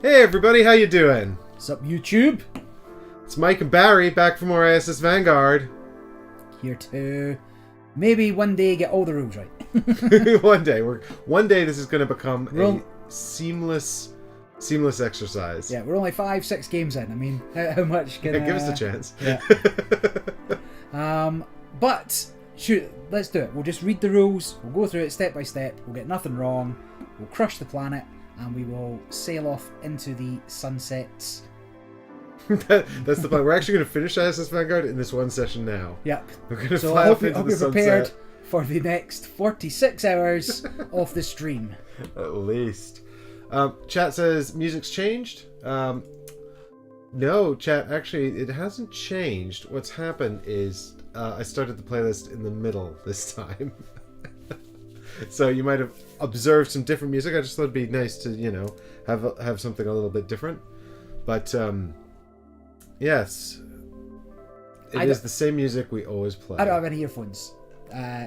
Hey everybody, how you doing? What's up, YouTube? It's Mike and Barry back from our ISS Vanguard. Here to maybe one day get all the rules right. one day this is going to become a seamless exercise. Yeah, we're only 5-6 games in. I mean, how much can... give us a chance. Yeah. But shoot, let's do it. We'll just read the rules. We'll go through it step by step. We'll get nothing wrong. We'll crush the planet, and we will sail off into the sunsets. That's the plan. We're actually going to finish ISS Vanguard in this one session now. Yep. We're going to so fly I off hope into the you're sunset. prepared for the next 46 hours of the stream. At least. Chat says music's changed. No, chat, actually, it hasn't changed. What's happened is I started the playlist in the middle this time. So you might have observed some different music. I just thought it'd be nice to, you know, have something a little bit different. But, yes. It is the same music we always play. I don't have any earphones,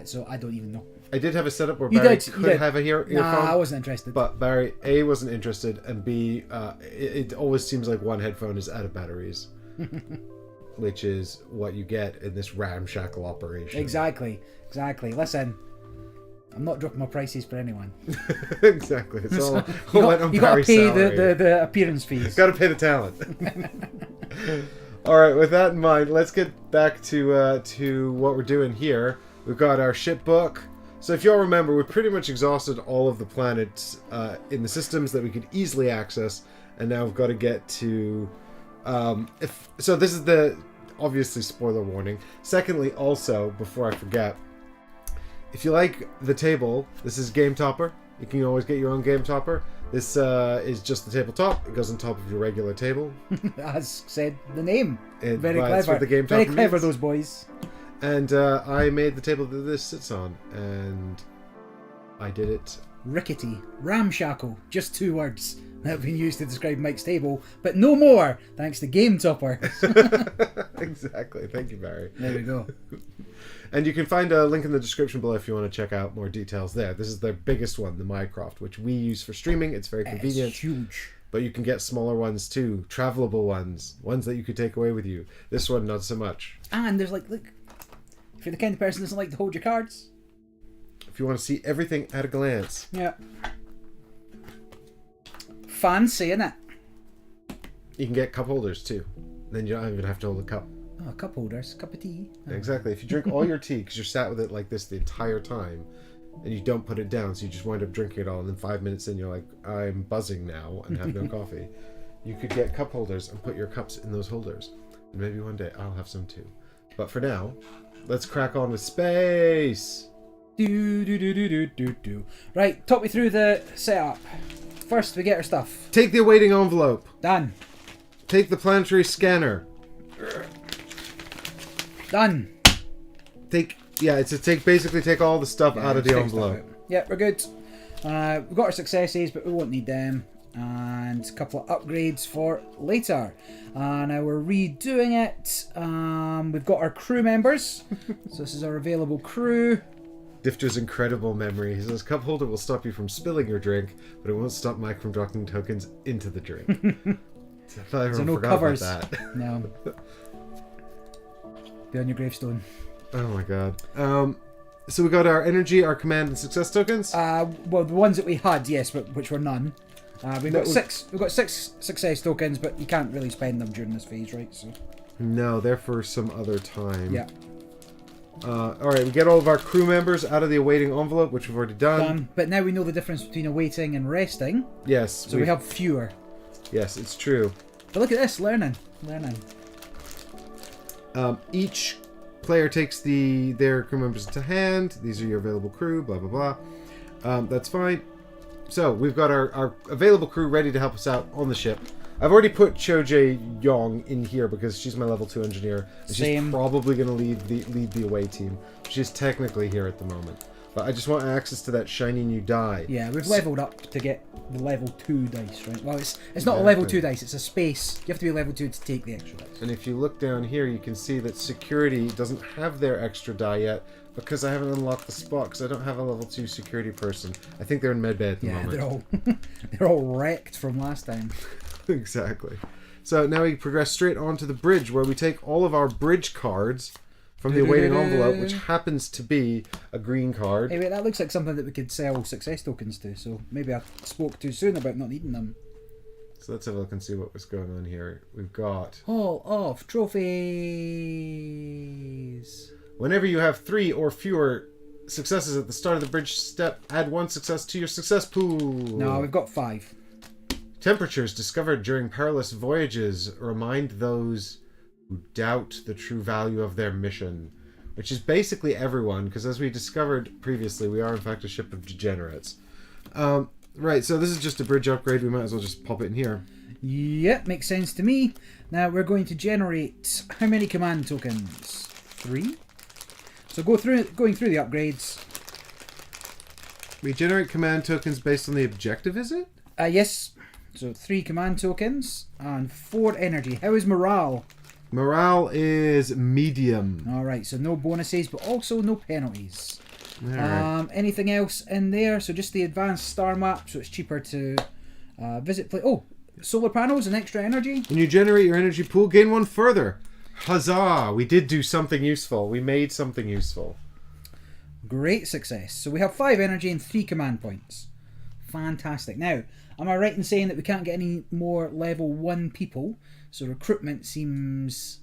so I don't even know. I did have a setup where Barry could have a earphone. Nah, I wasn't interested. But Barry, A, wasn't interested, and B, it always seems like one headphone is out of batteries. Which is what you get in this ramshackle operation. Exactly. Listen, I'm not dropping my prices for anyone. Exactly. It's all went on you got to Barry's pay salary. the appearance fees. Got to pay the talent. All right. With that in mind, let's get back to what we're doing here. We've got our ship book. So if y'all remember, we pretty much exhausted all of the planets in the systems that we could easily access, and now we've got to get to. So this is the obviously spoiler warning. Secondly, also before I forget. If you like the table, this is Game Topper. You can always get your own Game Topper. This is just the tabletop. It goes on top of your regular table. As said the name. Very clever. That's what the Game Very Topper clever, means. those boys. And I made the table that this sits on, and I did it. Rickety, ramshackle, just 2 words that have been used to describe Mike's table, but no more, thanks to Game Topper. Exactly. Thank you, Barry. There we go. And you can find a link in the description below if you want to check out more details there. This is their biggest one, the Mycroft, which we use for streaming. It's very convenient. It's huge. But you can get smaller ones too, travelable ones that you could take away with you. This one, not so much. And there's like, look, if you're the kind of person that doesn't like to hold your cards. If you want to see everything at a glance. Yeah. Fancy, innit? You can get cup holders too. Then you don't even have to hold a cup. Oh, cup holders, cup of tea. Oh. Exactly. If you drink all your tea because you're sat with it like this the entire time, and you don't put it down, so you just wind up drinking it all, and then 5 minutes in you're like, I'm buzzing now and have no coffee. You could get cup holders and put your cups in those holders. And maybe one day I'll have some too. But for now, let's crack on with space. Right, talk me through the setup. First, we get our stuff. Take the awaiting envelope. Done. Take the planetary scanner. Done. Basically take all the stuff out of the envelope. Yeah, we're good. We've got our successes, but we won't need them. And a couple of upgrades for later. Now we're redoing it. We've got our crew members. So this is our available crew. Difter's incredible memory. He says, cup holder will stop you from spilling your drink, but it won't stop Mike from dropping tokens into the drink. I thought everyone no forgot covers. about that. No. Be on your gravestone. Oh my god. So we got our energy, our command, and success tokens? Well, the ones that we had, yes, but which were none. We've got 6 success tokens, but you can't really spend them during this phase, right? So. No, they're for some other time. Yeah. Alright, we get all of our crew members out of the awaiting envelope, which we've already done. But now we know the difference between awaiting and resting. Yes. So we have fewer. Yes, it's true. But look at this, learning. Each player takes their crew members to hand. These are your available crew, blah, blah, blah. That's fine. So, we've got our available crew ready to help us out on the ship. I've already put Chojae Yong in here because she's my level 2 engineer. And she's probably going to lead the away team. She's technically here at the moment. But I just want access to that shiny new die. Yeah, we've leveled up to get the level 2 dice, right? Well, it's not a level 2 dice, it's a space. You have to be level 2 to take the extra dice. And if you look down here, you can see that security doesn't have their extra die yet because I haven't unlocked the spot because I don't have a level 2 security person. I think they're in medbay at the moment. They're all wrecked from last time. Exactly. So now we progress straight onto the bridge where we take all of our bridge cards from the awaiting envelope, which happens to be a green card. Hey, wait, that looks like something that we could sell success tokens to, so maybe I spoke too soon about not needing them. So let's have a look and see what was going on here. We've got... Hall of Trophies. Whenever you have 3 or fewer successes at the start of the bridge step, add 1 success to your success pool. No, we've got 5. Temperatures discovered during perilous voyages remind those who doubt the true value of their mission, which is basically everyone, because as we discovered previously, we are in fact a ship of degenerates. Right, so this is just a bridge upgrade. We might as well just pop it in here. Yep, makes sense to me. Now we're going to generate how many command tokens? 3. So going through the upgrades. We generate command tokens based on the objective, is it? Yes. So 3 command tokens and 4 energy. How is morale? Morale is medium. Alright, so no bonuses, but also no penalties. Right. Anything else in there? So just the advanced star map, so it's cheaper to visit. Oh, solar panels and extra energy. When you generate your energy pool, gain 1 further. Huzzah! We did do something useful. We made something useful. Great success. So we have 5 energy and 3 command points. Fantastic. Now, am I right in saying that we can't get any more level 1 people? So recruitment seems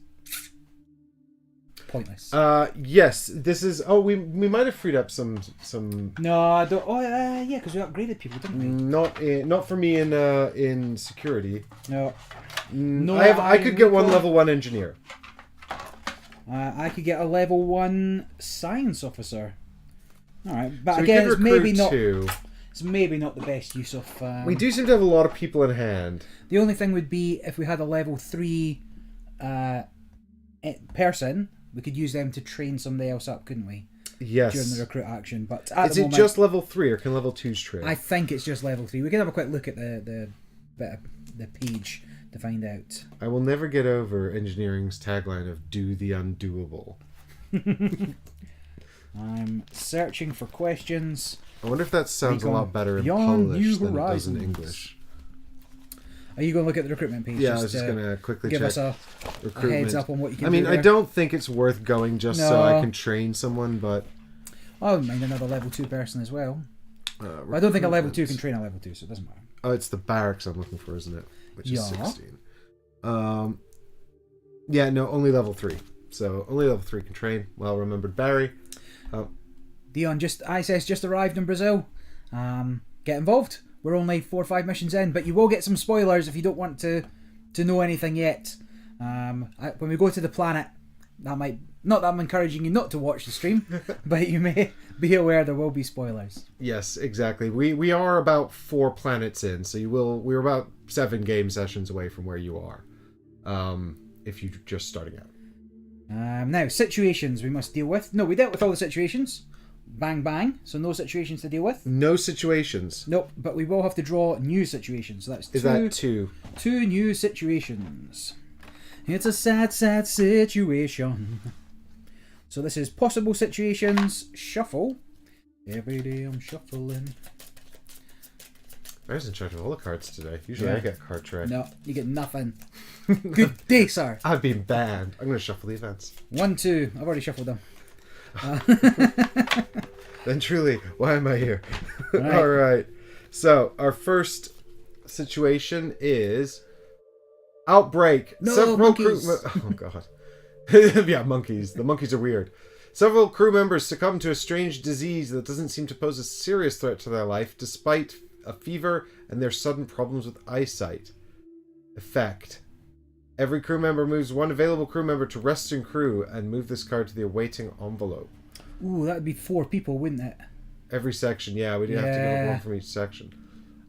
pointless. Yes. This is... Oh, we might have freed up some... No, I don't... Oh, yeah, because we upgraded people, didn't we? Not for me in security. No. I could get 1 level 1 engineer. I could get a level 1 science officer. Alright, but So again, it's maybe not... 2. It's maybe not the best use of... We do seem to have a lot of people in hand. The only thing would be if we had a level 3 person, we could use them to train somebody else up, couldn't we? Yes. During the recruit action. But at Is the it moment, just level 3 or can level 2s train? I think it's just level 3. We can have a quick look at the page to find out. I will never get over engineering's tagline of "Do the undoable." I'm searching for questions. I wonder if that sounds a lot better in Beyond Polish New than it does in Horizons. English. Are you going to look at the recruitment page? Yeah, I was just going to quickly give check us a heads up on what you can do. I mean, I there. don't think it's worth going just so I can train someone, but... I wouldn't mind another level 2 person as well. I don't think a level 2 can train a level 2, so it doesn't matter. Oh, it's the barracks I'm looking for, isn't it? Which is 16. Yeah, no, only level 3. So only level 3 can train. Well remembered, Barry. Dion, ISS just arrived in Brazil. Get involved. We're only 4 or 5 missions in, but you will get some spoilers if you don't want to know anything yet. When we go to the planet, that might... Not that I'm encouraging you not to watch the stream, but you may be aware there will be spoilers. Yes, exactly. We are about 4 planets in, so we're about 7 game sessions away from where you are. If you're just starting out. Now, situations we must deal with. No, we dealt with all the situations. Bang, bang. So no situations to deal with. No situations. Nope, but we will have to draw new situations. So that's Is that 2? 2 new situations. It's a sad, sad situation. So this is possible situations. Shuffle. Every day I'm shuffling. I was in charge of all the cards today. Usually I get card tray. No, you get nothing. Good day, sir. I've been banned. I'm going to shuffle the events. 1, 2. I've already shuffled them. Then truly, why am I here? Right. All right. So our first situation is outbreak. No, monkeys. Oh god. Yeah, monkeys. The monkeys are weird. Several crew members succumb to a strange disease that doesn't seem to pose a serious threat to their life, despite a fever and their sudden problems with eyesight. Effect. Every crew member moves 1 available crew member to rest in crew and move this card to the awaiting envelope. Ooh, that'd be 4 people, wouldn't it? Every section, yeah. We'd have to get 1 from each section.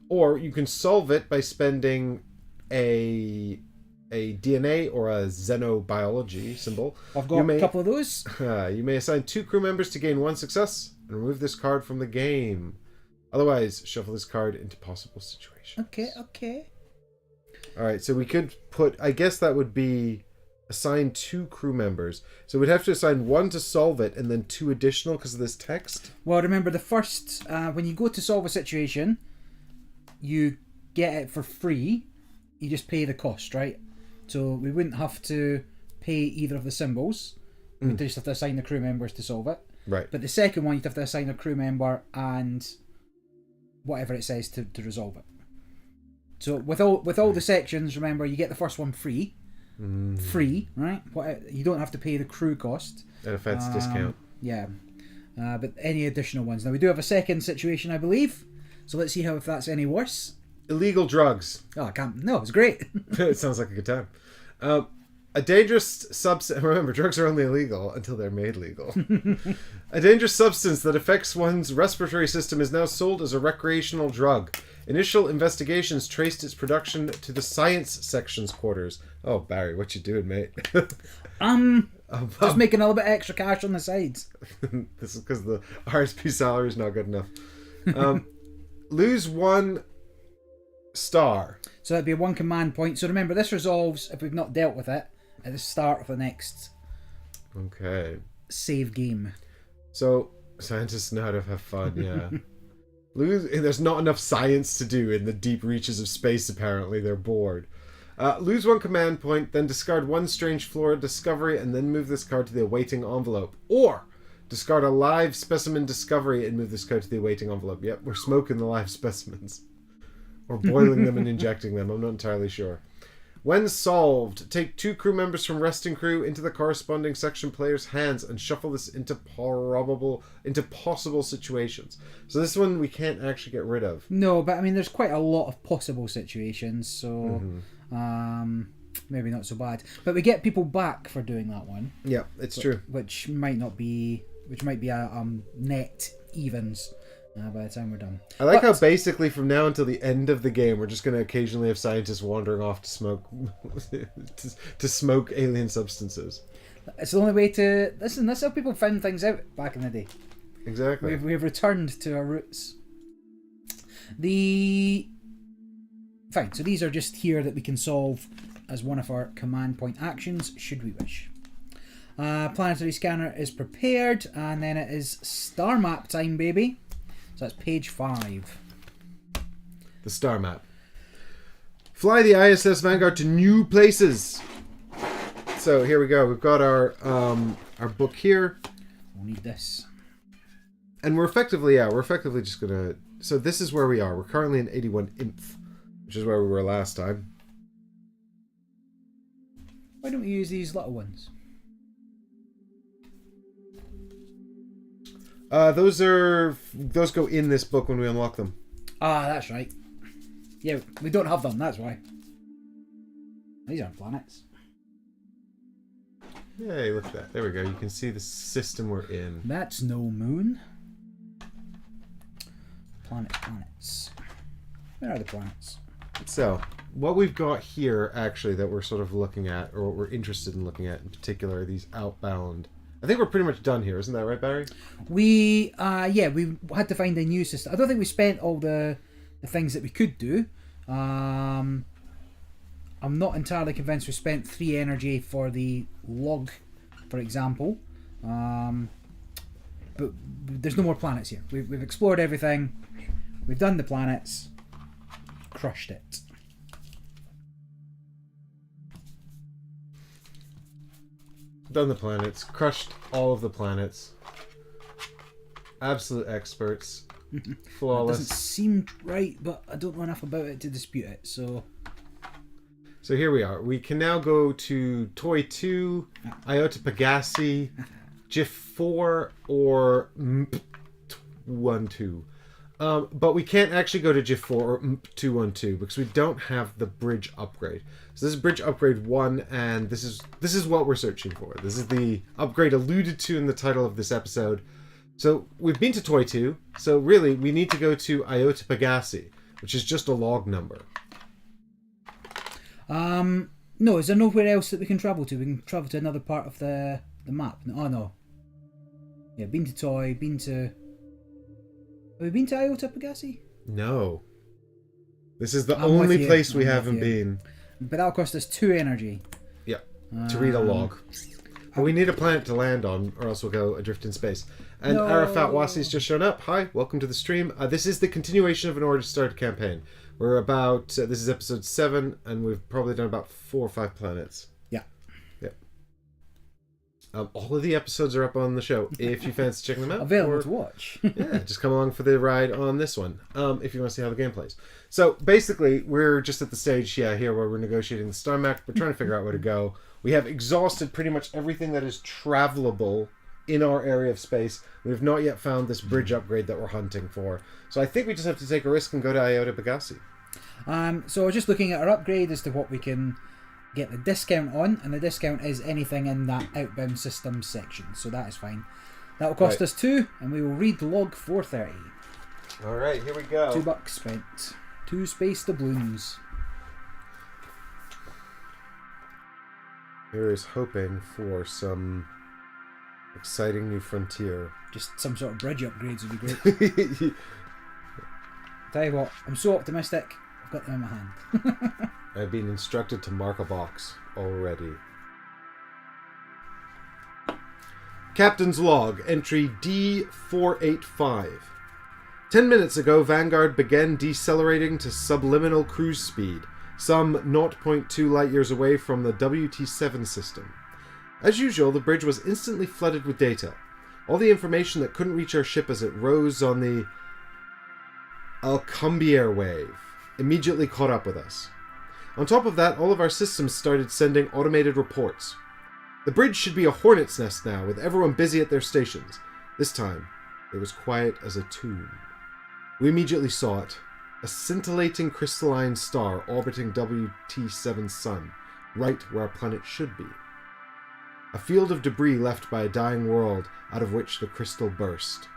Or you can solve it by spending a DNA or a xenobiology symbol. I've got a couple of those. You may assign 2 crew members to gain 1 success. and remove this card from the game. Otherwise, shuffle this card into possible situations. Okay. Alright, so we could put... I guess that would be assign 2 crew members. So we'd have to assign 1 to solve it and then 2 additional because of this text. Well, remember the first... when you go to solve a situation, you get it for free. You just pay the cost, right? So we wouldn't have to pay either of the symbols. We'd just have to assign the crew members to solve it. Right. But the second one, you'd have to assign a crew member and whatever it says to resolve it. So with all the sections, remember, you get the first one free. Free, right? You don't have to pay the crew cost. At a fence discount. Yeah. But any additional ones. Now, we do have a second situation, I believe. So let's see if that's any worse. Illegal drugs. Oh, I can't. No, it's great. It sounds like a good time. A dangerous substance... Remember, drugs are only illegal until they're made legal. A dangerous substance that affects one's respiratory system is now sold as a recreational drug. Initial investigations traced its production to the science section's quarters. Oh, Barry, what you doing, mate? Just making a little bit extra cash on the sides. This is because the RSP salary is not good enough. Lose 1 star. So that'd be 1 command point. So remember, this resolves if we've not dealt with it at the start of the next save game. So scientists know how to have fun, yeah. There's not enough science to do in the deep reaches of space, apparently. They're bored. Lose 1 command point, then discard 1 strange flora discovery, and then move this card to the awaiting envelope. Or discard a live specimen discovery and move this card to the awaiting envelope. Yep, we're smoking the live specimens. Or boiling them and injecting them. I'm not entirely sure. When solved, take 2 crew members from resting crew into the corresponding section player's hands and shuffle this into possible situations. So this one we can't actually get rid of. No, but I mean, there's quite a lot of possible situations, so maybe not so bad. But we get people back for doing that one. Yeah, it's true. Which might be a net evens. By the time we're done. I like how basically from now until the end of the game we're just going to occasionally have scientists wandering off to smoke to smoke alien substances. It's the only way to listen. That's how people found things out back in the day. Exactly. We've returned to our roots. Fine. So these are just here that we can solve as one of our command point actions, should we wish. Planetary scanner is prepared, and then it is star map time, baby. So that's page 5. The star map. Fly the ISS Vanguard to new places. So here we go. We've got our book here. We'll need this. And we're effectively just gonna. So this is where we are. We're currently in 81 Inth, which is where we were last time. Why don't we use these little ones? Those go in this book when we unlock them. Ah, that's right. Yeah, we don't have them, that's why. These aren't planets. Yay, look at that. There we go. You can see the system we're in. That's no moon. Planets. Where are the planets? So, what we've got here, actually, that we're sort of looking at, or what we're interested in looking at in particular, are these outbound... I think we're pretty much done here, isn't that right, Barry? We had to find a new system. I don't think we spent all the things that we could do. I'm not entirely convinced we spent 3 energy for the log, for example. But there's no more planets here. We've explored everything. We've done the planets. Crushed it. Done the planets. Crushed all of the planets. Absolute experts. Flawless. It doesn't seem right, but I don't know enough about it to dispute it, so... So here we are. We can now go to Toy 2, Iota Pegasi, GIF 4, or MP 212. But we can't actually go to GIF 4 or MP 212 because we don't have the bridge upgrade. So this is bridge upgrade 1, and this is what we're searching for. This is the upgrade alluded to in the title of this episode. So we've been to Toy 2, so really we need to go to Iota Pegasi, which is just a log number. No, is there nowhere else that we can travel to? We can travel to another part of the map. Oh no. Yeah, been to Toy, been to we been to Iota Pegasi? No. This is the I'm with only you. place we I'm with haven't you. been. But that'll cost us 2 energy. Yeah. To read a log. But we need a planet to land on, or else we'll go adrift in space. And No. Arafat Wasi's just shown up. Hi, welcome to the stream. This is the continuation of an already started campaign. We're about, this is episode 7, and we've probably done about 4 or 5 planets. Yeah. Yeah. All of the episodes are up on the show, if you fancy checking them out. Available to watch. Yeah, just come along for the ride on this one, if you want to see how the game plays. So, basically, we're just at the stage, here where we're negotiating the star map. We're trying to figure out where to go. We have exhausted pretty much everything that is travelable in our area of space. We have not yet found this bridge upgrade that we're hunting for. So I think we just have to take a risk and go to Iota Pegasi. So I was just looking at our upgrade as to what we can get the discount on, and the discount is anything in that outbound systems section, so that is fine. That will cost us 2, and we will read log 430. Alright, here we go. $2 spent. 2 space doubloons. Here is hoping for some exciting new frontier. Just some sort of bridge upgrades would be great. Tell you what, I'm so optimistic, I've got them in my hand. I've been instructed to mark a box already. Captain's log, entry D485. 10 minutes ago, Vanguard began decelerating to subliminal cruise speed, some 0.2 light years away from the WT7 system. As usual, the bridge was instantly flooded with data. All the information that couldn't reach our ship as it rose on the Alcumbier wave immediately caught up with us. On top of that, all of our systems started sending automated reports. The bridge should be a hornet's nest now, with everyone busy at their stations. This time, it was quiet as a tomb. We immediately saw it. A scintillating crystalline star orbiting WT7's sun, right where our planet should be. A field of debris left by a dying world, out of which the crystal burst.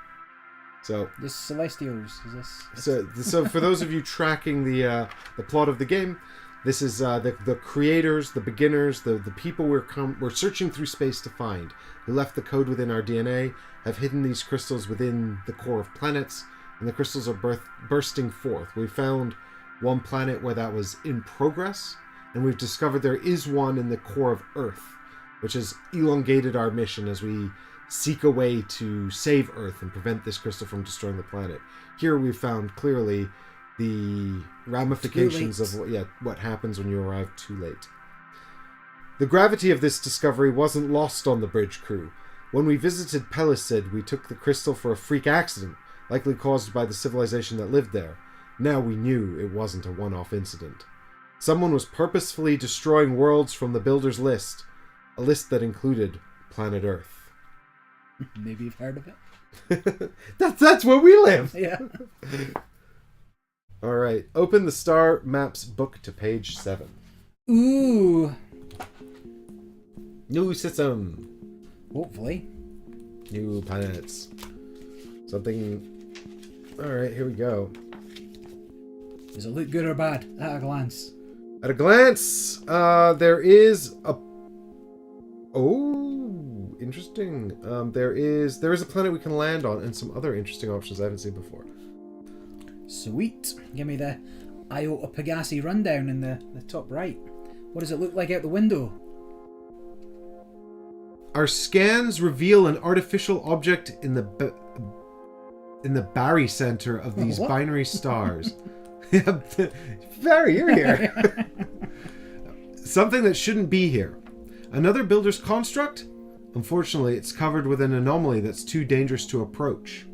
So, This Celestials, is this? so for those of you tracking the plot of the game, this is the creators, the beginners, the people we're searching through space to find, who left the code within our DNA, have hidden these crystals within the core of planets, and the crystals are bursting forth. We found one planet where that was in progress, and we've discovered there is one in the core of Earth, which has elongated our mission as we seek a way to save Earth and prevent this crystal from destroying the planet. Here we've found clearly the ramifications of what happens when you arrive too late. The gravity of this discovery wasn't lost on the bridge crew. When we visited Pelicid, we took the crystal for a freak accident, likely caused by the civilization that lived there. Now we knew it wasn't a one-off incident. Someone was purposefully destroying worlds from the Builder's list, a list that included planet Earth. Maybe you've heard of it. That's where we live! Yeah. Alright, open the Star Maps book to page 7. Ooh. New system. Hopefully. New planets. Something... Alright, here we go. Does it look good or bad at a glance? At a glance, there is a... Oh, interesting. There is a planet we can land on and some other interesting options I haven't seen before. Sweet. Give me the Iota Pegasi rundown in the top right. What does it look like out the window? Our scans reveal an artificial object in the barycenter of these What? binary stars. Barry, you're here. Something that shouldn't be here. Another builder's construct? Unfortunately, it's covered with an anomaly that's too dangerous to approach.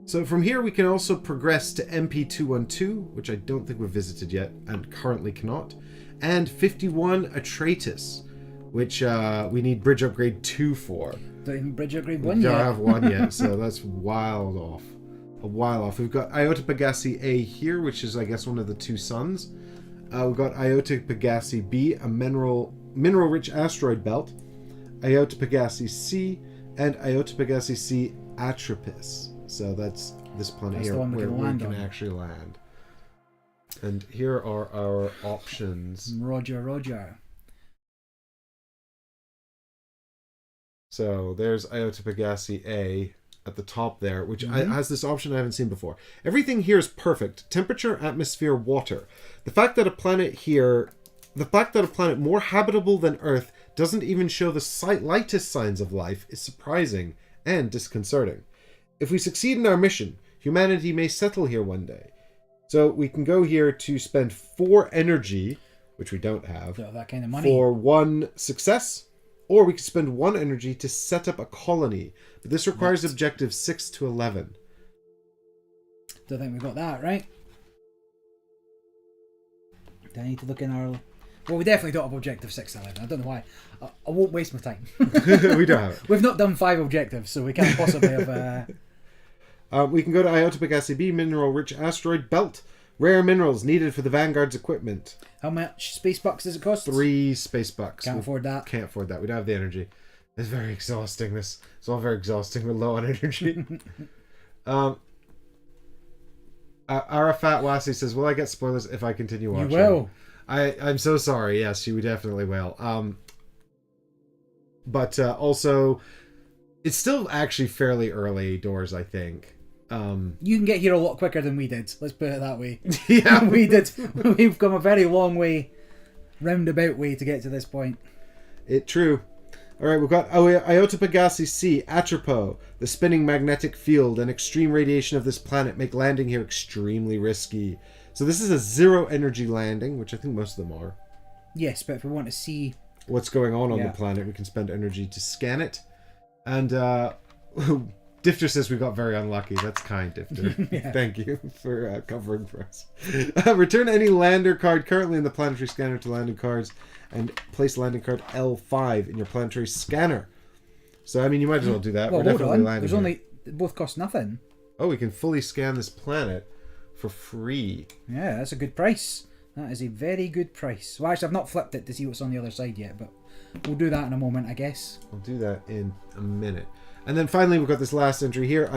So from here we can also progress to MP212, which I don't think we've visited yet, and currently cannot, and 51 Atratus, which we need bridge upgrade 2 for. Don't even bridge upgrade We 1 don't yet. have 1 yet, so that's a while off. We've got Iota Pegasi A here, which is, I guess, one of the 2 suns. We've got Iota Pegasi B, a mineral-rich asteroid belt. Iota Pegasi C, and Iota Pegasi C Atropis. So that's this planet here the one we where can we land can on. actually land. And here are our options. Roger, Roger. So there's Iota Pegasi A. at the top there, which has this option I haven't seen before. Everything here is perfect. Temperature, atmosphere, water. The fact that a planet more habitable than Earth doesn't even show the slightest signs of life is surprising and disconcerting. If we succeed in our mission, humanity may settle here one day. So we can go here to spend 4 energy, which we don't have, that kind of money. for 1 success, or we can spend 1 energy to set up a colony. But this requires objectives 6 to 11. Don't think we've got that, right? Do I need to look in our... Well, we definitely don't have objective 6 to 11. I don't know why. I won't waste my time. We don't have it. We've not done 5 objectives, so we can't possibly have... We can go to Iota Pegasi B, mineral-rich asteroid belt. Rare minerals needed for the Vanguard's equipment. How much space bucks does it cost? 3 space bucks. Can't afford that. Can't afford that. We don't have the energy. It's very exhausting. It's all very exhausting. We're low on energy. Arafat Wasi says, will I get spoilers if I continue watching? You will. I'm so sorry. Yes, you definitely will. But also, it's still actually fairly early doors, I think. You can get here a lot quicker than we did. Let's put it that way. Yeah, we did. We've come a very long way, roundabout way to get to this point. True. All right, we've got Iota Pegasi C, Atropo. The spinning magnetic field and extreme radiation of this planet make landing here extremely risky. So this is a 0 energy landing, which I think most of them are. Yes, but if we want to see what's going on the planet, we can spend energy to scan it. And Difter says we got very unlucky. That's kind, Difter. Yeah. Thank you for covering for us. Return any lander card currently in the planetary scanner to landing cards and place landing card L5 in your planetary scanner. So, I mean, you might as well do that. Well, We're hold definitely on. landing There's here. only... They both cost nothing. Oh, we can fully scan this planet for free. Yeah, that's a good price. That is a very good price. Well, actually, I've not flipped it to see what's on the other side yet, but we'll do that in a moment, I guess. We'll do that in a minute. And then finally, we've got this last entry here,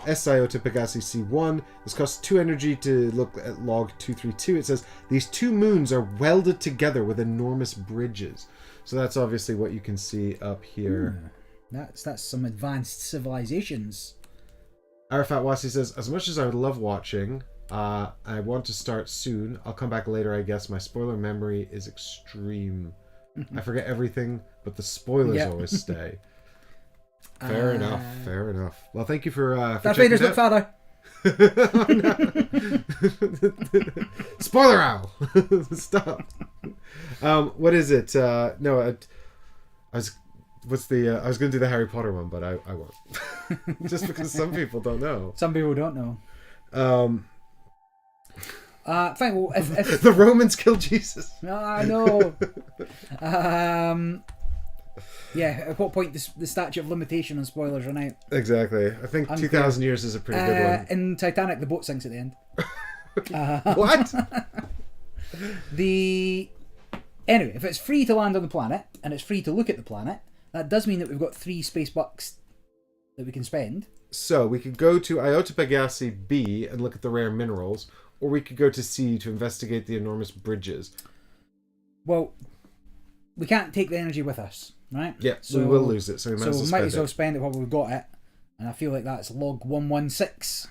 S Iota Pegasi C1. This costs 2 energy to look at log 232. It says, these 2 moons are welded together with enormous bridges. So that's obviously what you can see up here. That's some advanced civilizations. Arafat Wasi says, as much as I would love watching, I want to start soon. I'll come back later, I guess. My spoiler memory is extreme. I forget everything, but the spoilers always stay. Fair enough. Fair enough. Well, thank you for Darth Vader's look father. Oh, no. Spoiler owl. Stop. What is it? No, I was. What's the? I was going to do the Harry Potter one, but I won't. Just because some people don't know. Some people don't know. Fine. Well, if the Romans killed Jesus. I know. Yeah, at what point the statute of limitation on spoilers run out? Exactly. I think 2,000 years is a pretty good one. In Titanic, the boat sinks at the end. What? Anyway, if it's free to land on the planet, and it's free to look at the planet, that does mean that we've got 3 space bucks that we can spend. So, we could go to Iota Pegasi B and look at the rare minerals, or we could go to C to investigate the enormous bridges. Well, we can't take the energy with us, right? Yeah, so we will lose it, so we might as well spend it while we've got it. And I feel like that's log 116.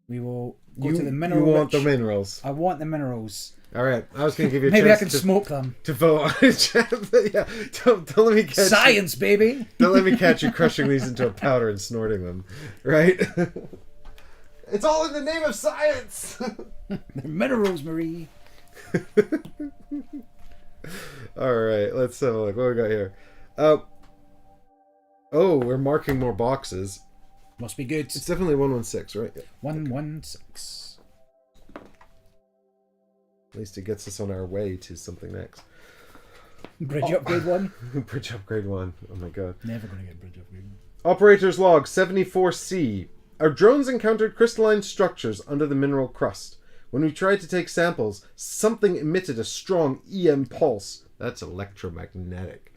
We will go to the mineral. You want the minerals. I want the minerals. Alright, I was going to give you a Maybe chance I can smoke them. to vote on it. Yeah, don't let me catch Science, baby! Don't let me catch you crushing these into a powder and snorting them, right? It's all in the name of science! They're minerals, Marie. Alright, let's have a look. What we got here? Oh, we're marking more boxes. Must be good. It's definitely 116, right? Yeah. 116. At least it gets us on our way to something next. Bridge upgrade 1. Bridge upgrade 1. Oh my god. Never going to get bridge upgrade 1. Operator's log 74C. Our drones encountered crystalline structures under the mineral crust. When we tried to take samples, something emitted a strong EM pulse. That's electromagnetic.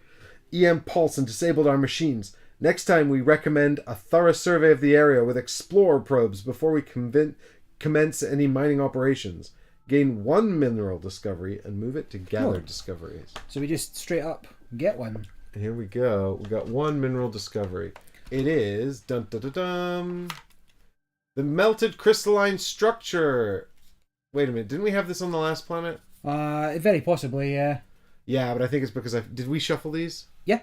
EM pulse and disabled our machines. Next time we recommend a thorough survey of the area with explorer probes before we commence any mining operations. Gain 1 mineral discovery and move it to gather discoveries. So we just straight up get 1. And here we go. We got 1 mineral discovery. It is dun dun dun dun. The melted crystalline structure. Wait a minute, didn't we have this on the last planet? Very possibly, yeah. Yeah, but I think it's because did we shuffle these? Yeah.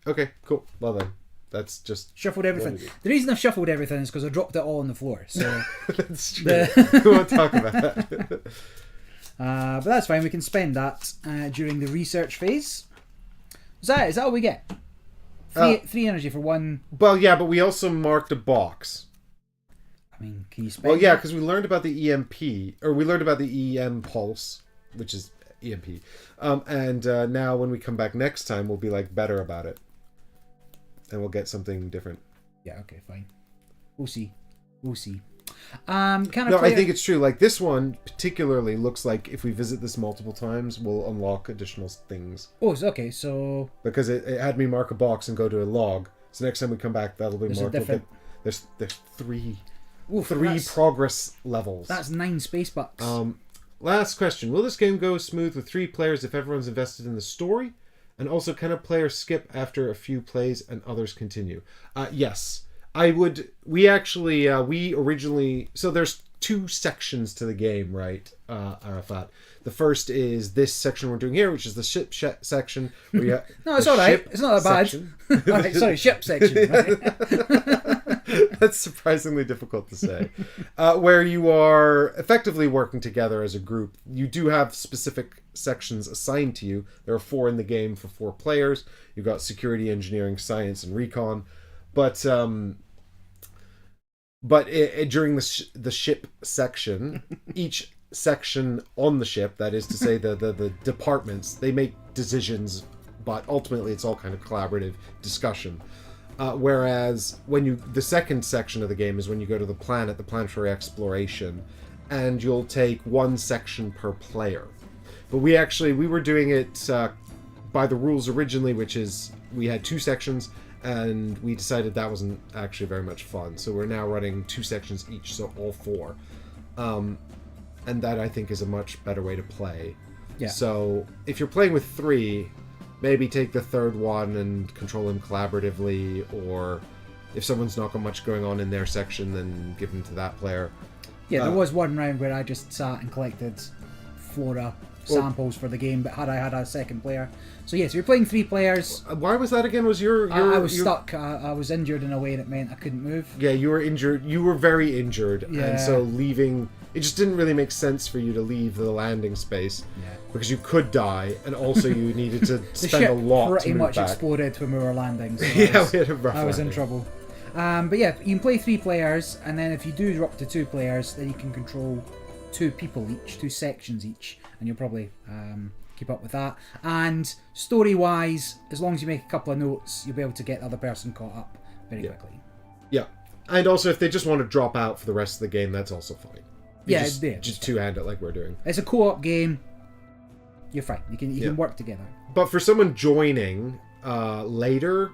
Okay, cool. Well then, that's just shuffled everything. The reason I've shuffled everything is because I dropped it all on the floor. So that's true. We won't talk about that. But that's fine. We can spend that during the research phase. Is that all we get? Three energy for one. Well, yeah, but we also marked a box. I mean, can you spend? Well, yeah, because we learned about the EMP, or we learned about the EM pulse, which is EMP. And now when we come back next time, we'll be like better about it, and we'll get something different. Yeah. Okay. Fine. We'll see. I think it's true. Like this one particularly looks like if we visit this multiple times, we'll unlock additional things. Oh, okay. So because it had me mark a box and go to a log. So next time we come back, that'll be marked. Different... There's three that's progress levels. That's 9 space bucks. Last question: will this game go smooth with 3 players if everyone's invested in the story? And also, can a player skip after a few plays and others continue? Yes. I would. We originally. So there's 2 sections to the game, right, Arafat? The first is this section we're doing here, which is the ship section. Where you no, it's all right. It's not that bad. All right, sorry, ship section. Right? That's surprisingly difficult to say. Where you are effectively working together as a group. You do have specific sections assigned to you. There are 4 in the game for 4 players. You've got security, engineering, science, and recon. But during the ship section, each section on the ship, that is to say the departments, they make decisions, but ultimately it's all kind of collaborative discussion. Whereas the second section of the game is when you go to the planet, the planetary exploration, and you'll take 1 section per player. But we were doing it by the rules originally, which is we had 2 sections. And we decided that wasn't actually very much fun. So we're now running 2 sections each, so all 4. And that, I think, is a much better way to play. Yeah. So if you're playing with 3, maybe take the third one and control them collaboratively. Or if someone's not got much going on in their section, then give them to that player. Yeah, there was one round where I just sat and collected flora samples for the game, but I had a second player. So yes, you're playing 3 players. Why was that again? Was I was stuck. I was injured in a way that meant I couldn't move. Yeah, you were injured. You were very injured, yeah. And so leaving, it just didn't really make sense for you to leave the landing space. Yeah. Because you could die, and also you needed to spend a lot to move back. The ship pretty much exploded when we were landing. So yeah, we had a rough I was in trouble. But yeah, you can play 3 players, and then if you do drop to 2 players, then you can control 2 people each, 2 sections each, and you'll probably keep up with that. And story-wise, as long as you make a couple of notes, you'll be able to get the other person caught up very quickly. Yeah, and also if they just want to drop out for the rest of the game, that's also fine. Just 2-hand it like we're doing. It's a co-op game. You're fine. You can work together. But for someone joining later,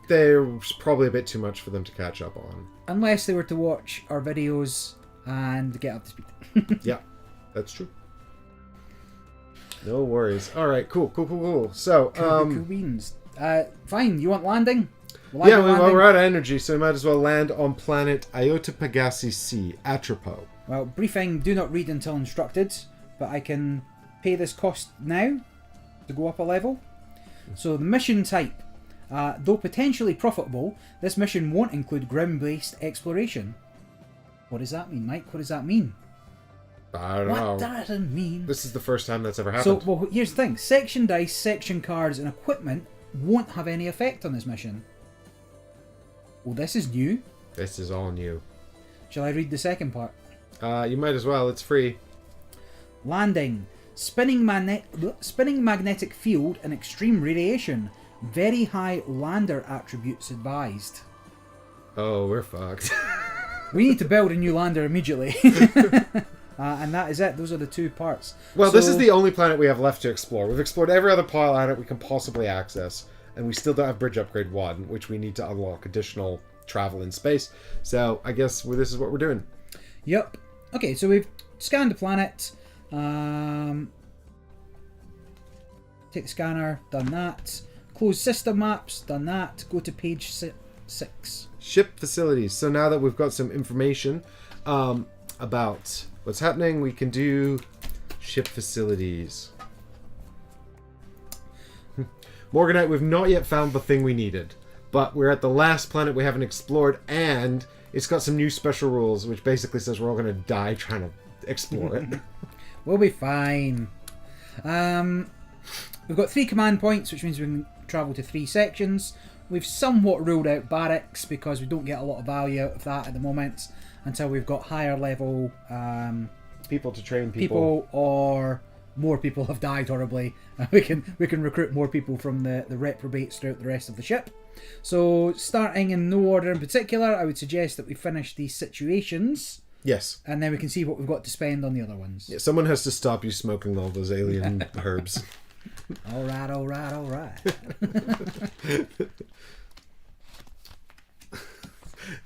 there's probably a bit too much for them to catch up on. Unless they were to watch our videos and get up to speed. Yeah, that's true. No worries. All right, cool. So, fine. You want landing? We're out of energy, so we might as well land on planet Iota Pegasi C, Atropo. Well, briefing, do not read until instructed, but I can pay this cost now to go up a level. So the mission type, though potentially profitable, this mission won't include ground-based exploration. What does that mean, Mike? What does that mean? I don't know. What does it mean? This is the first time that's ever happened. So, well, here's the thing. Section dice, section cards, and equipment won't have any effect on this mission. Well, this is new. This is all new. Shall I read the second part? You might as well. It's free. Landing. Spinning magnetic field and extreme radiation. Very high lander attributes advised. Oh, we're fucked. We need to build a new lander immediately. And that is it. Those are the 2 parts. Well, this is the only planet we have left to explore. We've explored every other planet we can possibly access, and we still don't have Bridge Upgrade 1, which we need to unlock additional travel in space. So I guess this is what we're doing. Yep. Okay, so we've scanned the planet. Take the scanner, done that. Close system maps, done that. Go to page 6. Ship facilities. So now that we've got some information about what's happening, we can do ship facilities. Morganite, we've not yet found the thing we needed, but we're at the last planet we haven't explored, and it's got some new special rules, which basically says we're all going to die trying to explore it. We'll be fine. We've got 3 command points, which means we can travel to 3 sections. We've somewhat ruled out barracks because we don't get a lot of value out of that at the moment until we've got higher level People to train people. or more people have died horribly. We can recruit more people from the reprobates throughout the rest of the ship. So starting in no order in particular, I would suggest that we finish these situations. Yes. And then we can see what we've got to spend on the other ones. Yeah, someone has to stop you smoking all those alien herbs. All right.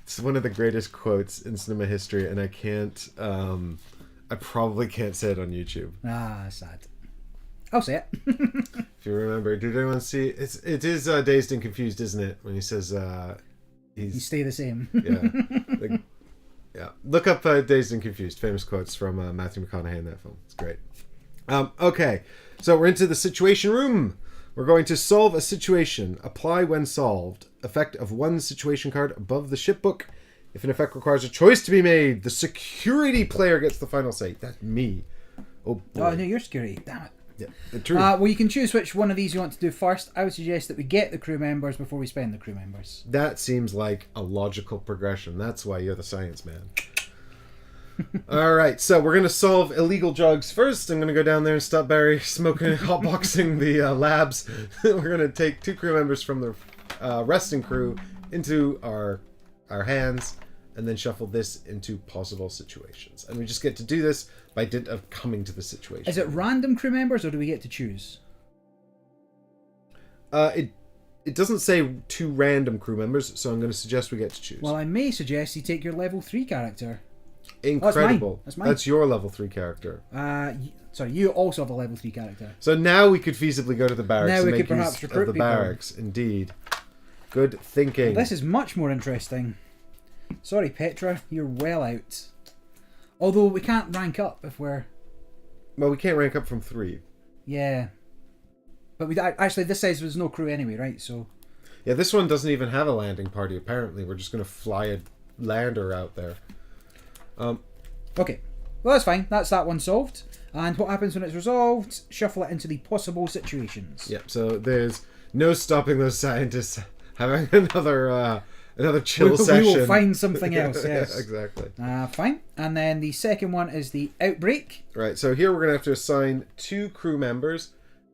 It's one of the greatest quotes in cinema history, and I probably can't say it on YouTube. Ah, sad. I'll say it. If you remember, did anyone see it is Dazed and Confused, isn't it? When he says You stay the same. Yeah. Yeah. Look up Dazed and Confused, famous quotes from Matthew McConaughey in that film. It's great. Okay, so we're into the situation room. We're going to solve a situation. Apply when solved. Effect of 1 situation card above the ship book. If an effect requires a choice to be made, the security player gets the final say. That's me. Oh, boy. Oh, no, you're security. Damn it. Yeah, the truth. Well, you can choose which one of these you want to do first. I would suggest that we get the crew members before we spend the crew members. That seems like a logical progression. That's why you're the science man. All right, so we're going to solve illegal drugs first. I'm going to go down there and stop Barry smoking, hotboxing the labs. We're going to take 2 crew members from the resting crew into our hands, and then shuffle this into possible situations. And we just get to do this by dint of coming to the situation. Is it random crew members, or do we get to choose? It doesn't say 2 random crew members, so I'm going to suggest we get to choose. Well, I may suggest you take your level 3 character. Incredible. That's mine. That's your level 3 character. Sorry, you also have a level 3 character. So now we could feasibly go to the barracks Now and we make could perhaps use recruit of the people. barracks. Indeed. Good thinking. This is much more interesting. Sorry, Petra, you're well out. Although we can't rank up if we're... Well, we can't rank up from 3. Yeah. But we actually, this says there's no crew anyway, right? So... Yeah, this one doesn't even have a landing party, apparently. We're just going to fly a lander out there. Okay. Well, that's fine. That's that one solved. And what happens when it's resolved? Shuffle it into the possible situations. Yep, so there's no stopping those scientists having another chill session. We will find something else, yes. Yeah, exactly. Fine. And then the second one is the outbreak. Right, so here we're going to have to assign 2 crew members.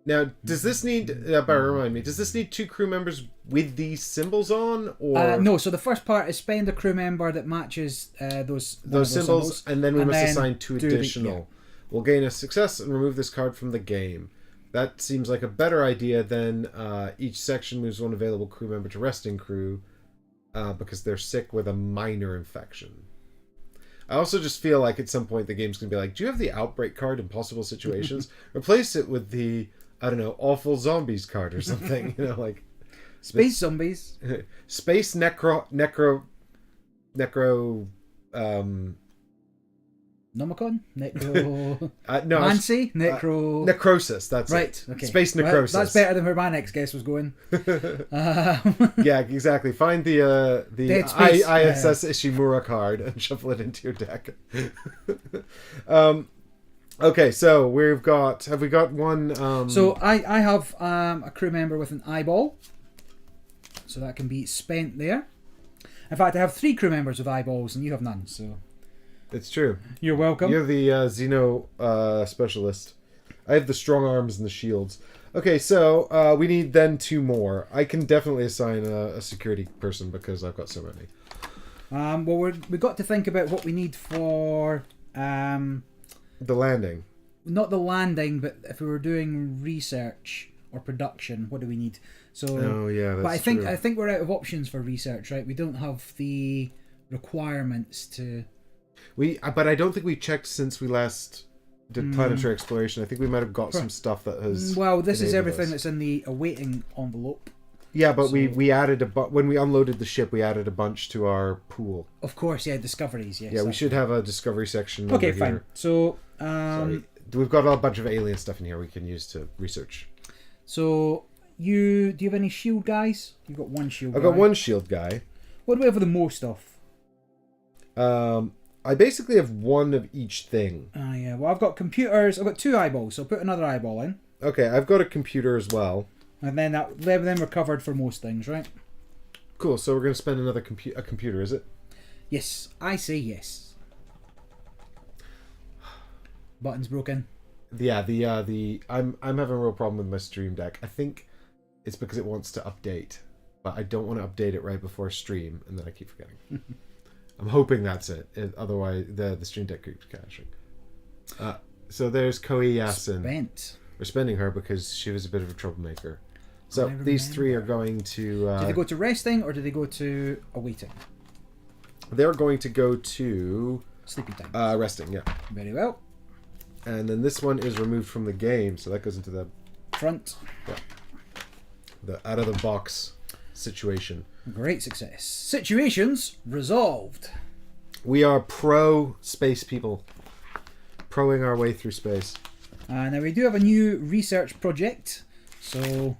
Now, does this need... Barry, remind me. Does this need 2 crew members with these symbols on? Or No, so the first part is spend a crew member that matches those symbols. And then we must assign 2 do additional. We'll gain a success and remove this card from the game. That seems like a better idea than each section moves 1 available crew member to resting crew because they're sick with a minor infection. I also just feel like at some point the game's going to be like, do you have the outbreak card in possible situations? Replace it with the, I don't know, awful zombies card or something. You know, like... Space zombies. Space necro... Nomicon? Necro... no, Nancy? Necro... necrosis, that's right, it. okay. Space necrosis. Well, that's better than where my next guess was going. Yeah, exactly. Find the Dead Space, ISS Ishimura card and shuffle it into your deck. Okay, so we've got... Have we got one... So I have a crew member with an eyeball. So that can be spent there. In fact, I have 3 crew members with eyeballs and you have none, so... It's true. You're welcome. You're the Xeno specialist. I have the strong arms and the shields. Okay, so we need then 2 more. I can definitely assign a security person because I've got so many. Well, we've got to think about what we need for... The landing. Not the landing, but if we were doing research or production, what do we need? So, oh yeah, that's but I think true. I think we're out of options for research, right? We don't have the requirements to. But I don't think we checked since we last did planetary exploration. I think we might have got some stuff that has. Well, this is enabled everything us. that's in the awaiting envelope. Yeah, but So- we added when we unloaded the ship, we added a bunch to our pool. Of course, yeah, discoveries, yes. Yeah, we that's should right. have a discovery section. Okay, over fine. Here. So, Sorry. We've got a bunch of alien stuff in here we can use to research. so do you have any shield guys? You've got one shield I've guy. got one shield guy. What do we have for the most of? I basically have one of each thing. Yeah. Well, I've got computers. I've got 2 eyeballs, so I'll put another eyeball in. Okay, I've got a computer as well. And then then we're covered for most things, right? Cool. So we're gonna spend another computer, is it? Yes, I say yes. Button's broken. Yeah. I'm having a real problem with my Stream Deck. I think it's because it wants to update, but I don't want to update it right before stream, and then I keep forgetting. I'm hoping that's it. Otherwise, the Stream Deck keeps crashing. So there's Koei Yasin. Spent. We're spending her because she was a bit of a troublemaker. So these 3 are going to... do they go to resting or do they go to awaiting? They're going to go to... Sleepy time. Resting, yeah. Very well. And then this one is removed from the game, so that goes into the Front. out of the box situation. Great success. Situations resolved. We are pro space people. Proing our way through space. Now we do have a new research project. So,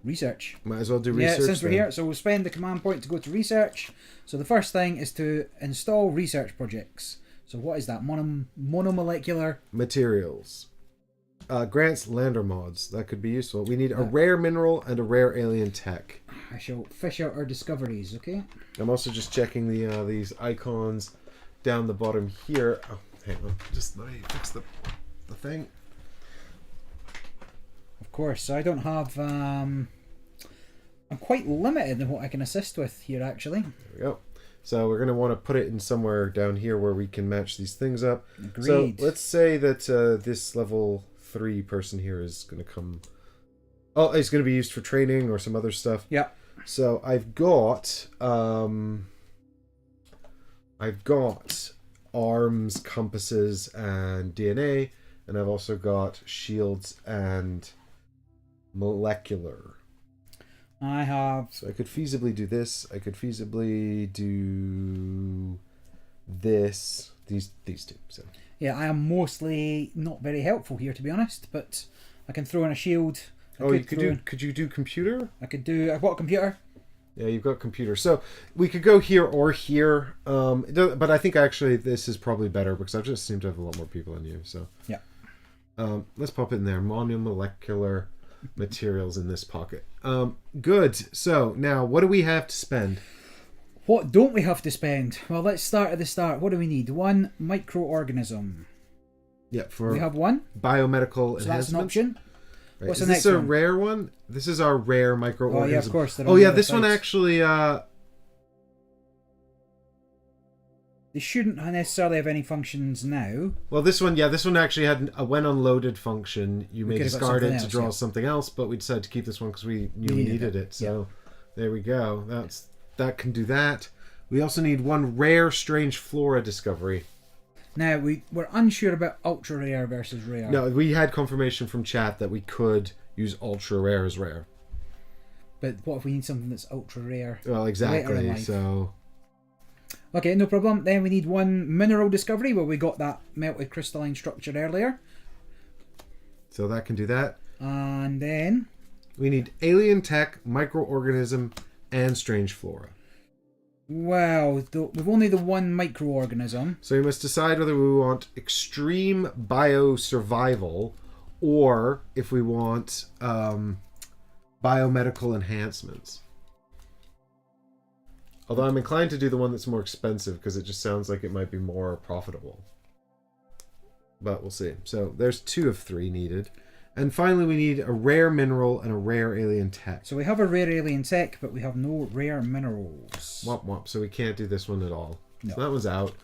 research. Might as well do research. Yeah, since we're then. here, so we'll spend the command point to go to research. So the first thing is to install research projects. So what is that? Monomolecular Materials. Grants lander mods. That could be useful. We need a rare mineral and a rare alien tech. I shall fish out our discoveries, okay? I'm also just checking these icons down the bottom here. Oh, hang on. Just let me fix the thing. Of course, so I don't have... I'm quite limited in what I can assist with here, actually. There we go. So we're going to want to put it in somewhere down here where we can match these things up. Agreed. So let's say that this level 3 person here is going to come... Oh, it's going to be used for training or some other stuff. Yeah. So I've got arms, compasses, and DNA, and I've also got shields and molecular. I have... So I could feasibly do this. I could feasibly do this. These two. So Yeah, I am mostly not very helpful here, to be honest, but I can throw in a shield. Could you do computer? I could do... I've got a computer. Yeah, you've got computer. So we could go here or here. But I think actually this is probably better because I just seem to have a lot more people than you. So yeah. Let's pop it in there. Monomolecular materials in this pocket. Good. So now what do we have to spend? What don't we have to spend? Well, let's start at the start. What do we need? 1 microorganism. Yeah, for We have 1. biomedical So that's an enhancement. option. Right. What's Is the this next a one? rare one? This is our rare microorganism. Oh yeah, of course. they're Oh on the yeah, other this one sides. actually. They shouldn't necessarily have any functions now. Well, this one actually had a when unloaded function. You may could have got discard it something to else, draw yeah. something else, but we decided to keep this one because we knew we needed it. So there we go. That can do that. We also need 1 rare strange flora discovery. Now we're unsure about ultra rare versus rare. No, we had confirmation from chat that we could use ultra rare as rare. But what if we need something that's ultra rare? Well, Later in exactly. life. So Okay, no problem. Then we need 1 mineral discovery where we got that melted crystalline structure earlier. so that can do that. And then We need alien tech, microorganism, and strange flora. well, we've only the 1 microorganism. So we must decide whether we want extreme biosurvival or if we want biomedical enhancements. Although I'm inclined to do the one that's more expensive because it just sounds like it might be more profitable. But we'll see. So there's 2 of 3 needed. And finally we need a rare mineral and a rare alien tech. So we have a rare alien tech, but we have no rare minerals. Womp womp. So we can't do this one at all. No. So that one's out.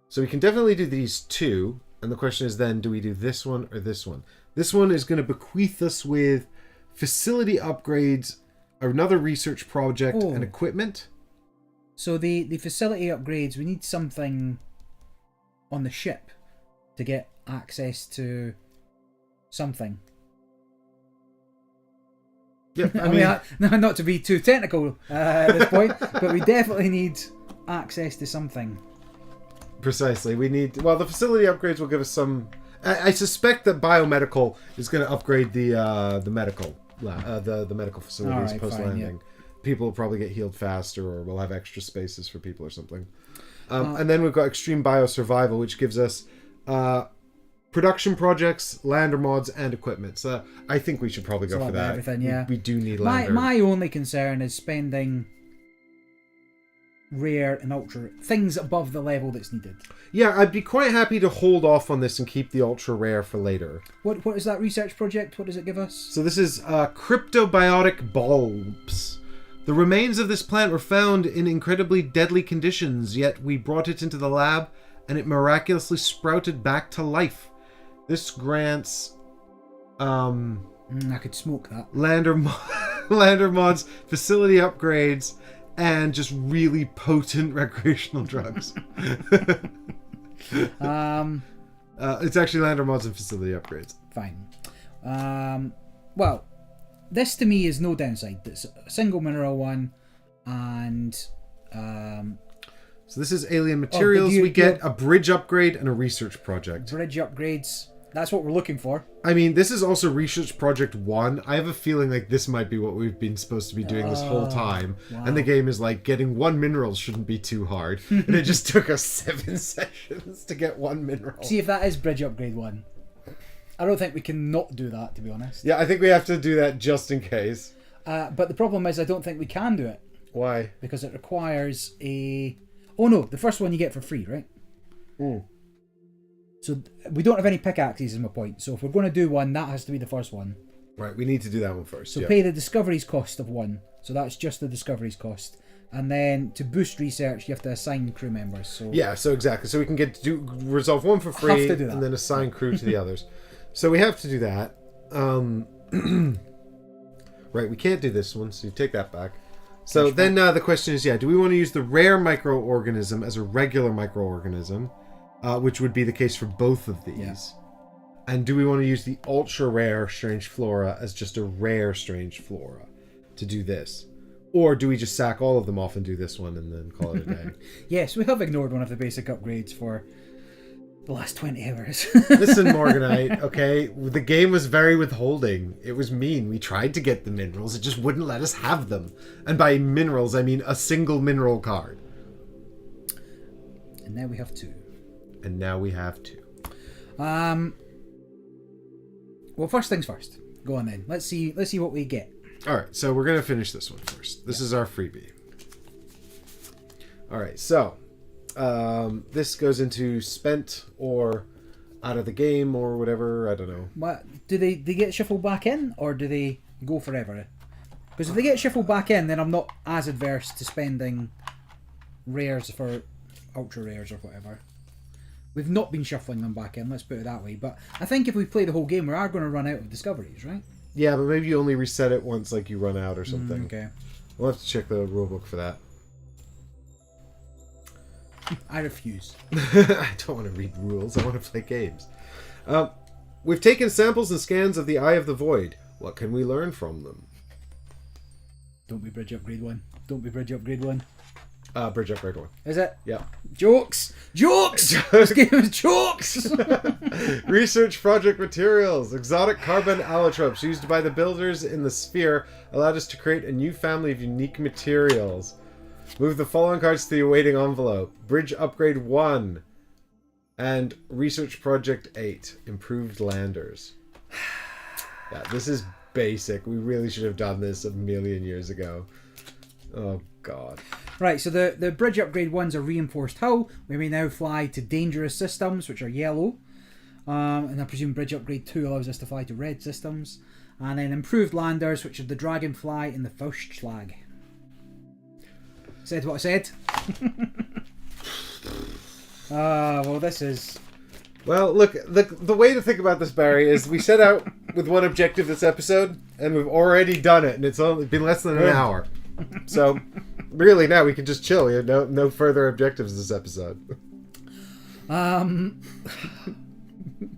So we can definitely do these 2. And the question is then, do we do this one or this one? This one is going to bequeath us with facility upgrades, another research project, and equipment. So the facility upgrades, we need something on the ship to get access to something. Yeah, I mean, not to be too technical at this point, but we definitely need access to something. Precisely. We need... Well, the facility upgrades will give us some... I suspect that biomedical is going to upgrade the medical the medical facilities post-landing. Yeah. People will probably get healed faster, or we'll have extra spaces for people or something. And then we've got extreme biosurvival, which gives us production projects, lander mods, and equipment. So I think we should probably go for that. Everything, yeah. We do need lander. My only concern is spending rare and ultra things above the level that's needed. Yeah, I'd be quite happy to hold off on this and keep the ultra rare for later. What is that research project? What does it give us? So this is cryptobiotic bulbs. The remains of this plant were found in incredibly deadly conditions, yet we brought it into the lab and it miraculously sprouted back to life. This grants I could smoke that. Lander mods, facility upgrades, and just really potent recreational drugs. It's actually lander mods and facility upgrades. Fine. Well, this to me is no downside. It's a single mineral one, and so this is alien materials. We get a bridge upgrade and a research project. Bridge upgrades. That's what we're looking for. I mean, this is also Research Project 1. I have a feeling like this might be what we've been supposed to be doing this whole time. Wow. And the game is like, getting 1 mineral shouldn't be too hard. And it just took us 7 sessions to get 1 mineral. See if that is Bridge Upgrade 1. I don't think we can not do that, to be honest. Yeah, I think we have to do that just in case. But the problem is I don't think we can do it. Why? Because it requires a... Oh no, the first one you get for free, right? Mm. So we don't have any pickaxes is my point. So if we're going to do one, that has to be the first one. Right, we need to do that one first. So pay the discoveries cost of 1. So that's just the discoveries cost. And then to boost research, you have to assign crew members. So yeah, so exactly. So we can resolve 1 for free and then assign crew to the others. So we have to do that. Right, we can't do this one, so you take that back. So then the question is, do we want to use the rare microorganism as a regular microorganism? Which would be the case for both of these. Yeah. And do we want to use the ultra rare strange flora as just a rare strange flora to do this? Or do we just sack all of them off and do this one and then call it a day? Yes, we have ignored one of the basic upgrades for the last 20 hours. Listen, Morganite, okay? The game was very withholding. It was mean. We tried to get the minerals. It just wouldn't let us have them. And by minerals, I mean a single mineral card. And now we have 2. And now we have 2. Well, first things first. Go on then. Let's see what we get. All right, so we're gonna finish this one first. This is our freebie. All right, so this goes into spent or out of the game or whatever. I don't know. What do they get shuffled back in, or do they go forever? Because if they get shuffled back in, then I'm not as adverse to spending rares for ultra rares or whatever. We've not been shuffling them back in, let's put it that way. But I think if we play the whole game, we are going to run out of discoveries, right? Yeah, but maybe you only reset it once, like you run out or something. Okay. We'll have to check the rulebook for that. I refuse. I don't want to read rules. I want to play games. We've taken samples and scans of the Eye of the Void. What can we learn from them? Don't be Bridge Upgrade 1. Don't be Bridge Upgrade 1. Bridge Upgrade 1. Is it? Yeah. Jokes! Jokes! This game is jokes! Research project materials. Exotic carbon allotropes used by the builders in the sphere allowed us to create a new family of unique materials. Move the following cards to the awaiting envelope. Bridge Upgrade 1 and Research Project 8. Improved landers. Yeah, this is basic. We really should have done this a million years ago. Oh, God. Right, so the Bridge Upgrade 1's a reinforced hull. We may now fly to dangerous systems, which are yellow. And I presume Bridge Upgrade 2 allows us to fly to red systems. And then improved landers, which are the Dragonfly and the Faustschlag. Said what I said. Well, this is... Well, look, the way to think about this, Barry, is we set out with one objective this episode, and we've already done it, and it's only been less than an hour. So, really, now we can just chill. We have no further objectives this episode.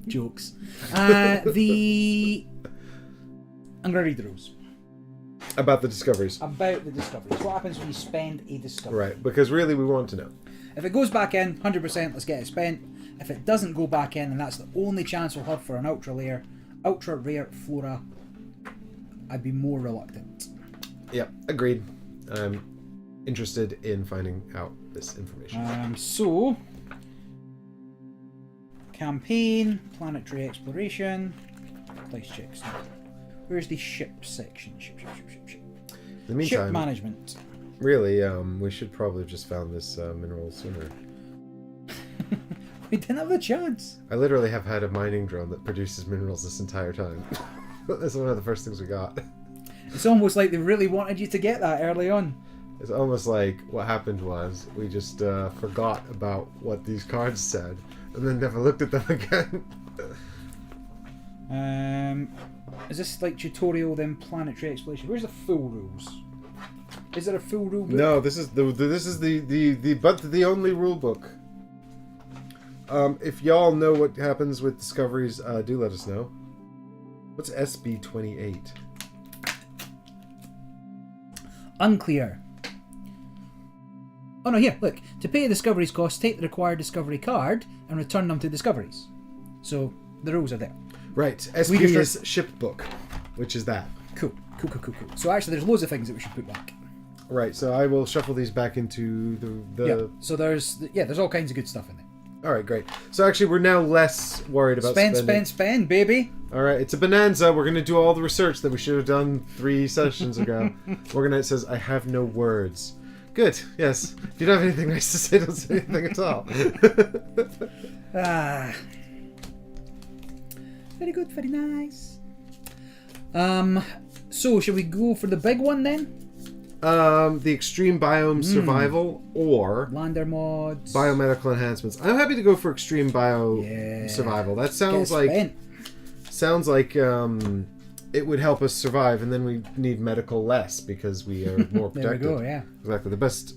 Jokes. I'm going to read the rules. About the discoveries. About the discoveries. What happens when you spend a discovery? Right, because really we want to know. If it goes back in, 100%, let's get it spent. If it doesn't go back in, and that's the only chance we'll have for an ultra rare flora, I'd be more reluctant. Yep, agreed. I'm interested in finding out this information. So, campaign, planetary exploration, dice checks. Where's the ship section? Ship. In the meantime, Ship management. Really, we should probably have just found this mineral sooner. We didn't have a chance. I literally have had a mining drone that produces minerals this entire time. That's one of the first things we got. It's almost like they really wanted you to get that early on. It's almost like what happened was we just forgot about what these cards said and then never looked at them again. Is this like tutorial then planetary exploration? Where's the full rules? Is there a full rule book? No, this is the only rule book. If y'all know what happens with discoveries, do let us know. What's SB28? Unclear. Oh no, here, look. To pay discoveries costs, take the required discovery card and return them to discoveries. So the rules are there. Right. SB is ship book, which is that. Cool. So actually there's loads of things that we should put back. Right, so I will shuffle these back into the... Yeah, so there's all kinds of good stuff in there. Alright, great. So actually we're now less worried about spend, baby. Alright, it's a bonanza. We're going to do all the research that we should have done 3 sessions ago. It says, I have no words. Good, yes. If you don't have anything nice to say, don't say anything at all. Very good, very nice. So should we go for the big one then? The extreme biome survival or lander mods, biomedical enhancements. I'm happy to go for extreme bio survival. That sounds like it would help us survive, and then we need medical less because we are more protected. There we go. Yeah, exactly. The best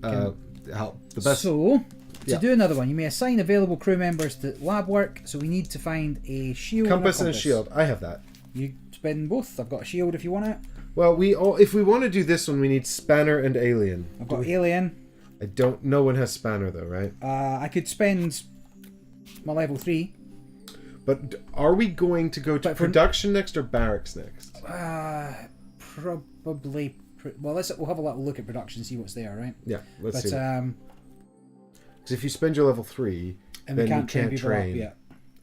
help. The best. So to do another one, you may assign available crew members to lab work. So we need to find a shield, compass, and a shield. I have that. You spend both. I've got a shield if you want it. Well, if we want to do this one, we need spanner and alien. I've got alien. I don't. No one has spanner though, right? I could spend my level 3. But are we going to go to production next or barracks next? Probably. Well, we'll have a little look at production and see what's there, right? Yeah, let's see. Because if you spend your level 3, and then we can't you can't train. Up,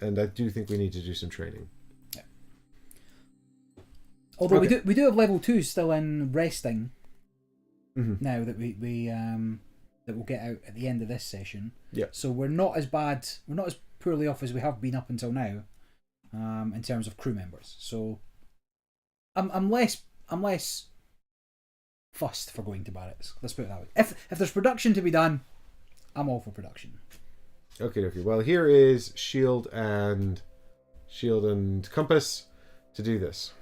yeah. And I do think we need to do some training. Yeah. Although we do have level 2 still in resting. Mm-hmm. Now that that we'll get out at the end of this session. Yeah. So we're not as bad. We're not as poorly off as we have been up until now, in terms of crew members. So I'm less fussed for going to barracks. Let's put it that way. If there's production to be done, I'm all for production. Okay. Well, here is shield and compass to do this,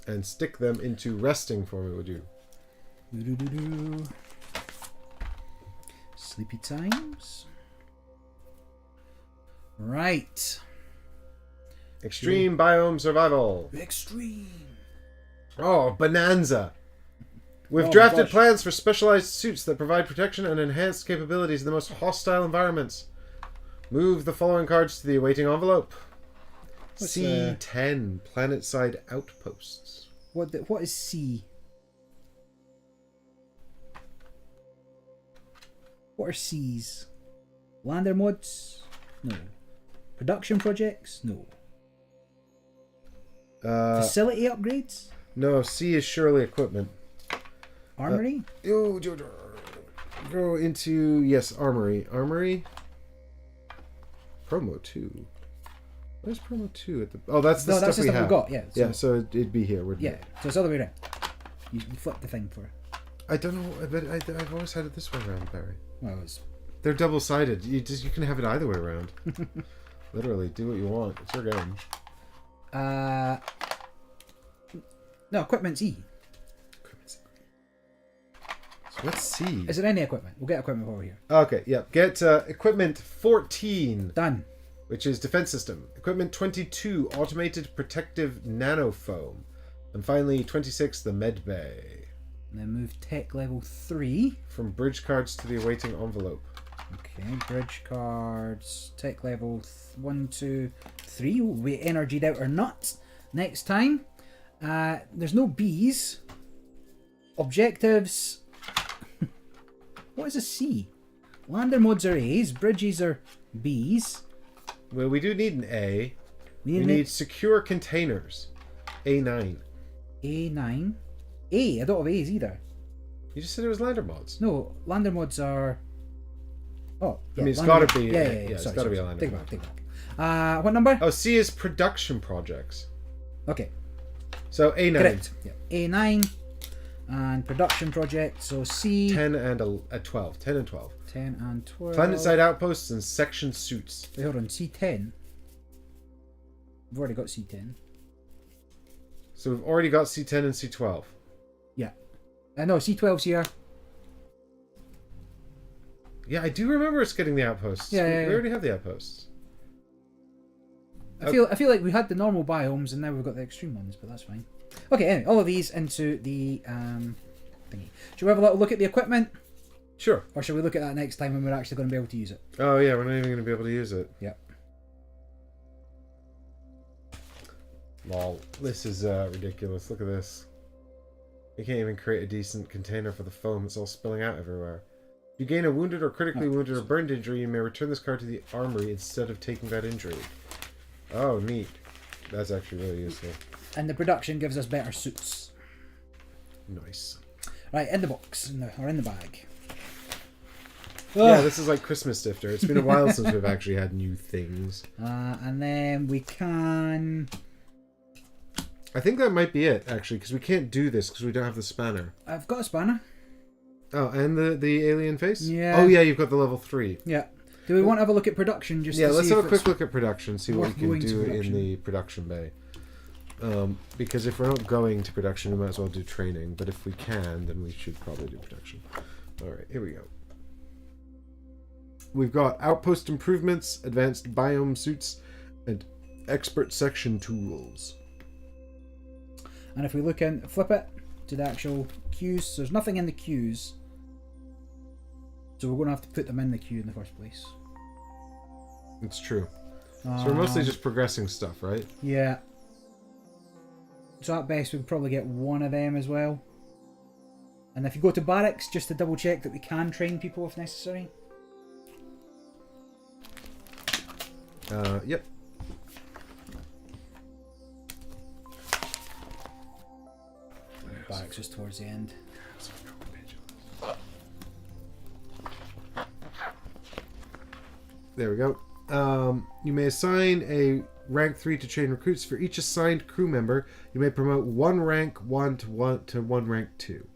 and stick them into resting for me. Would you? Sleepy times. Right. Extreme biome survival. Extreme. Oh, bonanza. We've drafted plans for specialized suits that provide protection and enhanced capabilities in the most hostile environments. Move the following cards to the awaiting envelope. C10, planet-side outposts. What is C? What are C's? Lander mods? No. Production projects? No. Facility upgrades? No, C is surely equipment. Armory? Go into, yes, armory. Armory? Promo 2. Where's promo 2 at the... Oh, that's the stuff we have. We've got, yeah. So, yeah, so it'd be here, wouldn't it? So it's the other way around. You flip the thing for it. I don't know, but I've always had it this way around, Barry. Well, it's... They're double-sided. You can have it either way around. Literally, do what you want. It's your game. No, equipment's E. So what's C? Is there any equipment? We'll get equipment over here. Okay, yeah. Get equipment 14. Done. Which is defense system. Equipment 22, automated protective nanofoam. And finally, 26, the med bay. And then move tech level 3. From bridge cards to the awaiting envelope. Okay, bridge cards, tech level 1, 2, 3. Ooh, we energied out our nuts. Next time, there's no B's. Objectives. What is a C? Lander mods are A's, bridges are B's. Well, we do need an A. We an need secure containers. A9. A9. A, I don't have A's either. You just said it was lander mods. No, lander mods are... Oh, yeah, I mean, it's got to be. Yeah, it's got to be a lander Take mod. it back. What number? Oh, C is production projects. Okay. So A9. Correct. Yeah. A9 and production project. So C. 10 and 12. 10 and 12. 10 and 12. Planet-side outposts and section suits. Wait, hold on. C10. We've already got C10. So we've already got C10 and C12. Yeah. No, C12's here. Yeah, I do remember us getting the outposts. Yeah, we already have the outposts. I feel like we had the normal biomes and now we've got the extreme ones, but that's fine. Okay, anyway, all of these into the thingy. Should we have a little look at the equipment? Sure. Or should we look at that next time when we're actually going to be able to use it? Oh yeah, we're not even going to be able to use it. Yep. Lol. This is ridiculous. Look at this. You can't even create a decent container for the foam. It's all spilling out everywhere. If you gain a wounded or critically wounded or burned injury, you may return this card to the armory instead of taking that injury. Oh, neat. That's actually really useful. And the production gives us better suits. Nice. Right, in the box, or in the bag. Yeah, this is like Christmas Stifter. It's been a while since we've actually had new things. And then we can... I think that might be it, actually, because we can't do this because we don't have the spanner. I've got a spanner. Oh, and the alien face? Yeah. Oh, yeah, you've got the level 3. Yeah. Do we want to have a look at production just yeah, to let's see have if a quick it's look at production, see what we can worth do going to in the production bay. Because if we're not going to production, we might as well do training. But if we can, then we should probably do production. Alright, here we go. We've got outpost improvements, advanced biome suits, and expert section tools. And if we look in, flip it to the actual queues, so there's nothing in the queues. So we're going to have to put them in the queue in the first place. It's true. So we're mostly just progressing stuff, right? Yeah. So at best we could probably get one of them as well. And if you go to barracks, just to double check that we can train people if necessary. Yep. Barracks just towards the end. There we go. You may assign a rank 3 to train recruits. For each assigned crew member, you may promote one rank 1 to one rank 2.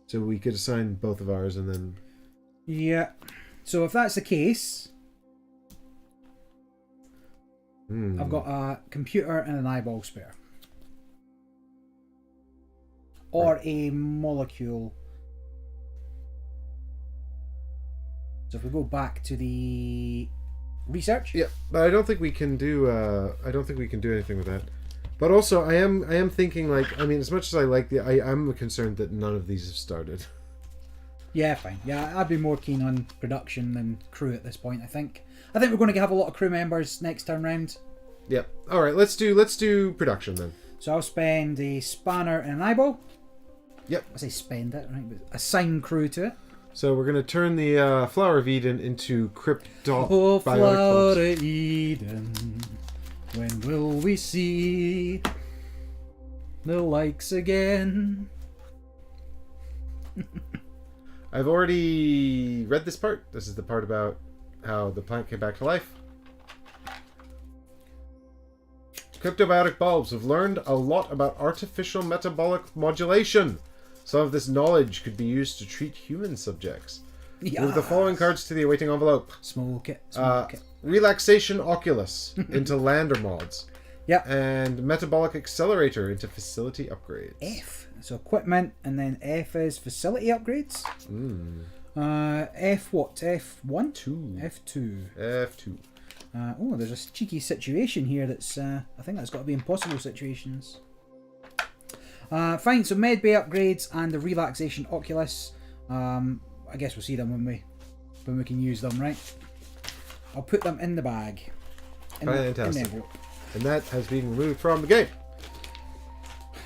So we could assign both of ours and then... Yeah. So if that's the case, I've got a computer and an eyeball spare. Or a molecule. So if we go back to the research. Yeah, but I don't think we can do. I don't think we can do anything with that. But also, I am thinking like. I mean, as much as I like I'm concerned that none of these have started. Yeah, fine. Yeah, I'd be more keen on production than crew at this point. I think we're going to have a lot of crew members next turn round. Yep. All right. Let's do production then. So I'll spend a spanner and an eyeball. Yep. I say spend it, right? But assign crew to it. So we're going to turn the Flower of Eden into Crypto. Oh, Flower of Eden, when will we see the likes again? I've already read this part. This is the part about how the plant came back to life. Cryptobiotic bulbs have learned a lot about artificial metabolic modulation. Some of this knowledge could be used to treat human subjects. Yes. Move the following cards to the awaiting envelope. Smoke it. Smoke it. Relaxation Oculus into lander mods. Yep. And Metabolic Accelerator into facility upgrades. F. So equipment, and then F is facility upgrades. F what? F1? 2. F2. F2. Oh, there's a cheeky situation here that's... I think that's got to be impossible situations. Fine, so med bay upgrades and the relaxation oculus. I guess we'll see them when we can use them, right? I'll put them in the bag. In the envelope. And that has been removed from the game.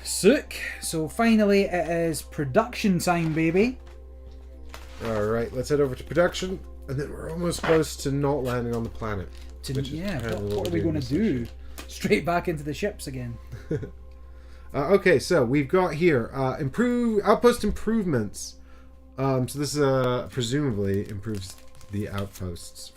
Sick. So finally it is production time, baby. Alright, let's head over to production. And then we're almost close to not landing on the planet. What are we going to do? Straight back into the ships again. Okay, so we've got here outpost improvements. So this presumably improves the outposts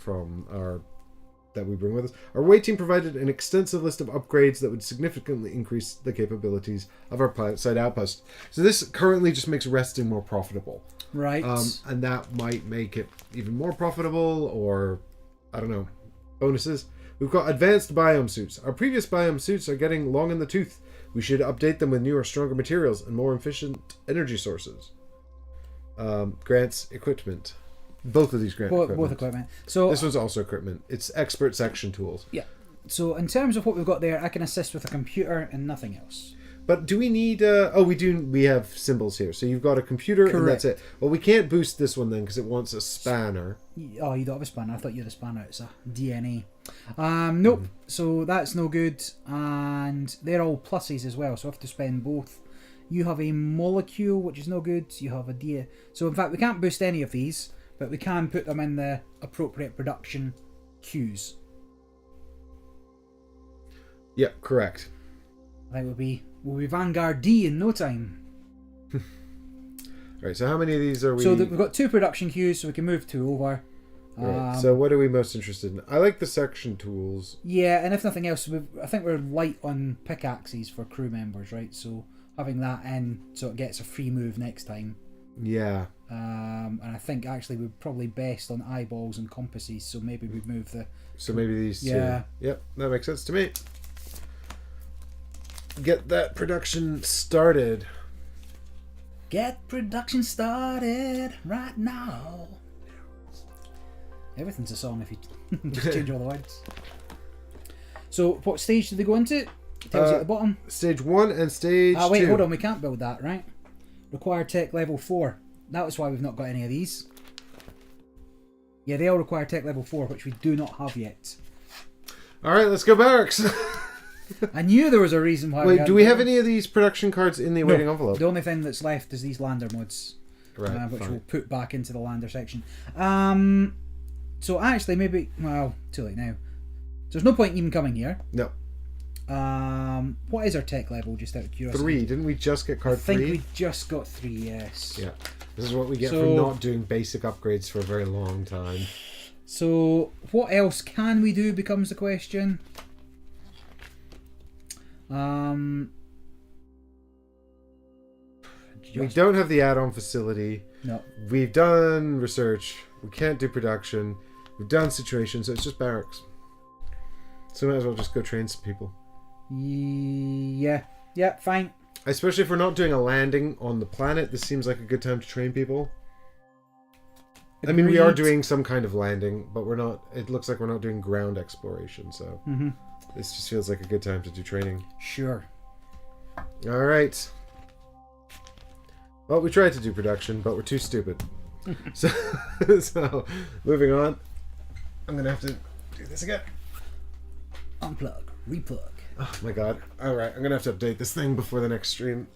that we bring with us. Our away team provided an extensive list of upgrades that would significantly increase the capabilities of our planet-side outpost. So this currently just makes resting more profitable. Right. And that might make it even more profitable, or I don't know, bonuses. We've got advanced biome suits. Our previous biome suits are getting long in the tooth. We should update them with newer, stronger materials and more efficient energy sources. Grants equipment. Both of these grant equipment. Both equipment. So this one's also equipment. It's expert section tools. Yeah. So in terms of what we've got there, I can assist with a computer and nothing else. But do we need... we do. We have symbols here. So you've got a computer. Correct. And that's it. Well, we can't boost this one then because it wants a spanner. Oh, you don't have a spanner. I thought you had a spanner. It's a DNA. Nope. So that's no good. And they're all pluses as well. So I have to spend both. You have a molecule, which is no good. You have a DNA. So in fact, we can't boost any of these, but we can put them in the appropriate production queues. Yep, correct. I think we'll be Vanguard D in no time. Right, so how many of these are we... So we've got 2 production queues, so we can move 2 over. Right, so what are we most interested in? I like the section tools. Yeah, and if nothing else, I think we're light on pickaxes for crew members, right? So having that in, so it gets a free move next time. Yeah. And I think actually we're probably best on eyeballs and compasses, so maybe we'd move the... So maybe these two. Yeah. Yep, that makes sense to me. Get that production started. Get production started right now. Everything's a song if you just change all the words. So what stage did they go into? It tells you at the bottom. Stage 1 and stage 2. Wait, hold on, we can't build that, right? Require tech level 4. That was why we've not got any of these. Yeah, they all require tech level 4, which we do not have yet. Alright, let's go barracks. I knew there was a reason why. Wait, do we have any of these production cards in the awaiting envelope? The only thing that's left is these lander mods. Right, which fine. we'll put back into the lander section. So actually, maybe... Well, too late now. So there's no point even coming here. No. What is our tech level, just out of curiosity? 3. Didn't we just get card 3? I think we just got 3, yes. Yeah. This is what we get for not doing basic upgrades for a very long time. So, what else can we do becomes the question. We don't have the add-on facility. No. We've done research. We can't do production. We've done situation, so it's just barracks. So might as well just go train some people. Yeah. Yeah, fine. Especially if we're not doing a landing on the planet, this seems like a good time to train people. I mean, we are doing some kind of landing, but we're not... It looks like we're not doing ground exploration, so... Mm-hmm. This just feels like a good time to do training. Sure. Alright. Well, we tried to do production, but we're too stupid. so, moving on. I'm going to have to do this again. Unplug. Replug. Oh my god. Alright, I'm going to have to update this thing before the next stream.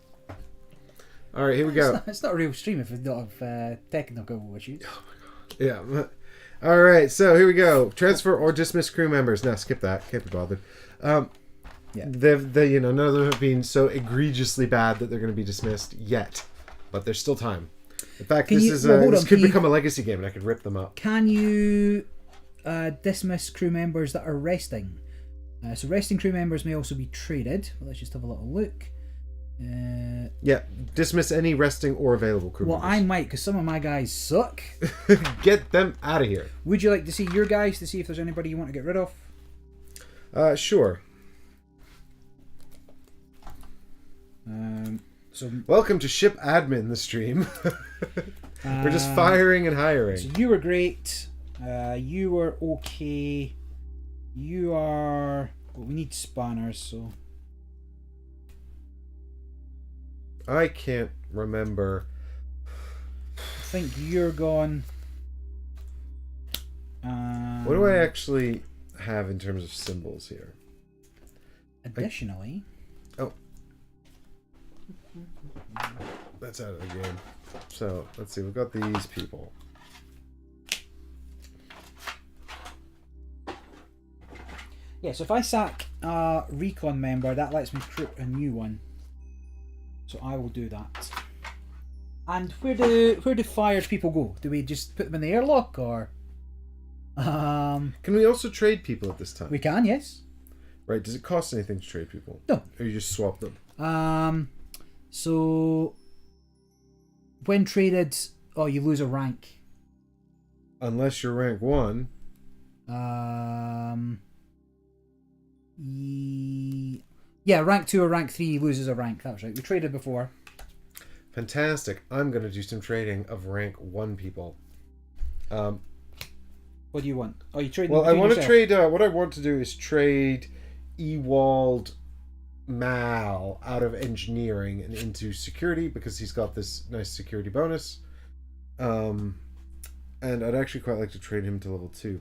Alright, here we go. It's not a real stream if we don't have technical issues. Oh my god. Yeah. Alright, so here we go. Transfer or dismiss crew members. No, skip that. Can't be bothered. Yeah. None of them have been so egregiously bad that they're going to be dismissed yet. But there's still time. In fact, this could become a legacy game and I could rip them up. Can you dismiss crew members that are resting? So resting crew members may also be traded. Well, let's just have a little look. Yeah, dismiss any resting or available crew members. Well, I might, because some of my guys suck. Get them out of here. Would you like to see your guys to see if there's anybody you want to get rid of? Sure. So welcome to Ship Admin, the stream. We're just firing and hiring. So you were great. You were okay. You are... Well, we need spanners, so... I can't remember. I think you're gone. What do I actually have in terms of symbols here? Additionally... Oh. That's out of the game. So, let's see. We've got these people. Yeah, so if I sack a recon member, that lets me recruit a new one. So I will do that. And where do fired people go? Do we just put them in the airlock, or? Can we also trade people at this time? We can, yes. Right? Does it cost anything to trade people? No. Or you just swap them? So when traded, you lose a rank. Unless you're rank 1. Yeah, rank 2 or rank 3 loses a rank. That was right. We traded before. Fantastic. I'm going to do some trading of rank 1 people. What do you want? Oh, you trade. Well, I want to trade. What I want to do is trade Ewald Mal out of engineering and into security because he's got this nice security bonus. And I'd actually quite like to trade him to level 2,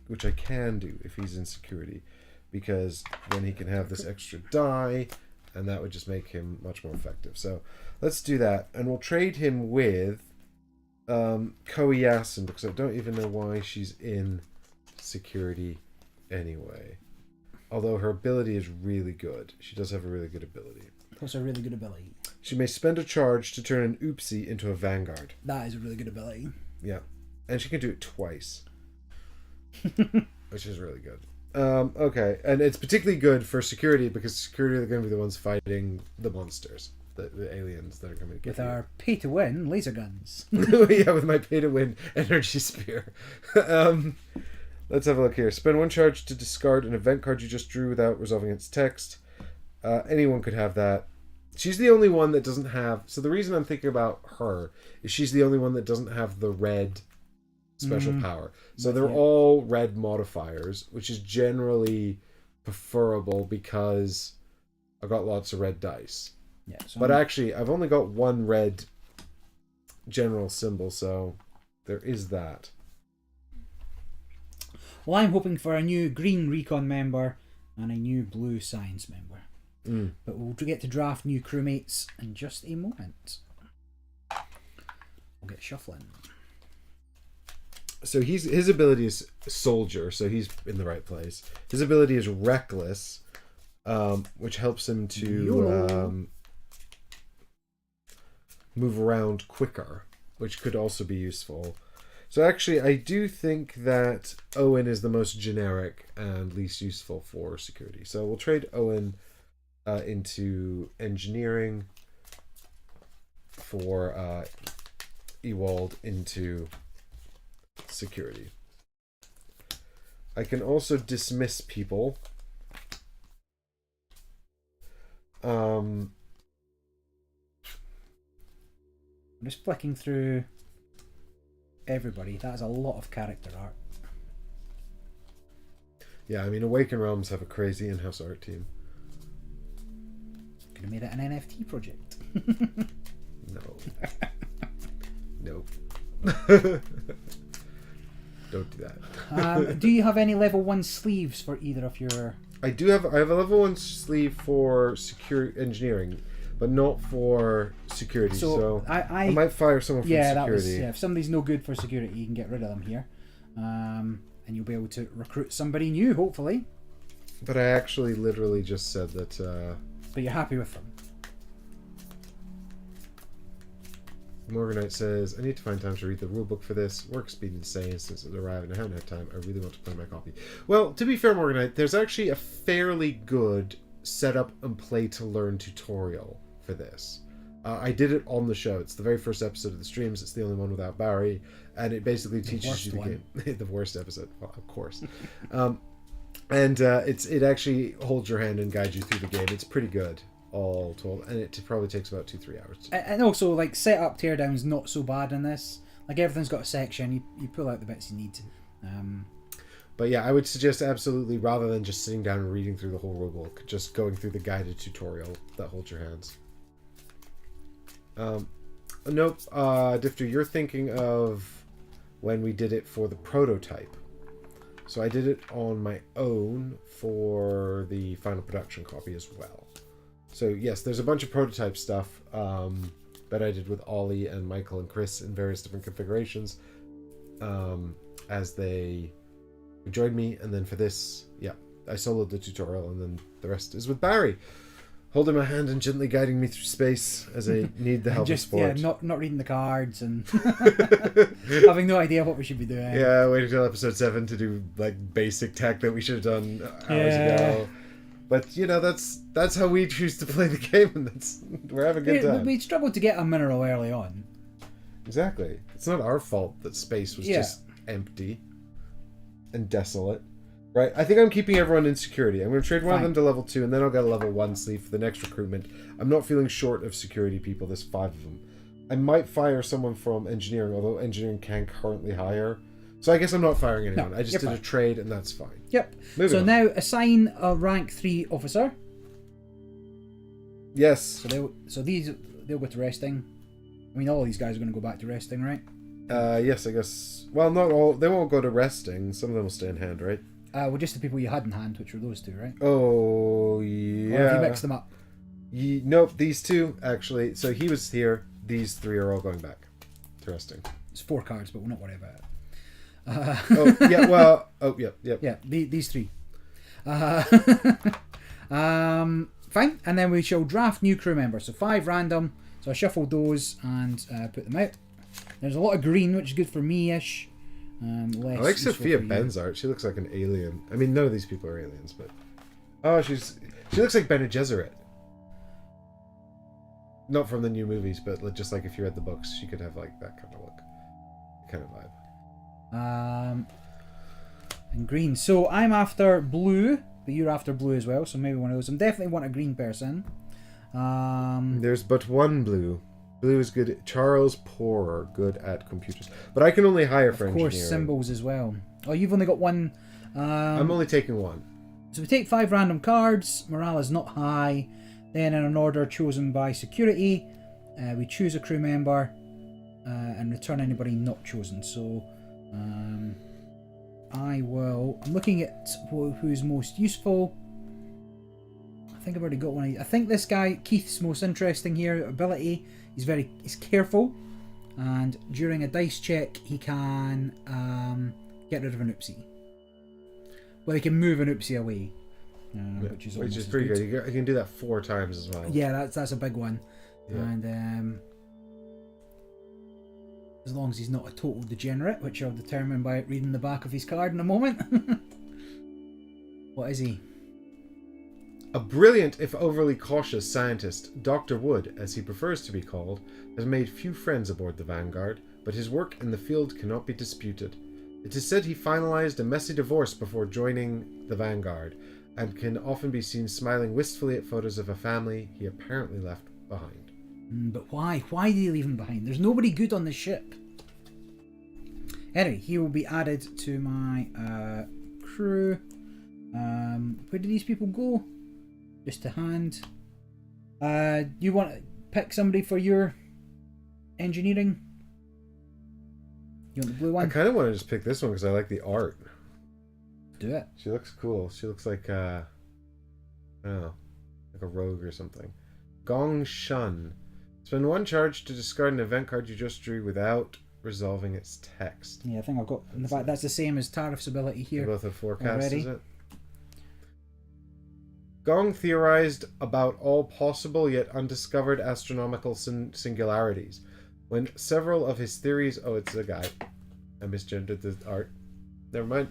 which I can do if he's in security, because then he can have this extra die, and that would just make him much more effective. So let's do that, and we'll trade him with Koyasin, because I don't even know why she's in security anyway. Although her ability is really good. She does have a really good ability. What's a really good ability? She may spend a charge to turn an Oopsie into a Vanguard. That is a really good ability. Yeah. And she can do it twice. Which is really good. Okay. And it's particularly good for security, because security are going to be the ones fighting the monsters. The aliens that are coming to get with our pay-to-win laser guns. Yeah, with my pay-to-win energy spear. Let's have a look here. Spend 1 charge to discard an event card you just drew without resolving its text. Anyone could have that. She's the only one that doesn't have... So the reason I'm thinking about her is she's the only one that doesn't have the red special power. So they're all red modifiers, which is generally preferable because I've got lots of red dice. Yeah, so but actually, I've only got 1 red general symbol, so there is that. Well, I'm hoping for a new green recon member and a new blue science member. But we'll get to draft new crewmates in just a moment. We'll get shuffling. So his ability is soldier, so he's in the right place. His ability is reckless, which helps him to move around quicker, which could also be useful. So actually, I do think that Owen is the most generic and least useful for security. So we'll trade Owen into engineering for Ewald into security. I can also dismiss people. I'm just flicking through everybody. That is a lot of character art. Yeah, I mean, Awaken Realms have a crazy in-house art team. Could have made it an NFT project. No. Nope. Don't do that. Do you have any level 1 sleeves for either of your... I have a level 1 sleeve for engineering, but not for security. So I might fire someone from security. If somebody's no good for security, you can get rid of them here. And you'll be able to recruit somebody new, hopefully. But I actually literally just said that... But you're happy with them. Morganite says, I need to find time to read the rulebook for this. Work's been insane since it arrived and I haven't had time. I really want to play my copy. Well, to be fair, Morganite, there's actually a fairly good setup and play to learn tutorial for this. I did it on the show. It's the very first episode of the streams. It's the only one without Barry. And it basically teaches you the game. The worst episode, well, of course. And it actually holds your hand and guides you through the game. It's pretty good, all told, and it probably takes about 2-3 hours. And also, like, setup teardown's not so bad in this. Like, everything's got a section. You pull out the bits you need. But yeah, I would suggest absolutely, rather than just sitting down and reading through the whole rulebook, just going through the guided tutorial that holds your hands. Nope. Difter, you're thinking of when we did it for the prototype. So I did it on my own for the final production copy as well. So yes, there's a bunch of prototype stuff that I did with Ollie and Michael and Chris in various different configurations as they joined me. And then for this, yeah, I soloed the tutorial, and then the rest is with Barry, holding my hand and gently guiding me through space as I need the help just, of sport. Yeah, not reading the cards and having no idea what we should be doing. Yeah, waiting till episode 7 to do like basic tech that we should have done hours ago. But you know, that's how we choose to play the game, and we're having a good time. We struggled to get a mineral early on. Exactly. It's not our fault that space was just empty and desolate. Right? I think I'm keeping everyone in security. I'm going to trade one of them to level 2, and then I'll get a level 1 sleeve for the next recruitment. I'm not feeling short of security people. There's 5 of them. I might fire someone from engineering, although engineering can currently hire. So I guess I'm not firing anyone. I just did a trade, and that's fine. Yep. Moving on. Now assign a rank 3 officer. Yes. So they'll go to resting. I mean, all of these guys are going to go back to resting, right? Yes, I guess. Well, not all. They won't go to resting. Some of them will stay in hand, right? Well, just the people you had in hand, which were those 2, right? Oh, yeah. Or have you mixed them up? Nope, these 2, actually. So he was here. These 3 are all going back to resting. It's 4 cards, but we'll not worry about it. Yeah, these 3. Fine, and then we shall draft new crew members. So 5 random. So I shuffled those and put them out. There's a lot of green, which is good for me-ish. I like Sophia Ben's art. She looks like an alien. I mean, none of these people are aliens, but she looks like Bene Gesserit. Not from the new movies, but just like if you read the books, she could have like that kind of look, kind of vibe. And green. So I'm after blue, but you're after blue as well. So maybe one of those. I definitely want a green person. There's but one blue. Blue is good. Charles Poor, good at computers. But I can only hire for engineering. Of course, symbols as well. Oh, you've only got one. I'm only taking one. So we take 5 random cards. Morale is not high. Then in an order chosen by security, we choose a crew member and return anybody not chosen. So I'm looking at who's most useful. I think I've already got one. I think this guy, Keith's most interesting here. Ability, he's careful, and during a dice check he can get rid of an oopsie. Well, he can move an oopsie away, which is pretty good. You can do that 4 times as well. Yeah, that's a big one. Yeah. And as long as he's not a total degenerate, which I'll determine by reading the back of his card in a moment. What is he? A brilliant, if overly cautious, scientist, Dr. Wood, as he prefers to be called, has made few friends aboard the Vanguard, but his work in the field cannot be disputed. It is said he finalized a messy divorce before joining the Vanguard, and can often be seen smiling wistfully at photos of a family he apparently left behind. But why? Why did he leave him behind? There's nobody good on the ship. Anyway, he will be added to my crew. Where did these people go? Just to hand. You want to pick somebody for your engineering? You want the blue one? I kind of want to just pick this one because I like the art. Do it. She looks cool. She looks like I don't know, like a rogue or something. Gong Shun. Spend 1 charge to discard an event card you just drew without resolving its text. Yeah, I think I've got. In fact, that's the same as Tariff's ability here. Both have forecast, already. Is it? Gong theorized about all possible yet undiscovered astronomical singularities. When several of his theories... Oh, it's a guy. I misgendered the art. Never mind.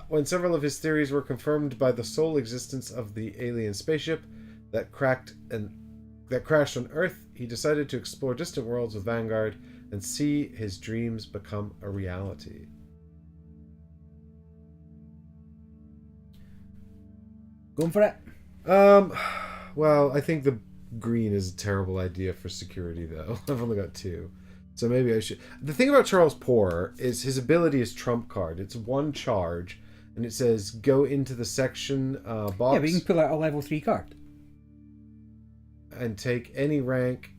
When several of his theories were confirmed by the sole existence of the alien spaceship that crashed on Earth, he decided to explore distant worlds with Vanguard and see his dreams become a reality. Going for it? Well, I think the green is a terrible idea for security, though. I've only got 2. So maybe I should... The thing about Charles Poor is his ability is trump card. It's 1 charge, and it says go into the section box... Yeah, but you can pull out a level 3 card. And take any rank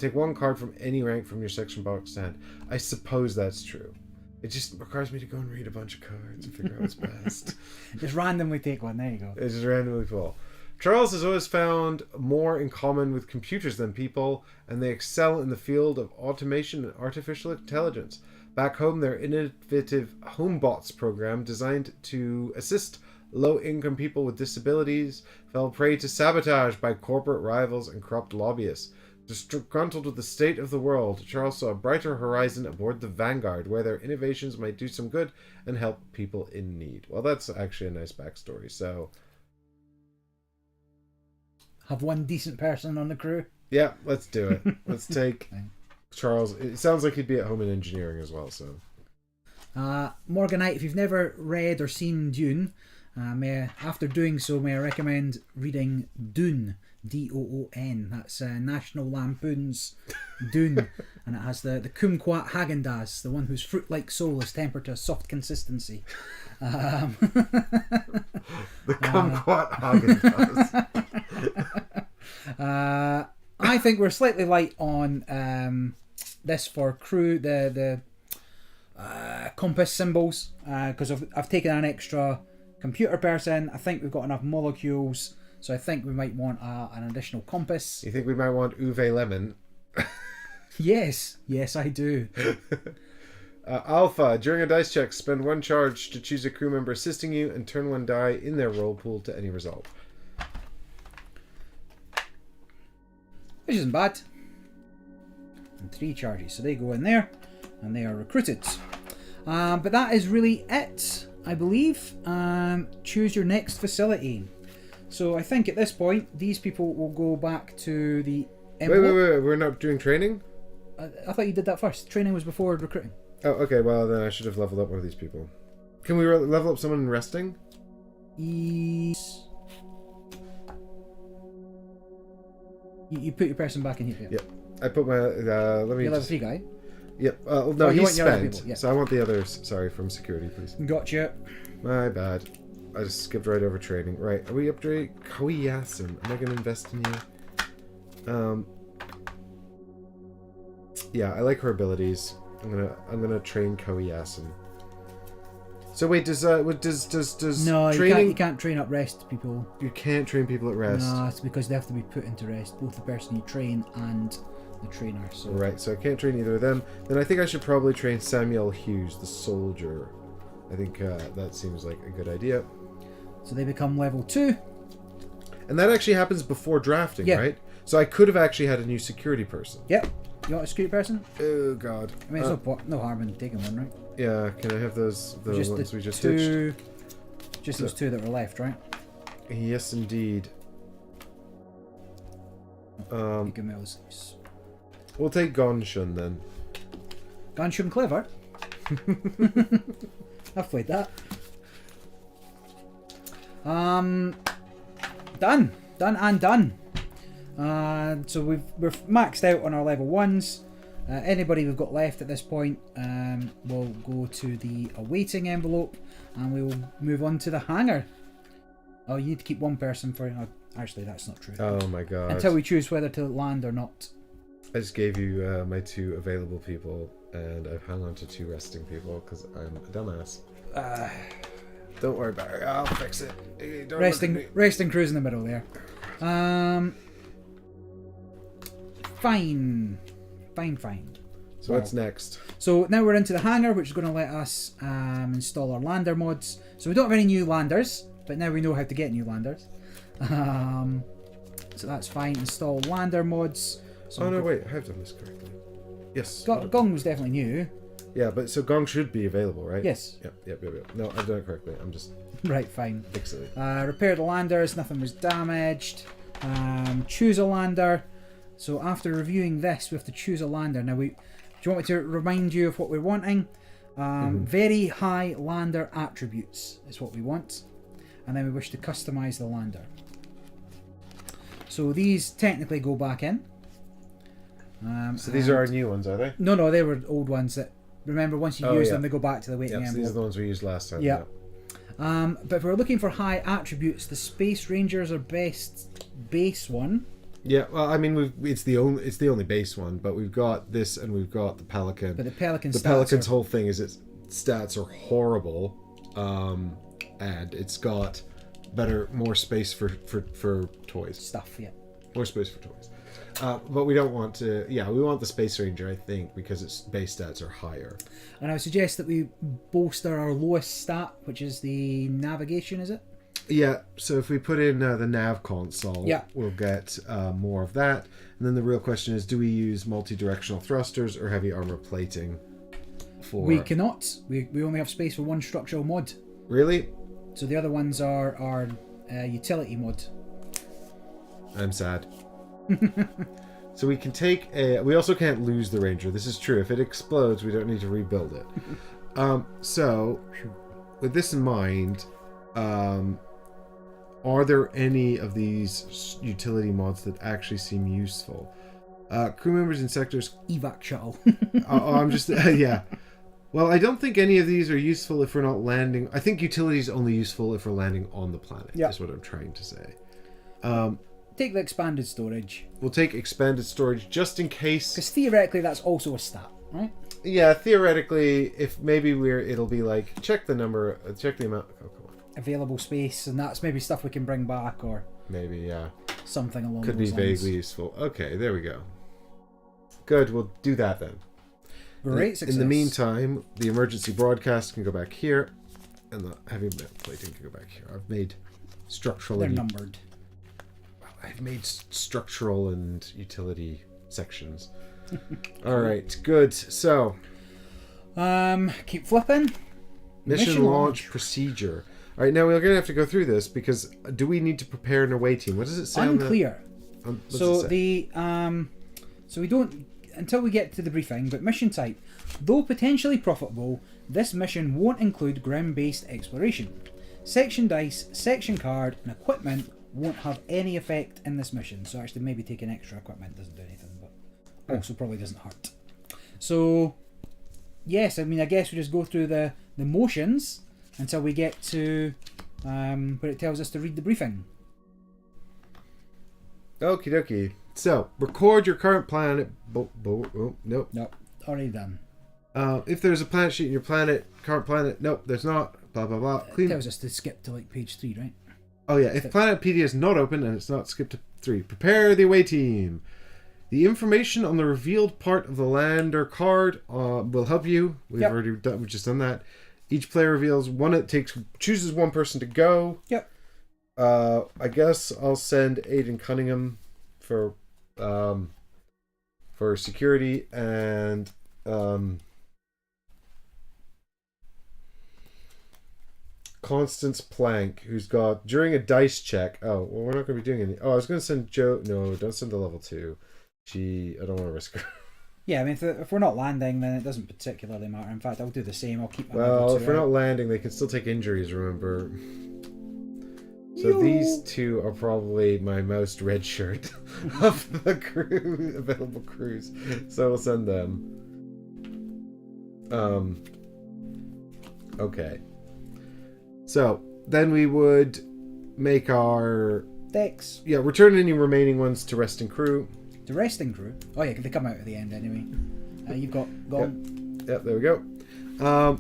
Take one card from any rank from your section box stand. I suppose that's true. It just requires me to go and read a bunch of cards and figure out what's best. Just randomly take one. There you go. It's just randomly pull. Charles has always found more in common with computers than people, and they excel in the field of automation and artificial intelligence. Back home, their innovative HomeBots program, designed to assist low-income people with disabilities, fell prey to sabotage by corporate rivals and corrupt lobbyists. Disgruntled with the state of the world, Charles saw a brighter horizon aboard the Vanguard, where their innovations might do some good and help people in need. Well, that's actually a nice backstory. So, have one decent person on the crew. yeah, let's do it. Let's take Charles. It sounds like he'd be at home in engineering as well. So, Morganite, if you've never read or seen Dune, after doing so, may I recommend reading Dune. Doon. That's National Lampoon's Dune, and it has the kumquat Häagen-Dazs, the one whose fruit-like soul is tempered to a soft consistency. The kumquat Häagen-Dazs. I think we're slightly light on this for crew, the compass symbols, because I've taken an extra computer person. I think we've got enough molecules. So I think we might want an additional compass. You think we might want Uwe Lemon? Yes, I do. Alpha, during a dice check, spend one charge to choose a crew member assisting you and turn one die in their roll pool to any result. Which isn't bad. And 3 charges, so they go in there and they are recruited. But that is really it, I believe. Choose your next facility. So I think at this point, these people will go back to the envelope. Wait, we're not doing training? I thought you did that first. Training was before recruiting. Oh, okay, well then I should have leveled up one of these people. Can we level up someone in resting? Yes. You put your person back in here. Yep. I put my, let me... You're level 3 guy? Yep, no, he's spent. People, yeah. So I want the others, sorry, from security, please. Gotcha. My bad. I just skipped right over training. Right, are we upgrade? Koyasim. Am I going to invest in you? Yeah, I like her abilities. I'm gonna train Koyasim. So wait, does no, training... you can't train up rest people. You can't train people at rest. No, it's because they have to be put into rest, both the person you train and the trainer. So right, so I can't train either of them. Then I think I should probably train Samuel Hughes, the soldier. I think that seems like a good idea. So they become level 2. And that actually happens before drafting, yeah. Right? So I could have actually had a new security person. Yep. You want a security person? Oh, God. I mean, it's no harm in taking one, right? Yeah, can I have those the ones we just ditched? Just Just those 2 that were left, right? Yes, indeed. You give me all these. We'll take Gonshun then. Gonshun clever. I've played that. Done and done. So we're maxed out on our level 1s. Anybody we've got left at this point will go to the awaiting envelope, and we will move on to the hangar. Oh, you need to keep one person for... actually, that's not true. Oh my god. Until we choose whether to land or not. I just gave you my 2 available people, and I've hung on to 2 resting people because I'm a dumbass. Don't worry about it. I'll fix it. Hey, don't resting crews in the middle there. Fine. So what's next? So now we're into the hangar, which is going to let us install our lander mods. So we don't have any new landers, but now we know how to get new landers. So that's fine. Install lander mods. So oh no, wait, I have done this correctly. Yes. Gong was definitely new. Yeah, but so Gong should be available, right? Yes. Yep. No, I've done it correctly. I'm just... Right, fine. Fixing it. Repair the landers. Nothing was damaged. Choose a lander. So after reviewing this, we have to choose a lander. Now, do you want me to remind you of what we're wanting? Very high lander attributes is what we want. And then we wish to customize the lander. So these technically go back in. So these are our new ones, are they? No, they were old ones that... Remember, once you use them, they go back to the waiting envelope. So these are the ones we used last time. Yeah. But if we're looking for high attributes, the Space Rangers are best base one. Yeah, well, I mean, it's the only base one, but we've got this and we've got the Pelican. But the Pelican's whole thing is its stats are horrible, and it's got more space for toys. Stuff, yeah. More space for toys. But we don't want to... Yeah, we want the Space Ranger, I think, because its base stats are higher. And I would suggest that we bolster our lowest stat, which is the navigation, is it? Yeah, so if we put in the nav console, we'll get more of that. And then the real question is, do we use multi-directional thrusters or heavy armor plating? We cannot. We only have space for one structural mod. Really? So the other ones are utility mod. I'm sad. So we can take we also can't lose the Ranger. This is true. If it explodes, we don't need to rebuild it. So with this in mind, are there any of these utility mods that actually seem useful? Crew members in sectors... Evac shuttle. I'm just... yeah. Well, I don't think any of these are useful if we're not landing... I think utility is only useful if we're landing on the planet, is what I'm trying to say. Take the expanded storage. We'll take expanded storage just in case... Because theoretically that's also a stat, right? Yeah, theoretically, if maybe it'll be like, check the amount... Oh, come on. Available space, and that's maybe stuff we can bring back, or... Maybe, yeah. Something along Could those be lines. vaguely useful. Okay, there we go. Good, we'll do that then. Great success. In the meantime, the emergency broadcast can go back here, and the heavy metal plating can go back here. I've made structural... They're numbered. I've made structural and utility sections. Alright, good. So... keep flipping. Mission launch procedure. Alright, now we're going to have to go through this, because do we need to prepare an away team? What does it say Unclear. on the... So we don't... Until we get to the briefing, but mission type. Though potentially profitable, this mission won't include ground-based exploration. Section dice, section card, and equipment won't have any effect in this mission. So actually maybe taking extra equipment doesn't do anything, but also probably doesn't hurt. So yes, I mean, I guess we just go through the motions until we get to where it tells us to read the briefing. Okie dokie. So, record your current planet... nope. Nope, already done. If there's a planet sheet in your current planet... Nope, there's not. Blah, blah, blah. It tells us to skip to like page 3, right? Oh yeah, if Planet PD is not open and it's not skipped to 3, prepare the away team. The information on the revealed part of the lander card will help you. We've just done that. Each player reveals chooses one person to go. Yep. I guess I'll send Aiden Cunningham for security, and Constance Plank, who's got during a dice check. Oh, well, we're not going to be doing any. Oh, I was going to send Joe. No, don't send the level 2. I don't want to risk her. Yeah, I mean, if we're not landing, then it doesn't particularly matter. In fact, I'll do the same. I'll keep my Well, if we're not landing, they can still take injuries, remember. So these two are probably my most red shirt of the crew, available crews. So we'll send them. Okay. So then we would make our decks. Yeah, return any remaining ones to resting crew. To resting crew? Oh yeah, they come out at the end anyway. You've got gone. Yep, there we go.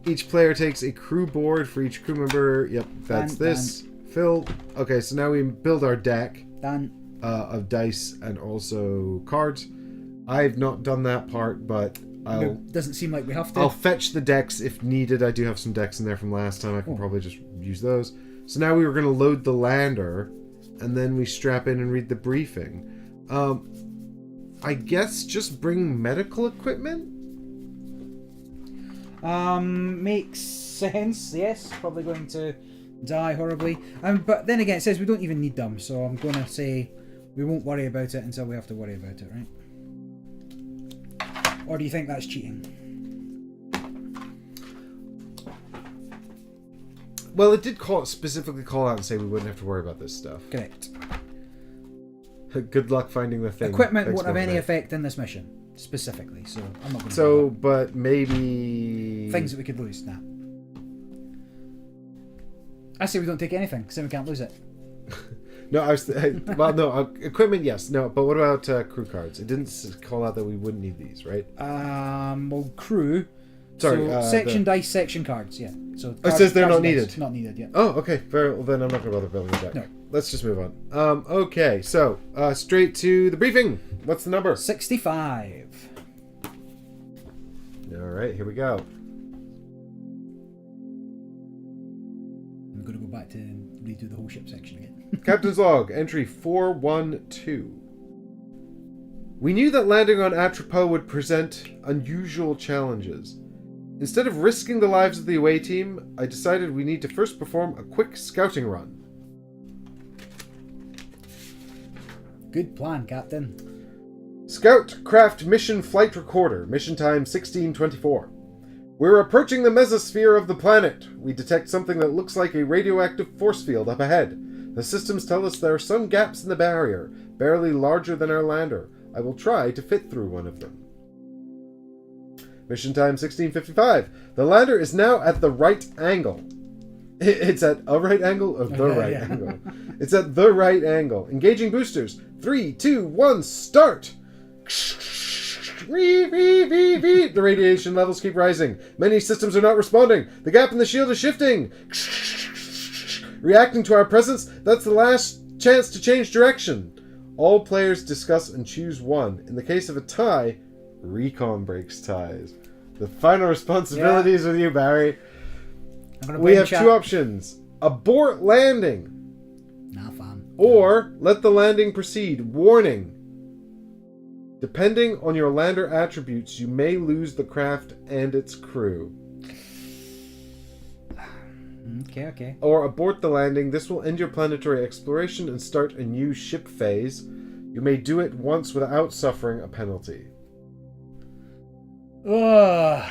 Each player takes a crew board for each crew member. Yep, that's this. Fill. Okay, so now we build our deck. Done. Of dice and also cards. I've not done that part, but doesn't seem like we have to. I'll fetch the decks if needed. I do have some decks in there from last time. I can probably just use those. So now we were going to load the lander, and then we strap in and read the briefing. I guess just bring medical equipment? Makes sense, yes. Probably going to die horribly. But then again, it says we don't even need them, so I'm going to say we won't worry about it until we have to worry about it, right? Or do you think that's cheating? Well, it did specifically call out and say we wouldn't have to worry about this stuff. Correct. Good luck finding the thing. Equipment won't have any effect in this mission, specifically, so I'm not going to... So, but maybe... Things that we could lose, nah. I say we don't take anything, because then we can't lose it. No, I was... well, no, equipment, yes. No, but what about crew cards? It didn't call out that we wouldn't need these, right? Well, crew... Sorry, so section dice, section cards, yeah. So it says they're not needed. Not needed, yeah. Oh, okay. Very well, then I'm not going to bother building a deck. No. Let's just move on. Okay, so straight to the briefing. What's the number? 65. All right, here we go. I'm going to go back to redo the whole ship section again. Captain's log, entry 412. We knew that landing on Atropos would present unusual challenges. Instead of risking the lives of the away team, I decided we need to first perform a quick scouting run. Good plan, Captain. Scout craft mission flight recorder, mission time 1624. We're approaching the mesosphere of the planet. We detect something that looks like a radioactive force field up ahead. The systems tell us there are some gaps in the barrier, barely larger than our lander. I will try to fit through one of them. Mission time 1655. The lander is now at the right angle. It's at a right angle or the right angle? It's at the right angle. Engaging boosters. 3, 2, 1, start! The radiation levels keep rising. Many systems are not responding. The gap in the shield is shifting. Reacting to our presence, that's the last chance to change direction. All players discuss and choose one. In the case of a tie, recon breaks ties. The final responsibility is with you, Barry. We have two options. Abort landing. Nah, fam. Or let the landing proceed. Warning. Depending on your lander attributes, you may lose the craft and its crew. Okay. Or abort the landing. This will end your planetary exploration and start a new ship phase. You may do it once without suffering a penalty. Ugh.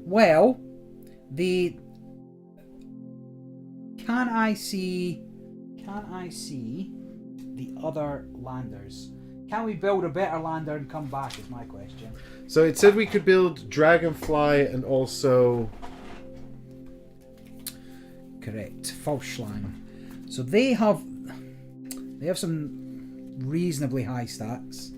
Well, Can I see the other landers? Can we build a better lander and come back is my question. So it said we could build Dragonfly and also... Correct. Falschlang. So they have some reasonably high stats.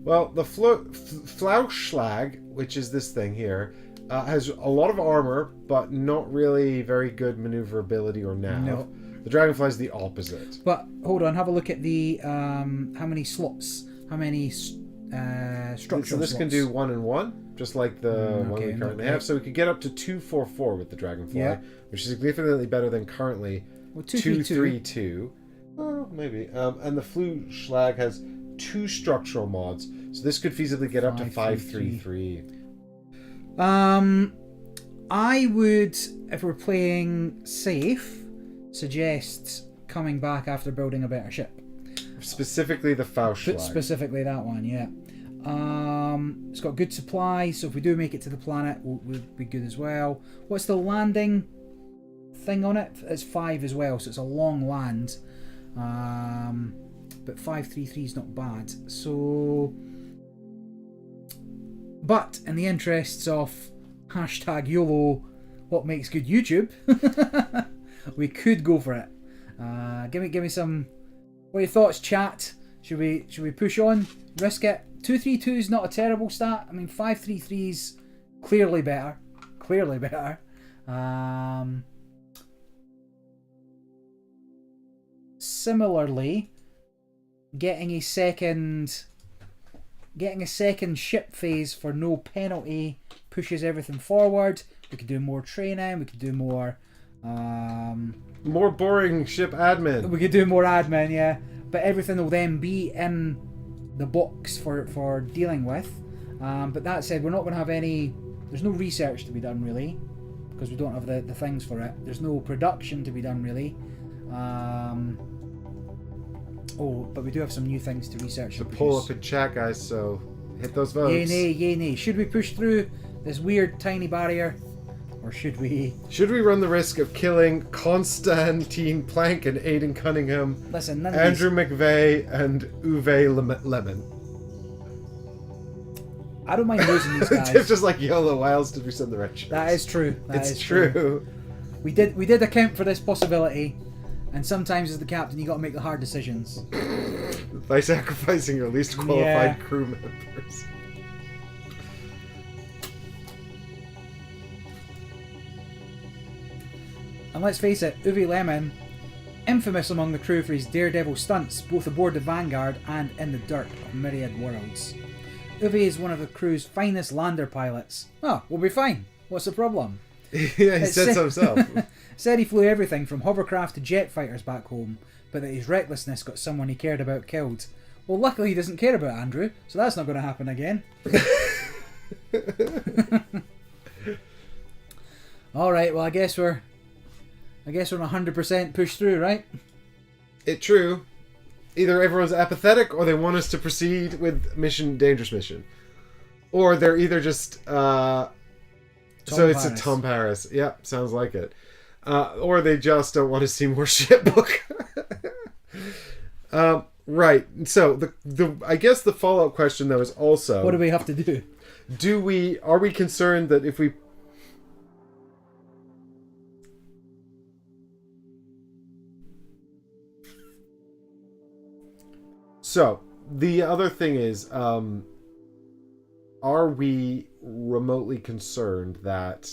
Well, the Flauschlag, which is this thing here, has a lot of armor, but not really very good maneuverability or nav. No. The Dragonfly is the opposite. But hold on, have a look at the how many slots, how many structural So this slots. can do 1 and 1, just like the one we currently have. So we could get up to 244 with the Dragonfly, which is significantly better than currently 232. Well, maybe. And the Flauschlag has 2 structural mods, so this could feasibly get up to 533. I would, if we're playing safe, suggest coming back after building a better ship. Specifically the Flauschlag. Specifically that one, yeah. It's got good supply, so if we do make it to the planet, we'll be good as well. What's the landing thing on it? It's 5 as well, so it's a long land. But 533 is not bad. So, but in the interests of hashtag YOLO, what makes good YouTube, we could go for it. Give me some. What are your thoughts, chat? Should we push on, risk it? 232 is not a terrible stat. I mean, 533 is clearly better. Similarly, getting a second ship phase for no penalty pushes everything forward. We could do more training. We could do more boring ship admin. We could do more admin, yeah. But everything will then be in the box for dealing with. But that said, we're not going to have any. There's no research to be done really, because we don't have the things for it. There's no production to be done really. But we do have some new things to research. To pull up in chat, guys. So hit those votes. Yay nay. Should we push through this weird tiny barrier, or should we? Should we run the risk of killing Constantine Plank and Aidan Cunningham? Listen, Andrew McVeigh and Uwe Lemon. I don't mind losing these guys. Tips just like YOLO. Why else did we send the red shirts? That is true. It's true. we did account for this possibility, and sometimes as the captain, you got to make the hard decisions. By sacrificing your least qualified crew members. And let's face it, Uwe Lemon, infamous among the crew for his daredevil stunts, both aboard the Vanguard and in the dirt of myriad worlds. Uwe is one of the crew's finest lander pilots. Oh, we'll be fine. What's the problem? Yeah, he said so himself. Said he flew everything from hovercraft to jet fighters back home, but that his recklessness got someone he cared about killed. Well, luckily he doesn't care about Andrew, so that's not going to happen again. Alright, well I guess we're on 100% push through, right? It's true. Either everyone's apathetic or they want us to proceed with dangerous mission. Or they're either just it's a Tom Paris. Yep, sounds like it. Or they just don't want to see more shipbook. Right. So I guess the follow-up question though is also, what do we have to do? Are we concerned that if we So, the other thing is, are we remotely concerned that...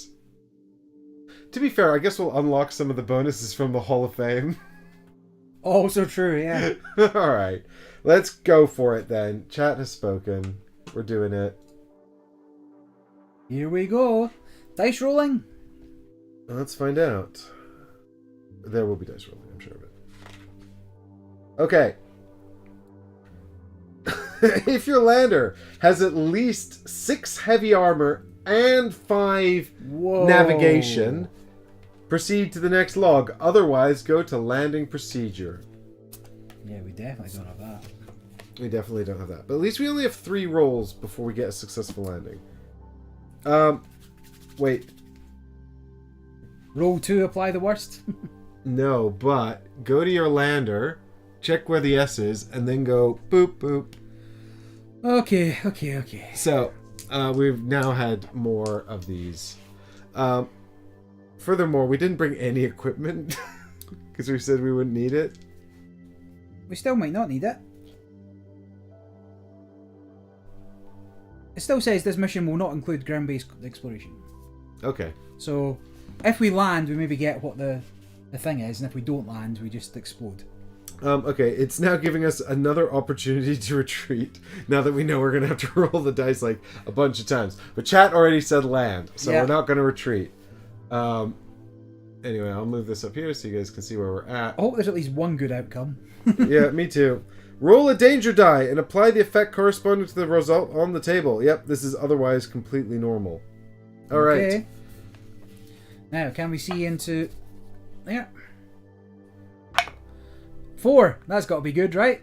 To be fair, I guess we'll unlock some of the bonuses from the Hall of Fame. Also true, yeah. Alright, let's go for it then. Chat has spoken. We're doing it. Here we go. Dice rolling. Let's find out. There will be dice rolling, I'm sure of it. Okay. If your lander has at least 6 heavy armor and 5 navigation, proceed to the next log. Otherwise, go to landing procedure. Yeah, we definitely don't have that. We definitely don't have that. But at least we only have 3 rolls before we get a successful landing. Wait. Roll 2, apply the worst? No, but go to your lander, check where the S is, and then go boop, boop. Okay. So, we've now had more of these. Furthermore, we didn't bring any equipment because we said we wouldn't need it. We still might not need it. It still says this mission will not include ground-based exploration. Okay. So, if we land, we maybe get what the thing is, and if we don't land, we just explode. Okay, it's now giving us another opportunity to retreat, now that we know we're going to have to roll the dice like a bunch of times. But chat already said land, so we're not going to retreat. Anyway, I'll move this up here so you guys can see where we're at. I hope there's at least one good outcome. Yeah, me too. Roll a danger die and apply the effect corresponding to the result on the table. Yep, this is otherwise completely normal. Alright. Okay. Now, can we see into... There. 4. That's got to be good, right?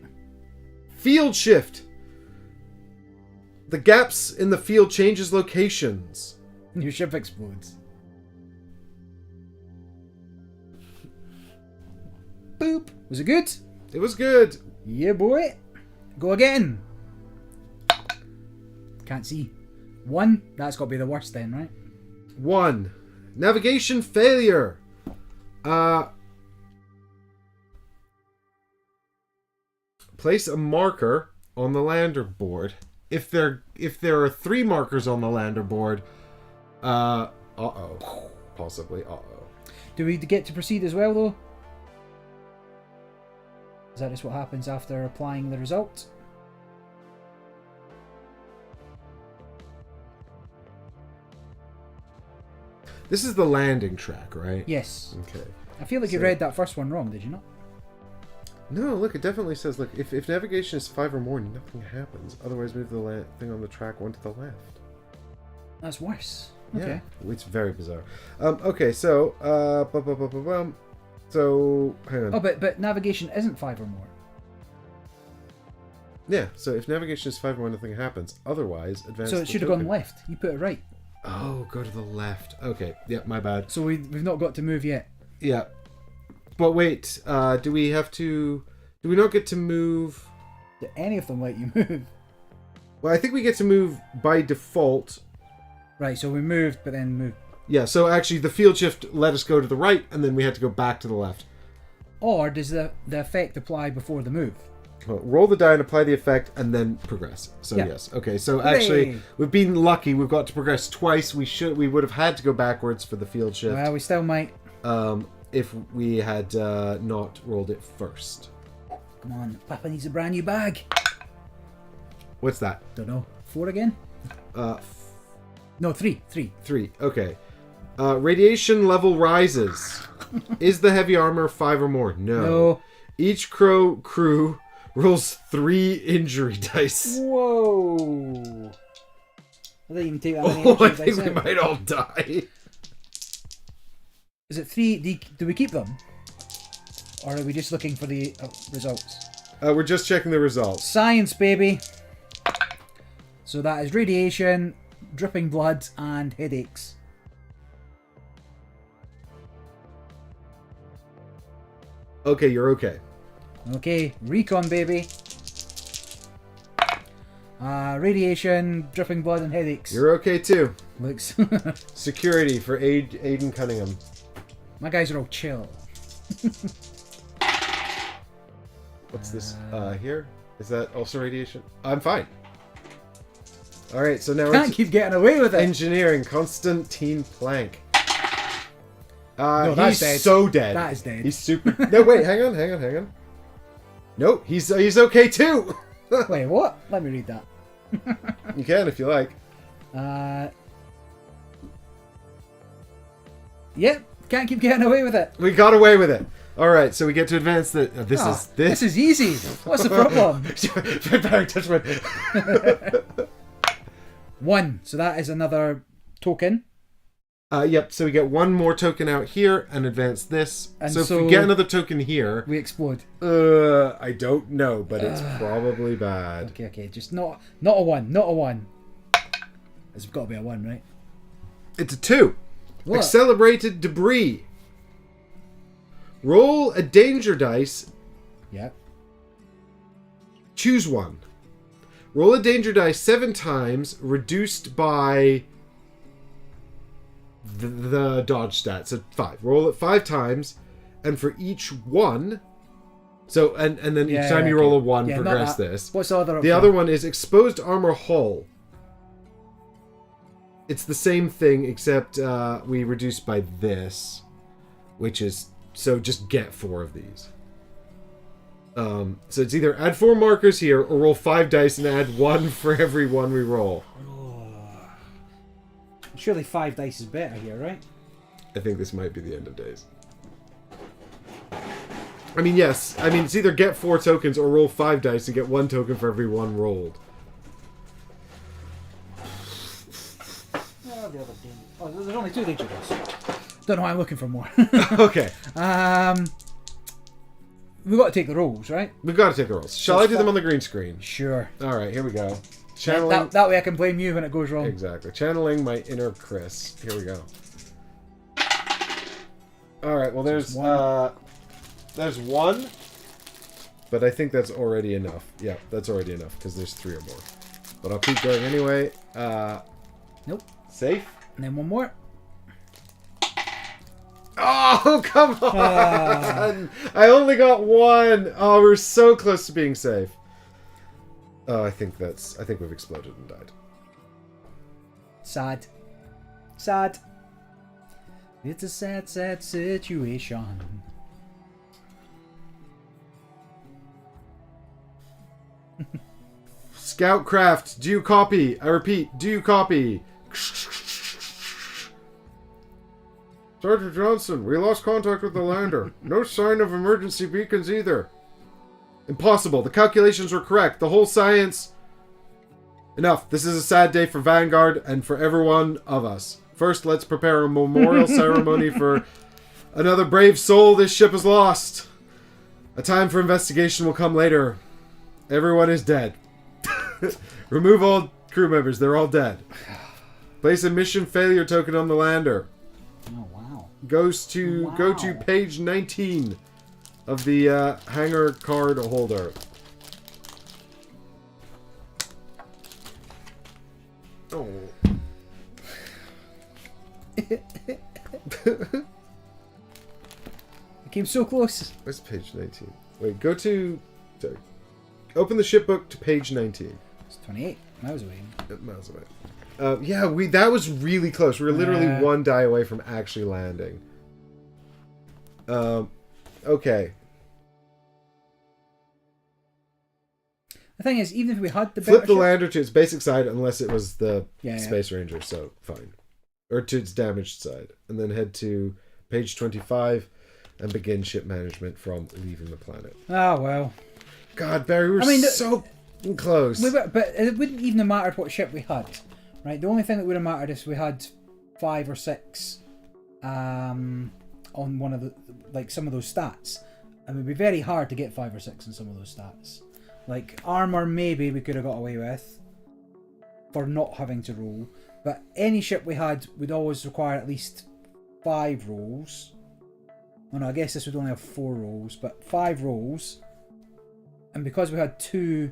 Field shift. The gaps in the field changes locations. Your ship explodes. Boop. Was it good? It was good. Yeah, boy. Go again. Can't see. 1. That's got to be the worst then, right? 1. Navigation failure. Place a marker on the lander board. If there are 3 markers on the lander board, possibly. Do we get to proceed as well, though? Is that just what happens after applying the result? This is the landing track, right? Yes. Okay. I feel like you read that first one wrong, did you not? No, look, it definitely says, look, if navigation is 5 or more, nothing happens. Otherwise, move the thing on the track 1 to the left. That's worse. Yeah, okay. It's very bizarre. Okay, so, so, hang on. Oh, but navigation isn't 5 or more. Yeah, so if navigation is 5 or more, nothing happens. Otherwise, advance. So it should have gone left. You put it right. Oh, go to the left. Okay, yeah, my bad. So we've not got to move yet. Yeah. But wait, do we not get to move? Do any of them let you move? Well, I think we get to move by default. Right, so we moved, but then moved Yeah, so actually the field shift let us go to the right, and then we had to go back to the left. Or does the effect apply before the move? Well, roll the die and apply the effect, and then progress. So Yeah. yes. Okay, so Hooray! actually, we've been lucky. We've got to progress twice. We would have had to go backwards for the field shift. Well, we still might. If we had not rolled it first. Come on, Papa needs a brand new bag. What's that? Don't know. 4 again? No, 3. 3. Okay. Radiation level rises. Is the heavy armor 5 or more? No. Each crew rolls 3 injury dice. Whoa! I didn't even take that many Oh, I injury think dice we out. might all die. Is it 3? Do we keep them? Or are we just looking for the results? We're just checking the results. Science, baby! So that is radiation, dripping blood, and headaches. Okay, you're okay. Okay, recon, baby. Radiation, dripping blood, and headaches. You're okay too. Looks. Security for Aiden Cunningham. My guys are all chill. What's this here? Is that also radiation? I'm fine. Alright, so now Can't keep getting away with it. engineering. Constantine Planck. No, that's he's dead. so dead. That is dead. He's super... No, wait, hang on. Nope, he's okay too. Wait, what? Let me read that. You can if you like. Yep, can't keep getting away with it. We got away with it. Alright, so we get to advance the... This is easy. What's the problem? Vampire touchwood. 1. So that is another token. Yep, so we get one more token out here and advance this. And so if so we get another token here... We explode. I don't know, but it's probably bad. Okay. Just not a 1. Not a 1. It's got to be a 1, right? It's a 2. What? Accelerated debris. Roll a danger dice. Yeah. Choose one. Roll a danger dice 7 times, reduced by the dodge stat. So 5. Roll it 5 times, and for each one... So, and then each time you roll a 1, progress this. What's the other option? The other one is exposed armor hull. It's the same thing, except we reduce by this, which is... So just get 4 of these. So it's either add 4 markers here, or roll 5 dice and add 1 for every one we roll. Surely 5 dice is better here, right? I think this might be the end of days. I mean, yes. I mean, it's either get 4 tokens or roll 5 dice and get 1 token for every one rolled. Oh, there's only 2 danger dice. Don't know why I'm looking for more. Okay. We've got to take the rolls, right? We've got to take the rolls. Shall I do them on the green screen? Sure. Alright, here we go. Channeling... That way I can blame you when it goes wrong. Exactly. Channeling my inner Chris. Here we go. Alright, well there's 1. But I think that's already enough. Yeah, that's already enough, because there's 3 or more. But I'll keep going anyway. Nope. Safe? And then 1 more. Oh, come on! I only got 1! Oh, we're so close to being safe. Oh, I think we've exploded and died. Sad. Sad. It's a sad, sad situation. Scoutcraft, do you copy? I repeat, do you copy? Sergeant Johnson, we lost contact with the lander. No sign of emergency beacons either. Impossible. The calculations were correct. The whole science... Enough. This is a sad day for Vanguard and for every one of us. First, let's prepare a memorial ceremony for another brave soul this ship has lost. A time for investigation will come later. Everyone is dead. Remove all crew members. They're all dead. Place a mission failure token on the lander. Oh, wow. Go to page 19 of the hangar card holder. Oh. I came so close. Where's page 19? Wait, go to... Sorry. Open the ship book to page 19. It's 28 miles away. Miles away. Yeah, that was really close. We were literally one die away from actually landing. Okay. The thing is, even if we had the Flip the lander to its basic side unless it was the Space Ranger, so fine. Or to its damaged side. And then head to page 25 and begin ship management from leaving the planet. Ah, well. God, Barry, we were so close. But it wouldn't even have mattered what ship we had, right? The only thing that would have mattered is we had 5 or 6 on one of the, like, some of those stats. And it would be very hard to get 5 or 6 in some of those stats. Like, armor maybe we could have got away with for not having to roll. But any ship we had would always require at least 5 rolls. Well, no, I guess this would only have 4 rolls, but 5 rolls. And because we had 2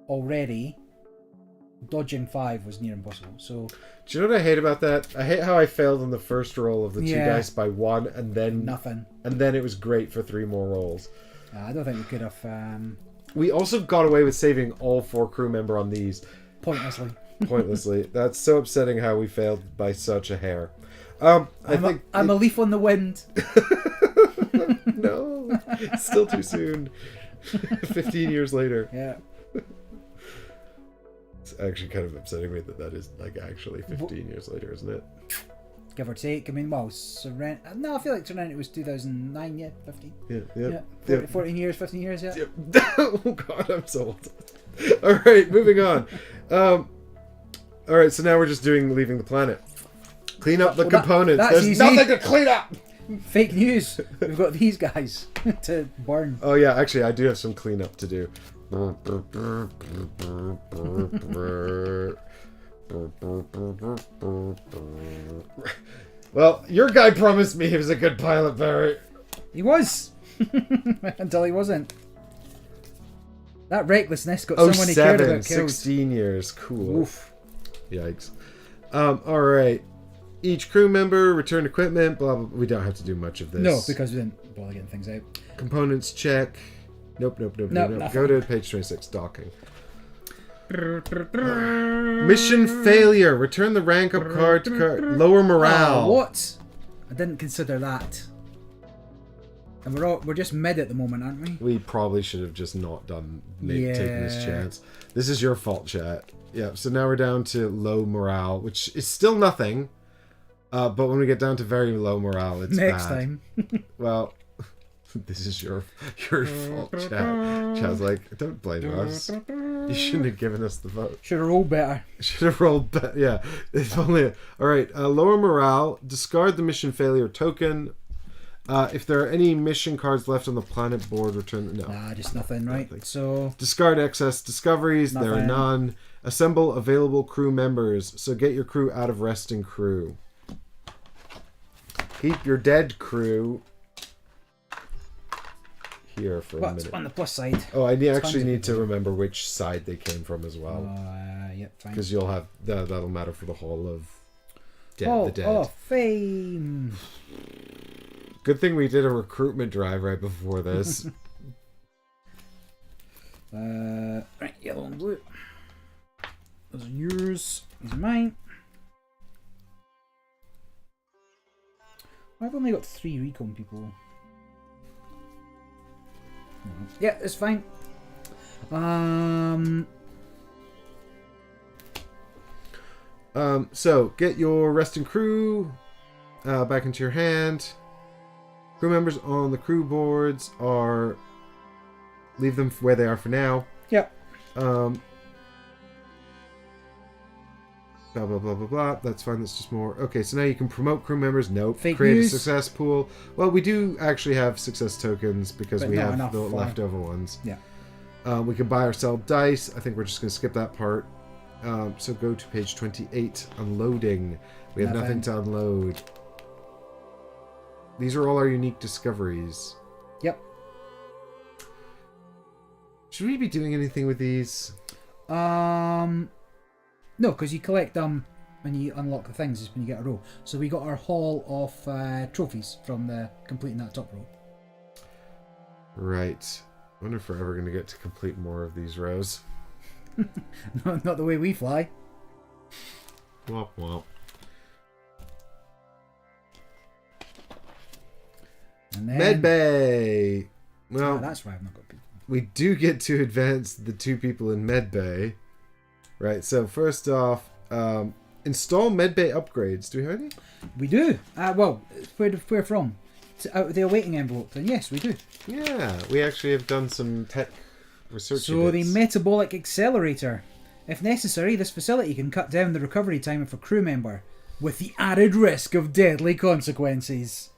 already, dodging 5 was near impossible. So, do you know what I hate about that? I hate how I failed on the first roll of the 2 dice by 1, and then nothing. And then it was great for 3 more rolls. I don't think we could have. We also got away with saving all 4 crew member on these. Pointlessly. That's so upsetting how we failed by such a hair. I'm a leaf on the wind. No, it's still too soon. 15 years later. Yeah. It's actually kind of upsetting me that is like actually 15 years later, isn't it? Give or take. I mean, well, no, I feel like Serenity was 2009, yeah, 15. Yeah. 14 years, 15 years, yeah. Oh God, I'm so old. All right, moving on. All right, so now we're just leaving the planet. Clean up the components. There's easy. Nothing to clean up. Fake news. We've got these guys to burn. Oh yeah, actually, I do have some cleanup to do. Well, your guy promised me he was a good pilot, Barry. He was. Until he wasn't. That recklessness got someone he cared about killed. 16 years. Cool. Oof. Yikes. Alright. Each crew member, return equipment, blah, blah, blah. We don't have to do much of this. No, because we didn't bother getting things out. Components check. Nope. Nothing. Go to page 26, docking. Mission failure. Return the rank up card to card. Lower morale. Oh, what? I didn't consider that. And we're just mid at the moment, aren't we? We probably should have just not taken this chance. This is your fault, chat. Yeah, so now we're down to low morale, which is still nothing. But when we get down to very low morale, it's next bad. time. Well, this is your fault, chat. Chat's like, don't blame us. You shouldn't have given us the vote. Should have rolled better. Yeah. If only. All right. Lower morale. Discard the mission failure token. If there are any mission cards left on the planet board, return them. No. Nah, just nothing, right? Nothing. So discard excess discoveries. Nothing. There are none. Assemble available crew members. So get your crew out of resting crew. Keep your dead crew here for a minute. On the plus side. Oh, I actually need to remember which side they came from as well. Yep, fine. Because you'll have that'll matter for the whole of the dead. Oh, fame. Good thing we did a recruitment drive right before this. Right, yellow and blue. Those are yours. These are mine. I've only got 3 recon people. Yeah, it's fine. So get your resting crew back into your hand. Crew members on the crew boards leave them where they are for now. Yep. Blah blah blah blah blah. That's fine. That's just more. Okay, so now you can promote crew members. Nope. Fake Create news. a success pool. Well, we do actually have success tokens because we have the leftover ones. Yeah. We can buy or sell dice. I think we're just going to skip that part. So go to page 28. Unloading. We have nothing to unload. These are all our unique discoveries. Yep. Should we be doing anything with these? No, because you collect them when you unlock the things is when you get a row. So we got our haul of trophies from the completing that top row. Right. I wonder if we're ever going to get to complete more of these rows. Not the way we fly. Womp womp. And then, Medbay! Well, that's why I've not got people. we do get to advance the 2 people in Medbay. Right, so first off, install Medbay upgrades. Do we have any? We do. Well, where from? Out of the awaiting envelope, then yes, we do. Yeah, we actually have done some tech research. So the metabolic accelerator. If necessary, this facility can cut down the recovery time of a crew member, with the added risk of deadly consequences.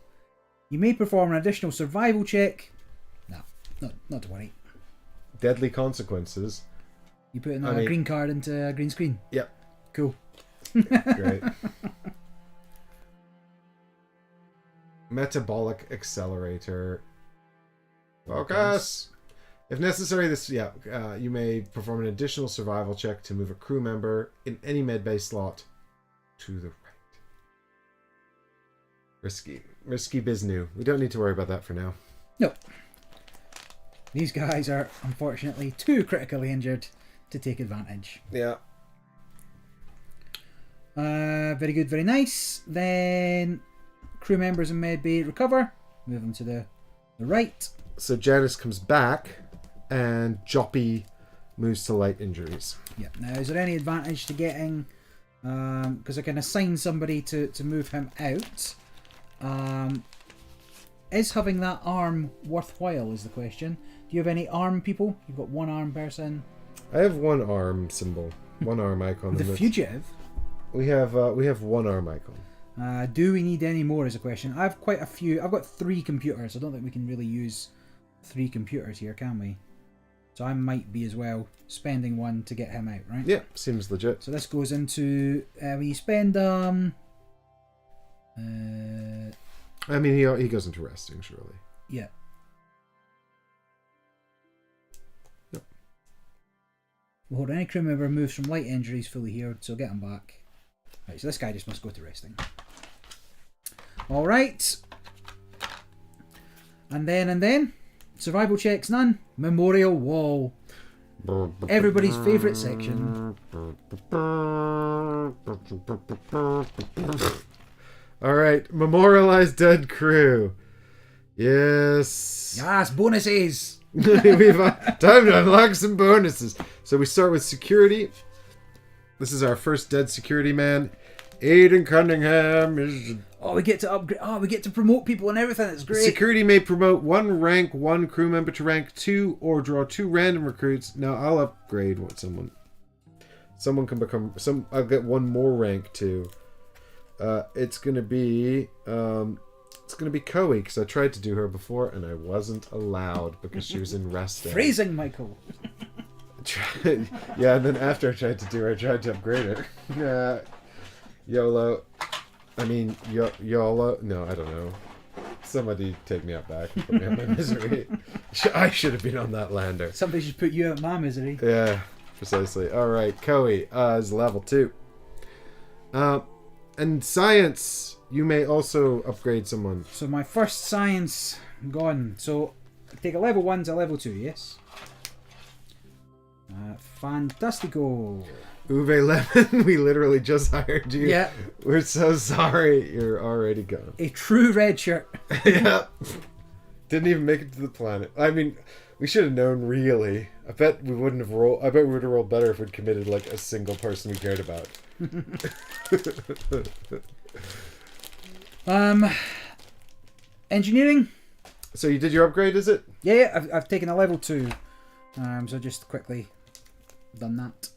You may perform an additional survival check. No, not to worry. Deadly consequences. You put in a green card into a green screen. Yep. Cool. Great. Metabolic accelerator. Focus. If necessary, you may perform an additional survival check to move a crew member in any medbay slot to the right. Risky biznew. We don't need to worry about that for now. No. These guys are unfortunately too critically injured to take advantage. Yeah. Very good, very nice. Then crew members in medbay recover. Move them to the right. So Janice comes back, and Joppy moves to light injuries. Yeah. Now, is there any advantage to getting? Because I can assign somebody to move him out. Is having that arm worthwhile? Is the question. Do you have any arm people? You've got one arm person. I have one arm symbol, one arm icon. The fugitive. We have one arm icon. Do we need any more? Is a question. I have quite a few. I've got 3 computers. I don't think we can really use 3 computers here, can we? So I might be as well spending one to get him out, right? Yeah, seems legit. So this goes into when you spend I mean, he goes into resting, surely. Yeah. Yep. Well, hold on. Any crew member moves from light injuries fully healed, so get him back. Right, so this guy just must go to resting. All right. And then survival checks none. Memorial wall. Everybody's favourite section. All right, memorialize dead crew. Yes. Yes, bonuses. We've time to unlock some bonuses. So we start with security. This is our first dead security man. Aidan Cunningham is. Oh, we get to upgrade. Oh, we get to promote people and everything. It's great. Security may promote one crew member to rank 2 or draw 2 random recruits. Now I'll upgrade someone. Someone can become some. I'll get one more rank 2. It's gonna be Koei, because I tried to do her before and I wasn't allowed because she was in resting. Phrasing, Michael. Yeah, and then after I tried to do her, I tried to upgrade her. YOLO. I mean, YOLO. No, I don't know. Somebody take me out back and put me out my misery. I should have been on that lander. Somebody should put you out my misery. Yeah, precisely. Alright, Koei is level 2. And science, you may also upgrade someone. So my first science gone. So take a level 1 to a level 2, yes? Fantastico. Uwe Lemon, we literally just hired you. Yeah. We're so sorry. You're already gone. A true red shirt. Yeah. Didn't even make it to the planet. I mean, we should have known, really. I bet we wouldn't have rolled. I bet we would have rolled better if we'd committed like a single person we cared about. Engineering. So you did your upgrade, is it? Yeah, I've taken a level 2. So just quickly done that.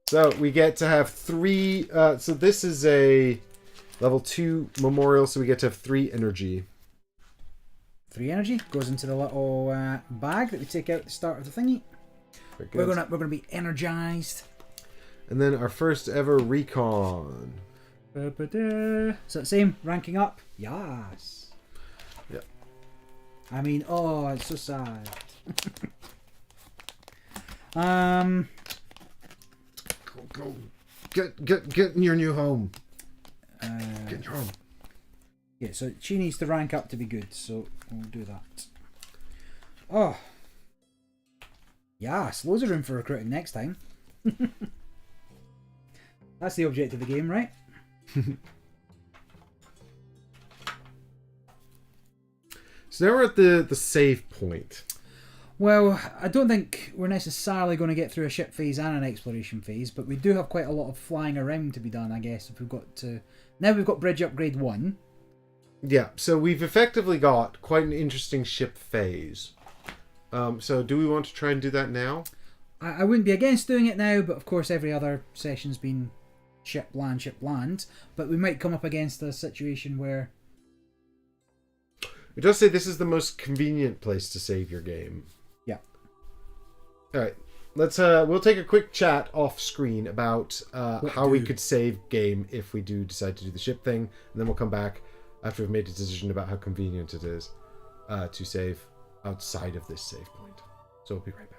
So we get to have 3. So this is a level 2 memorial, so we get to have 3 energy. 3 energy goes into the little bag that we take out at the start of the thingy. We're gonna be energized. And then our first ever recon. So the same, ranking up. Yes. Yep. I mean, oh, it's so sad. Go. Get in your new home. Get in your home. Yeah, so she needs to rank up to be good, so we'll do that. Oh. Yes, loads of room for recruiting next time. That's the object of the game, right? So now we're at the save point. Well, I don't think we're necessarily going to get through a ship phase and an exploration phase, but we do have quite a lot of flying around to be done, I guess, if we've got to... Now we've got bridge upgrade 1. Yeah, so we've effectively got quite an interesting ship phase. So do we want to try and do that now? I wouldn't be against doing it now, but of course every other session's been ship, land. But we might come up against a situation where... It does say this is the most convenient place to save your game. Yeah. Alright, let's we'll take a quick chat off screen about how we could save game if we do decide to do the ship thing, and then we'll come back after we've made a decision about how convenient it is to save outside of this save point. So we'll be right back.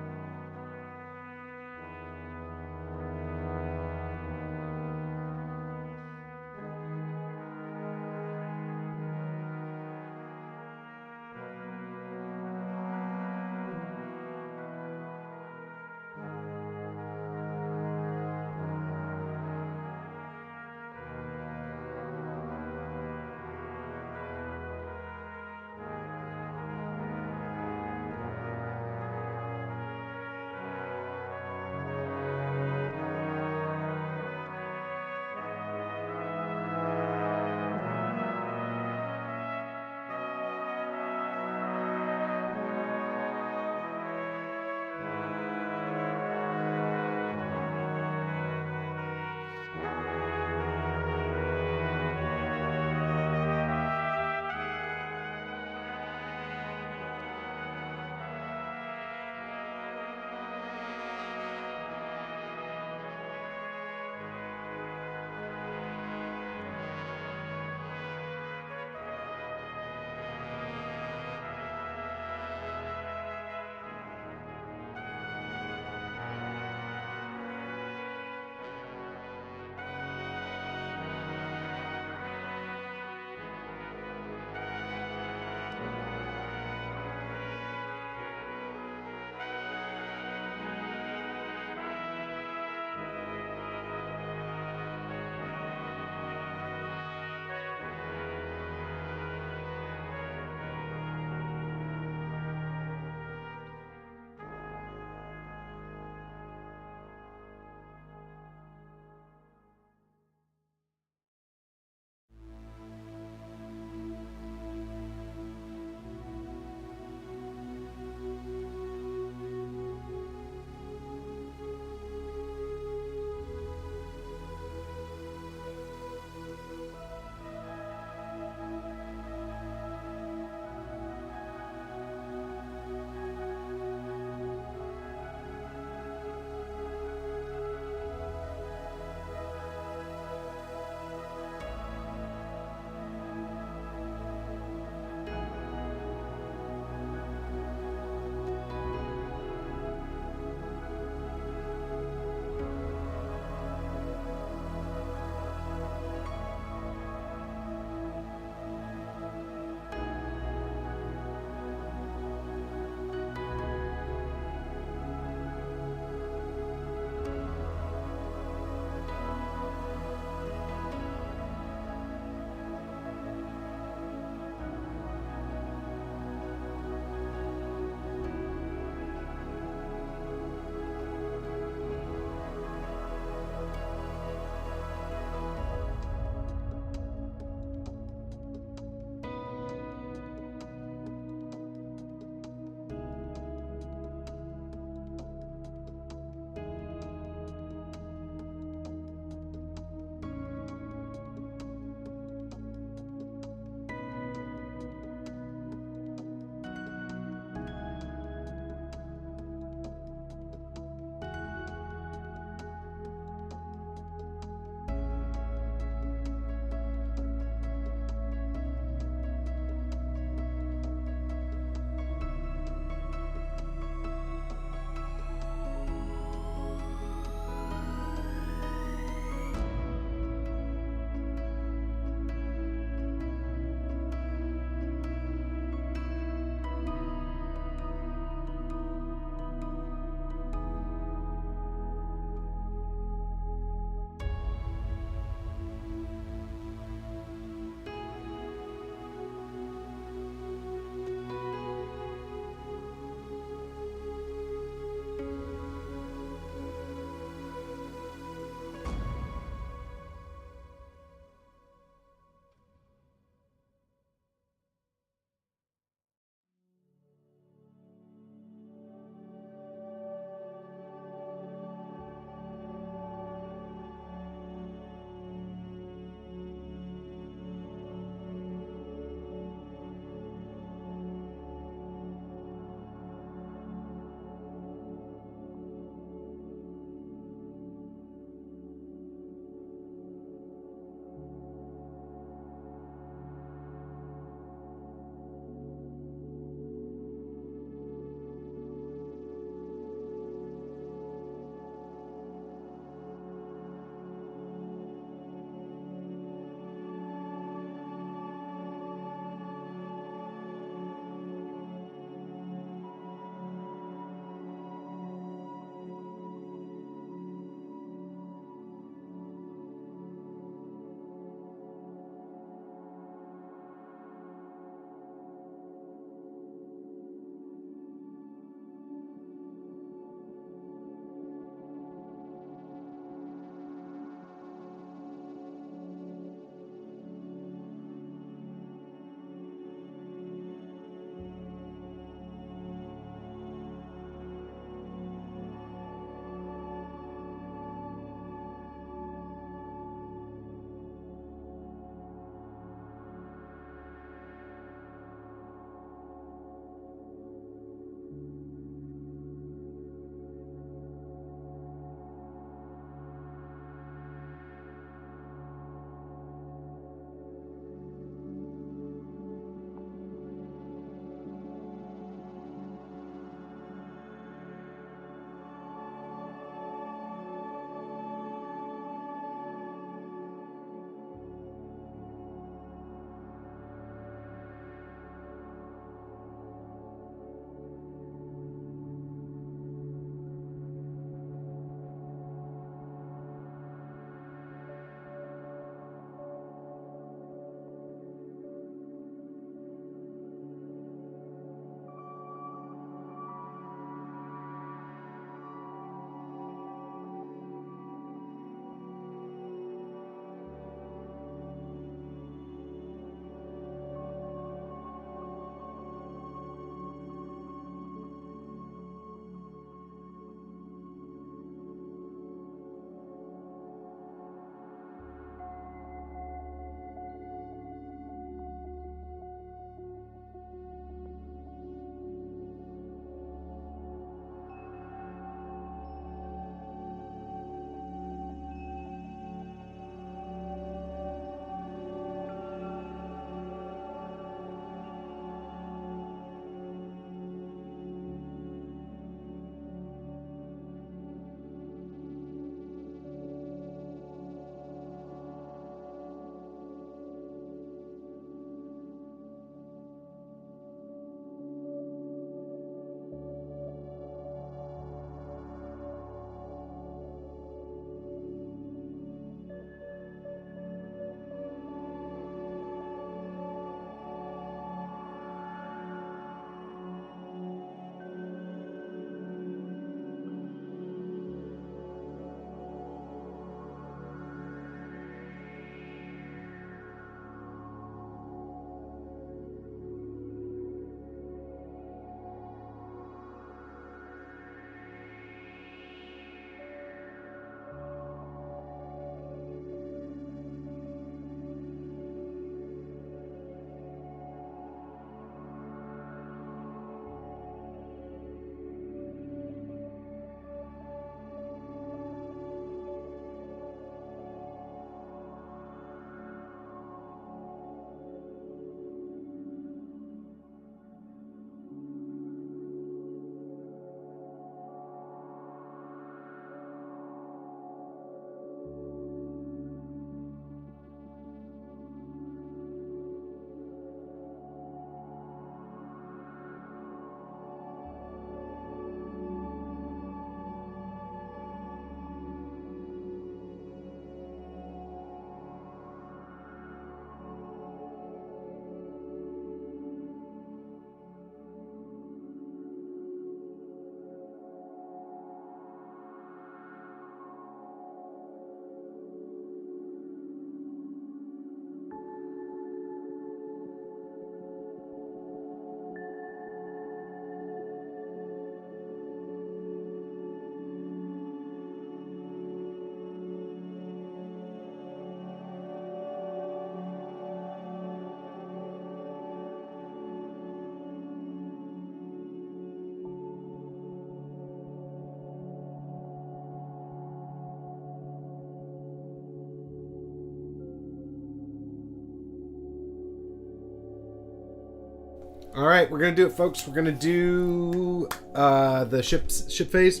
All right, we're gonna do it, folks. We're gonna do the ship phase,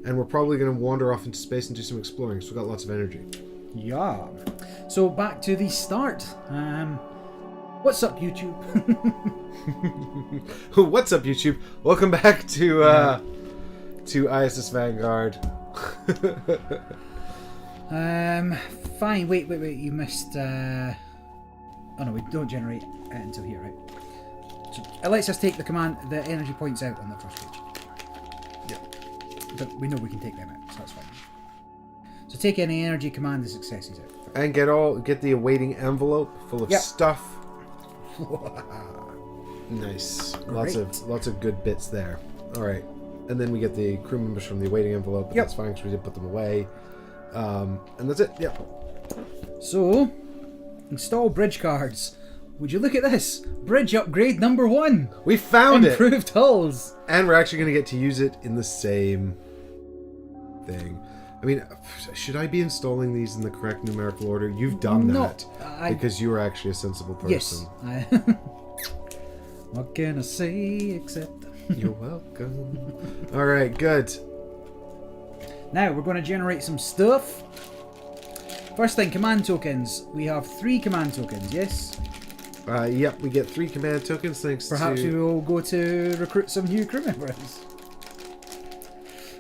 and we're probably gonna wander off into space and do some exploring. So we've got lots of energy. Yeah. So back to the start. What's up, YouTube? What's up, YouTube? Welcome back to ISS Vanguard. Fine. Wait. You missed. Oh no, we don't generate it until here, right? So it lets us take the energy points out on the first page. Yeah. But we know we can take them out, so that's fine. So take any energy command the successes out. And get the awaiting envelope full of stuff. Nice. Lots of good bits there. All right. And then we get the crew members from the awaiting envelope. But that's fine because we did put them away. And that's it. Yeah. So, install bridge cards. Would you look at this? Bridge upgrade number 1. We found it. Improved hulls. And we're actually going to get to use it in the same thing. I mean, should I be installing these in the correct numerical order? You've done that because you are actually a sensible person. Yes. What can I say except... You're welcome. All right, good. Now, we're going to generate some stuff. First thing, command tokens. We have 3 command tokens, yes? Yep, we get 3 command tokens thanks Perhaps we will go to recruit some new crew members.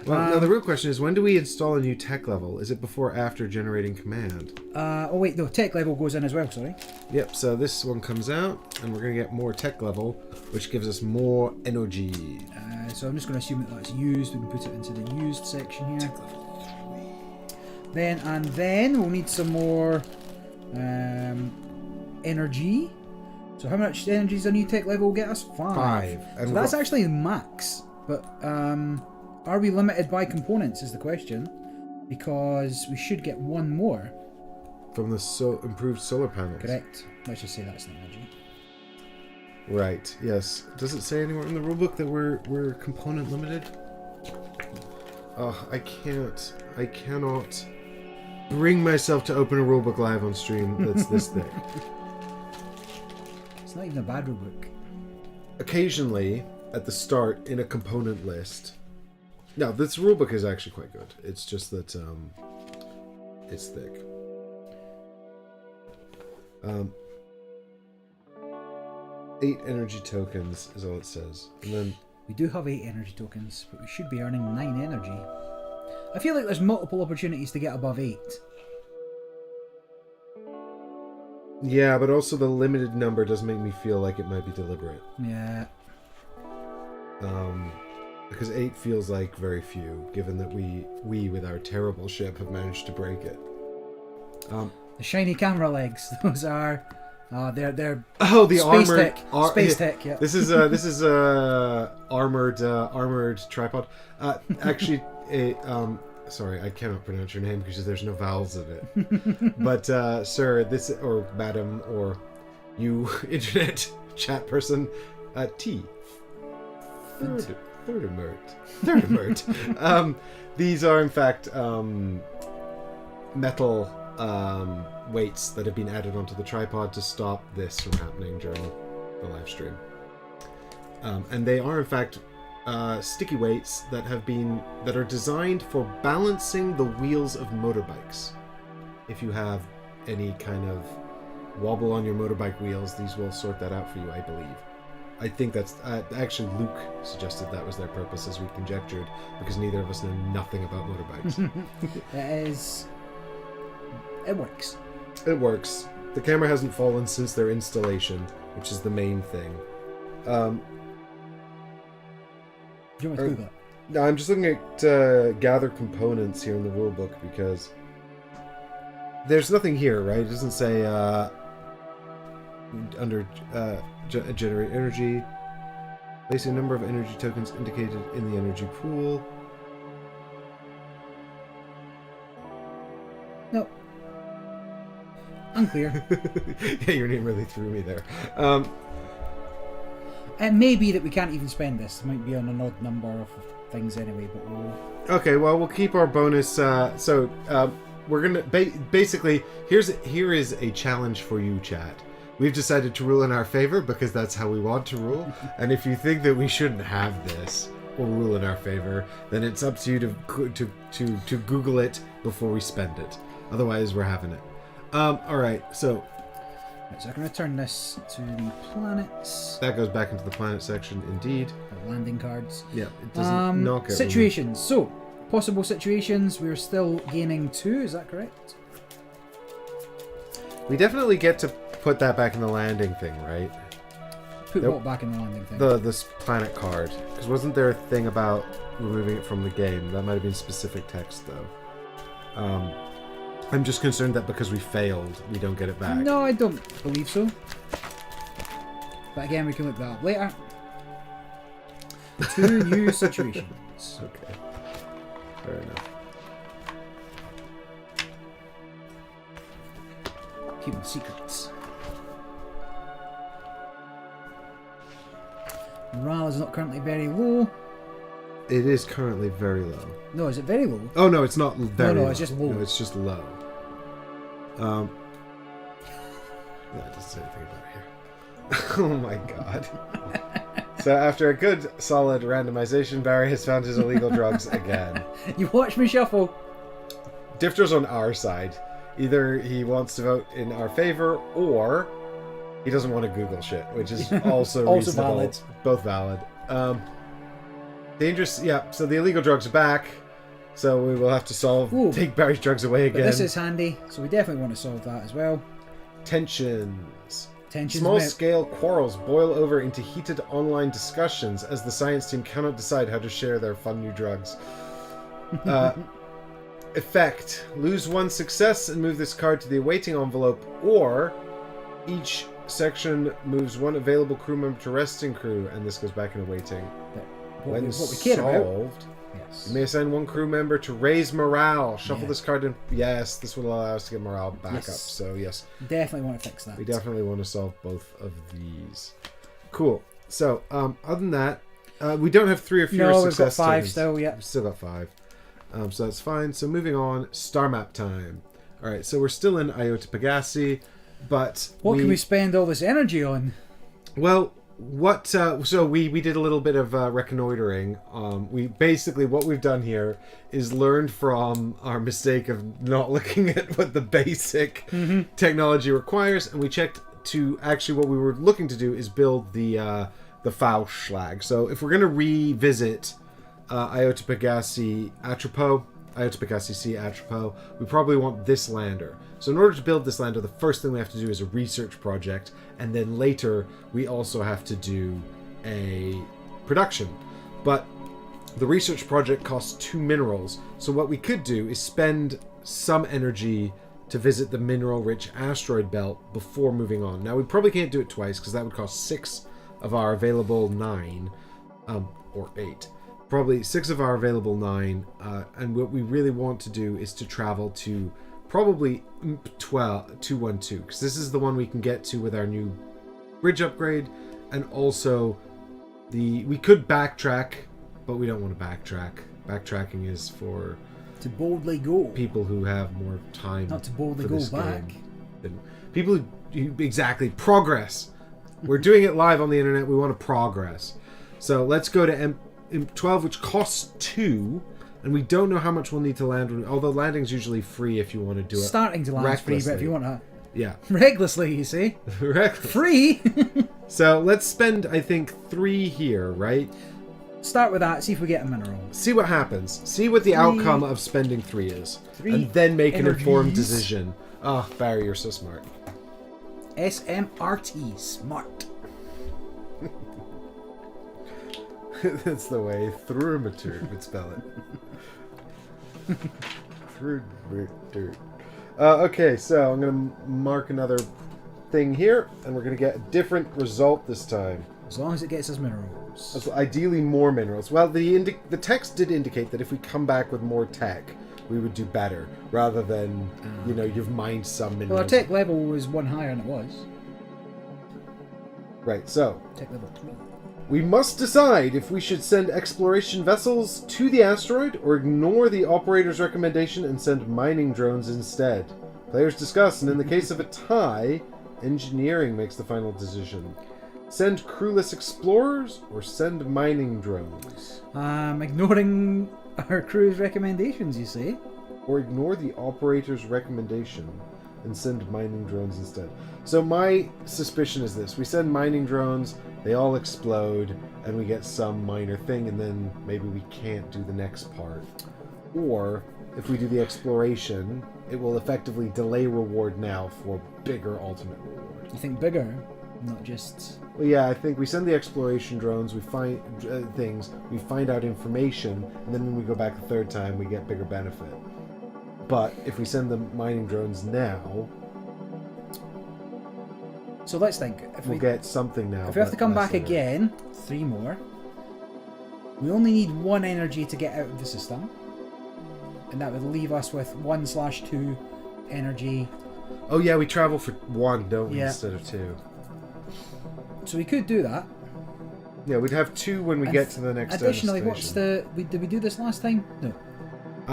Well, now the real question is, when do we install a new tech level? Is it before or after generating command? Oh wait, no, tech level goes in as well, sorry. Yep, so this one comes out, and we're going to get more tech level, which gives us more energy. So I'm just going to assume that that's used. We can put it into the used section here. Tech level 3. Then we'll need some more energy. So how much energy does a new tech level get us? 5. And so that's actually max, but are we limited by components is the question, because we should get 1 more. From the improved solar panels. Correct. Let's just say that's the energy. Right, yes. Does it say anywhere in the rulebook that we're component limited? Oh, I cannot bring myself to open a rulebook live on stream that's this thick. It's not even a bad rulebook. Occasionally, at the start, in a component list... No, this rulebook is actually quite good. It's just that it's thick. 8 energy tokens is all it says. And then we do have 8 energy tokens, but we should be earning 9 energy. I feel like there's multiple opportunities to get above 8. Yeah, but also the limited number does make me feel like it might be deliberate. Yeah. Because 8 feels like very few, given that we with our terrible ship have managed to break it. The shiny camera legs. Those are, they're the space armored tech. Space tech. Yeah. This is armored tripod. Actually, sorry, I cannot pronounce your name because there's no vowels in it. But sir, this or madam or you internet chat person, T. Third alert. These are in fact metal weights that have been added onto the tripod to stop this from happening during the live stream. And they are in fact sticky weights that are designed for balancing the wheels of motorbikes. If you have any kind of wobble on your motorbike wheels, these will sort that out for you, I believe. I think that's... actually, Luke suggested that was their purpose, as we conjectured, because neither of us know nothing about motorbikes. It works. It works. The camera hasn't fallen since their installation, which is the main thing. Do you want me to Google it? No, I'm just looking at gather components here in the rulebook, because there's nothing here, right? It doesn't say under... generate energy. Place a number of energy tokens indicated in the energy pool. No. Unclear. Yeah, your name really threw me there. It may be that we can't even spend this. It might be on an odd number of things anyway, but we'll... Okay, well, we'll keep our bonus. We're gonna basically here is a challenge for you, chat. We've decided to rule in our favor because that's how we want to rule. And if you think that we shouldn't have this or rule in our favor, then it's up to you to Google it before we spend it. Otherwise, we're having it. All right, so... So I'm going to turn this to the planets. That goes back into the planet section, indeed. Landing cards. Yeah, it doesn't knock it. Situations. So, possible situations. We're still gaining 2, is that correct? We definitely get to put that back in the landing thing, right? Put what back in the landing thing? This planet card. Because wasn't there a thing about removing it from the game? That might have been specific text, though. I'm just concerned that because we failed, we don't get it back. No, I don't believe so. But again, we can look that up later. 2 new situations. Okay. Fair enough. Keeping secrets. Morale is not currently very low. It is currently very low. No, is it very low? Oh, no, it's not very low. No, it's just low. No, it's just low. No, it doesn't say anything about it here. Oh my god. So after a good, solid randomization, Barry has found his illegal drugs again. You watch me shuffle. Difter's on our side. Either he wants to vote in our favor, or he doesn't want to Google shit, which is also reasonable. Valid. Both valid. Dangerous, yeah, so the illegal drugs are back. So we will have to take Barry's drugs away again. But this is handy, so we definitely want to solve that as well. Tensions. Small-scale quarrels boil over into heated online discussions as the science team cannot decide how to share their fun new drugs. Effect. Lose 1 success and move this card to the awaiting envelope, or each section moves 1 available crew member to resting crew, and this goes back in awaiting. When what we care solved, yes. You may assign 1 crew member to raise morale. Shuffle this card in. Yes, this will allow us to get morale back up. So, yes. Definitely want to fix that. We definitely want to solve both of these. Cool. So, other than that, we don't have 3 or fewer success. No, we've got 5 tokens. still, yeah. We've still got 5. So that's fine. So, moving on. Star map time. Alright, so we're still in Iota Pegasi, but... What can we spend all this energy on? Well... so we did a little bit of reconnoitering. We basically, what we've done here is learned from our mistake of not looking at what the basic technology requires, and we checked to actually what we were looking to do is build the Fauschlag. So if we're going to revisit Iota Pegasi Atropos, Iota Pegasi C Atropos, we probably want this lander. So in order to build this lander, the first thing we have to do is a research project, and then later we also have to do a production. But the research project costs 2 minerals, so what we could do is spend some energy to visit the mineral-rich asteroid belt before moving on. Now, we probably can't do it twice, because that would cost 6 of our available 9, or 8. Probably 6 of our available 9, and what we really want to do is to travel to probably 212, because this is the one we can get to with our new bridge upgrade, and also we could backtrack, but we don't want to backtrack. Backtracking is for to boldly go people who have more time, not to boldly go back. People who exactly progress. We're doing it live on the internet. We want to progress. So let's go to M12, which costs 2. And we don't know how much we'll need to land, although landing's usually free if you want to do it. Starting to land free, but if you want to... Yeah. Recklessly, you see? Free! So let's spend, I think, 3 here, right? Start with that, see if we get a mineral. See what happens. See what the outcome of spending 3 is. 3 and then make an informed energies. decision. Oh, Barry, you're so smart. SMRT, smart. That's the way Thrumatur would spell it. Okay, so I'm going to mark another thing here, and we're going to get a different result this time. As long as it gets us minerals. Ideally more minerals. Well, the text did indicate that if we come back with more tech, we would do better, rather than, you've mined some minerals. Well, our tech level was 1 higher than it was. Right, so... Tech level 3. We must decide if we should send exploration vessels to the asteroid or ignore the operator's recommendation and send mining drones instead. Players discuss, and in the case of a tie, Engineering makes the final decision. Send crewless explorers or send mining drones? Ignoring our crew's recommendations, you say? Or ignore the operator's recommendation and send mining drones instead. So my suspicion is this. We send mining drones, they all explode, and we get some minor thing, and then maybe we can't do the next part. Or, if we do the exploration, it will effectively delay reward now for bigger ultimate reward. You think bigger, not just... Well, yeah, I think we send the exploration drones, we find things, we find out information, and then when we go back the third time, we get bigger benefit. But if we send the mining drones now... So let's think. If we'll get something now. If we have to come back later. again, 3 more, we only need 1 energy to get out of the system. And that would leave us with 1/2 energy. Oh yeah, we travel for 1, don't we, Yeah. instead of 2. So we could do that. Yeah, we'd have 2 when we get to the next Additionally, destination. did we do this last time? No.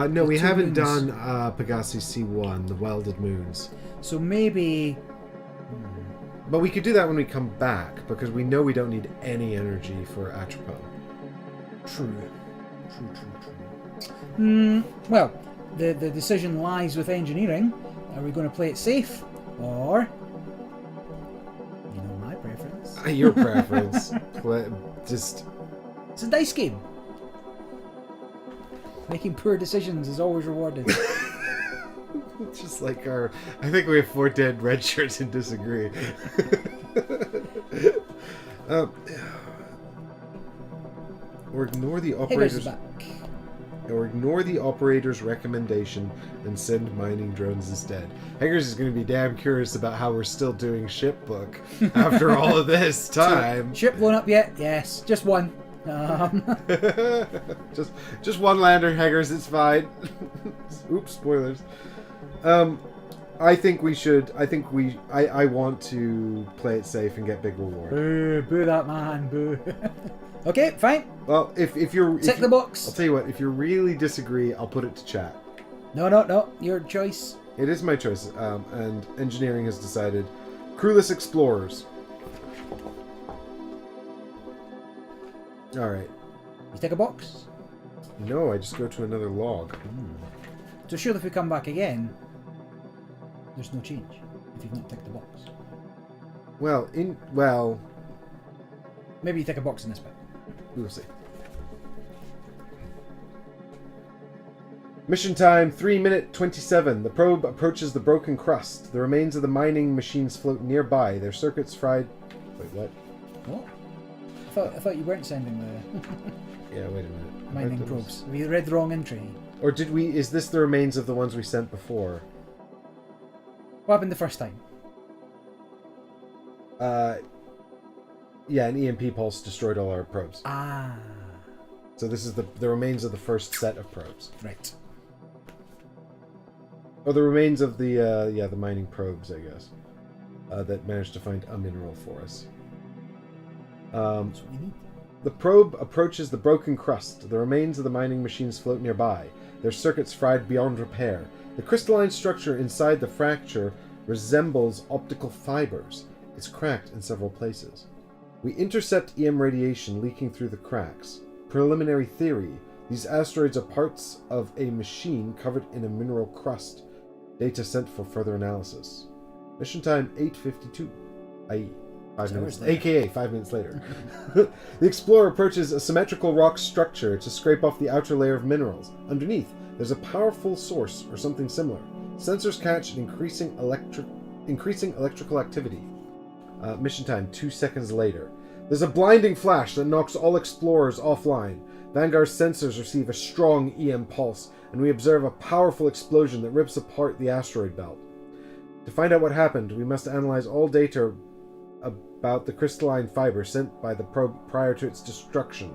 No, we 2 haven't moons. done Pegasi C1, the welded moons. So maybe... But we could do that when we come back, because we know we don't need any energy for Atropos. True. Well, the decision lies with engineering. Are we going to play it safe? Or... You know my preference. Your preference. Just... It's a dice game. Making poor decisions is always rewarded. Just like our... I think we have 4 dead red shirts and disagree. Or ignore the operator's... back. Or ignore the operator's recommendation and send mining drones instead. Haggers is going to be damn curious about how we're still doing shipbook after all of this time. Ship blown up yet? Yes, just 1. just 1 lander, Haggers. It's fine. Oops, spoilers. I think we should. I want to play it safe and get big reward. Boo! Boo that man! Boo! Okay, fine. Well, if you're Tick the box. I'll tell you what. If you really disagree, I'll put it to chat. No. Your choice. It is my choice. And engineering has decided crewless explorers. All right. You tick a box. No, I just go to another log. So sure, if we come back again, there's no change if you've not ticked the box. Well, Maybe you tick a box in this bit. we'll see. Mission time, 3 minute 27. The probe approaches the broken crust. The remains of the mining machines float nearby. Their circuits fried... Wait, what? What? I thought you weren't sending the Yeah, wait a minute. mining probes. Have you read the wrong entry? Or did we... Is this the remains of the ones we sent before? What happened the first time? Yeah, an EMP pulse destroyed all our probes. Ah. So this is the remains of the first set of probes. Right. Or the remains of the, the mining probes, I guess. That managed to find a mineral for us. That's what we need. The probe approaches the broken crust. The remains of the mining machines float nearby, their circuits fried beyond repair. The crystalline structure inside the fracture resembles optical fibers. It's cracked in several places. We intercept EM radiation leaking through the cracks. Preliminary theory: these asteroids are parts of a machine covered in a mineral crust. Data sent for further analysis. Mission time 8:52, i.e. 5 minutes, aka 5 minutes later. The explorer approaches a symmetrical rock structure to scrape off the outer layer of minerals. Underneath, there's a powerful source or something similar. Sensors catch an increasing electrical activity. Mission time 2 seconds later. There's a blinding flash that knocks all explorers offline. Vanguard's sensors receive a strong EM pulse, and we observe a powerful explosion that rips apart the asteroid belt. To find out what happened, we must analyze all data about the crystalline fiber sent by the probe prior to its destruction.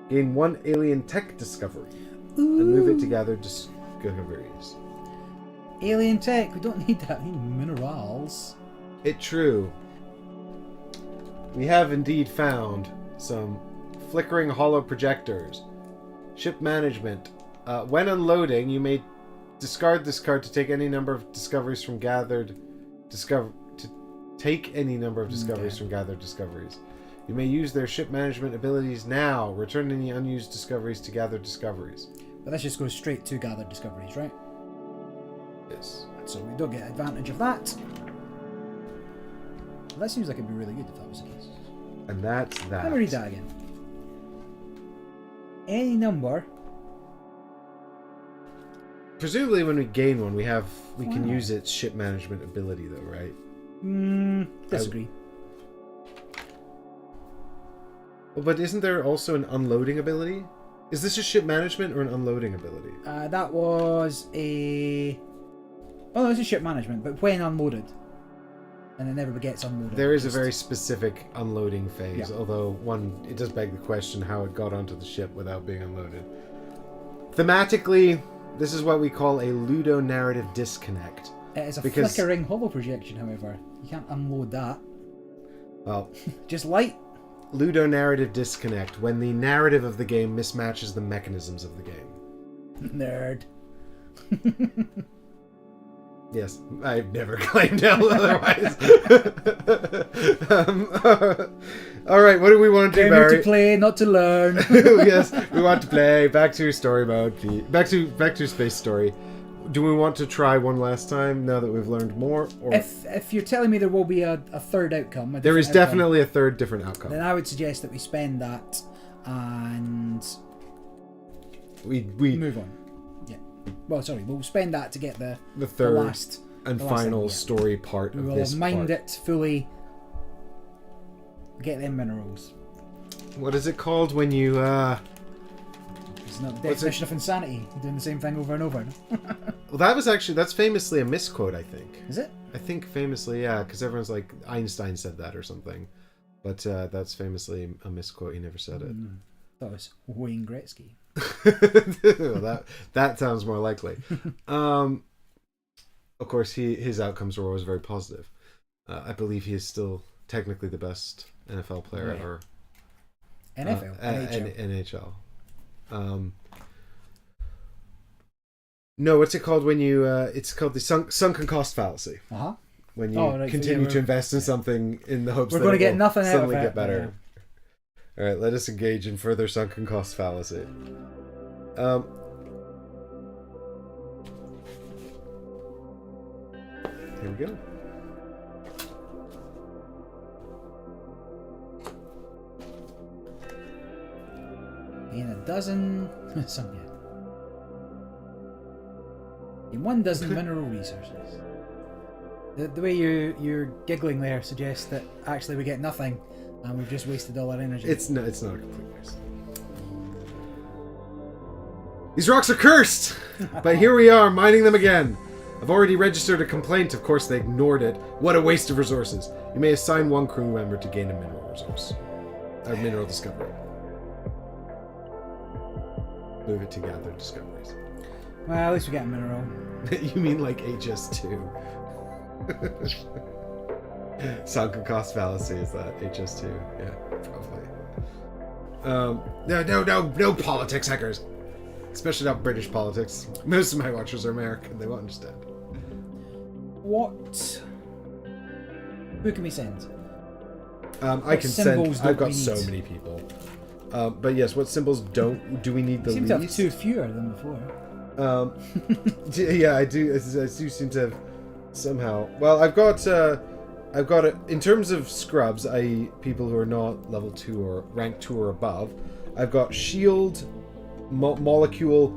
Gain 1 alien tech discovery, and move it to gather discoveries. Alien tech, we don't need that. We need minerals. It's true. We have indeed found some flickering hollow projectors. Ship management. When unloading, you may discard this card to take any number of discoveries from gathered Take any number of discoveries from gathered discoveries. You may use their ship management abilities now. Return any unused discoveries to gathered discoveries. But this just goes straight to gathered discoveries, right? Yes. So we don't get advantage of that. That seems like it'd be really good if that was the case. And that's that. Let me read that again. Any number. Presumably when we gain one, we can use its ship management ability though, right? Disagree. But isn't there also an unloading ability? Is this a ship management or an unloading ability? That was a... Oh, no, it's a ship management, but when unloaded. And it never gets unloaded. There is a very specific unloading phase, Yeah. although it does beg the question how it got onto the ship without being unloaded. Thematically, this is what we call a ludonarrative disconnect. It is a flickering holo projection, however. You can't unload that. Well, just light. Ludonarrative disconnect, when the narrative of the game mismatches the mechanisms of the game. Nerd. Yes, I've never claimed otherwise. Alright, what do we want to do, Barry? To play, not to learn. Yes, we want to play. Back to story mode, please. Back to Space Story. Do we want to try one last time now that we've learned more? Or if you're telling me there will be a third outcome, there is definitely a third different outcome. Then I would suggest that we spend that and we move on. Yeah. Well, sorry, we'll spend that to get the third last and final story part of this. We will mind it fully. Get them minerals. What is it called when you? It's not the definition of insanity. You're doing the same thing over and over. Well, that's famously a misquote, I think. Is it? I think famously, yeah, because everyone's like, Einstein said that or something. But that's famously a misquote. He never said it. That was Wayne Gretzky. Well, that sounds more likely. Of course, his outcomes were always very positive. I believe he is still technically the best NFL player ever. NFL? NHL. No, what's it called when you... it's called the sunken cost fallacy. Uh-huh. When you continue to invest in something in the hopes we're that going to it get will nothing suddenly out of it, get better. Yeah. All right, let us engage in further sunken cost fallacy. Here we go. In a dozen... In 1 dozen mineral resources. The way you're giggling there suggests that actually we get nothing and we've just wasted all our energy. It's not a complete waste. These rocks are cursed! But here we are, mining them again. I've already registered a complaint. Of course, they ignored it. What a waste of resources. You may assign 1 crew member to gain a mineral resource. A mineral discovery. Move it to gather discoveries. Well, at least we get a mineral. You mean like HS2? Sunken cost fallacy is that HS2? Yeah, probably. No politics, hackers. Especially not British politics. Most of my watchers are American. They won't understand. What? Who can we send? I can send. I've got so many people. But yes, what symbols do we need the least? Seem to have 2 fewer than before. Yeah, I do. I do seem to have somehow. Well, I've got in terms of scrubs, i.e., people who are not level 2 or rank 2 or above. I've got shield, molecule,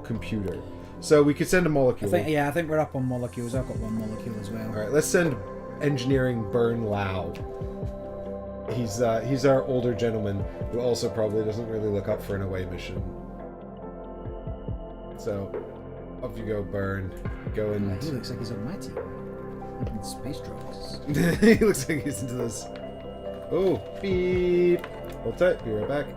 computer. So we could send a molecule. I think we're up on molecules. I've got 1 molecule as well. All right, let's send engineering Burn Lau. He's our older gentleman who also probably doesn't really look up for an away mission. So, off you go, Burn. Go and... He looks like he's on my team. Space drugs. He looks like he's into this. Oh, beep. Hold tight. Be right back.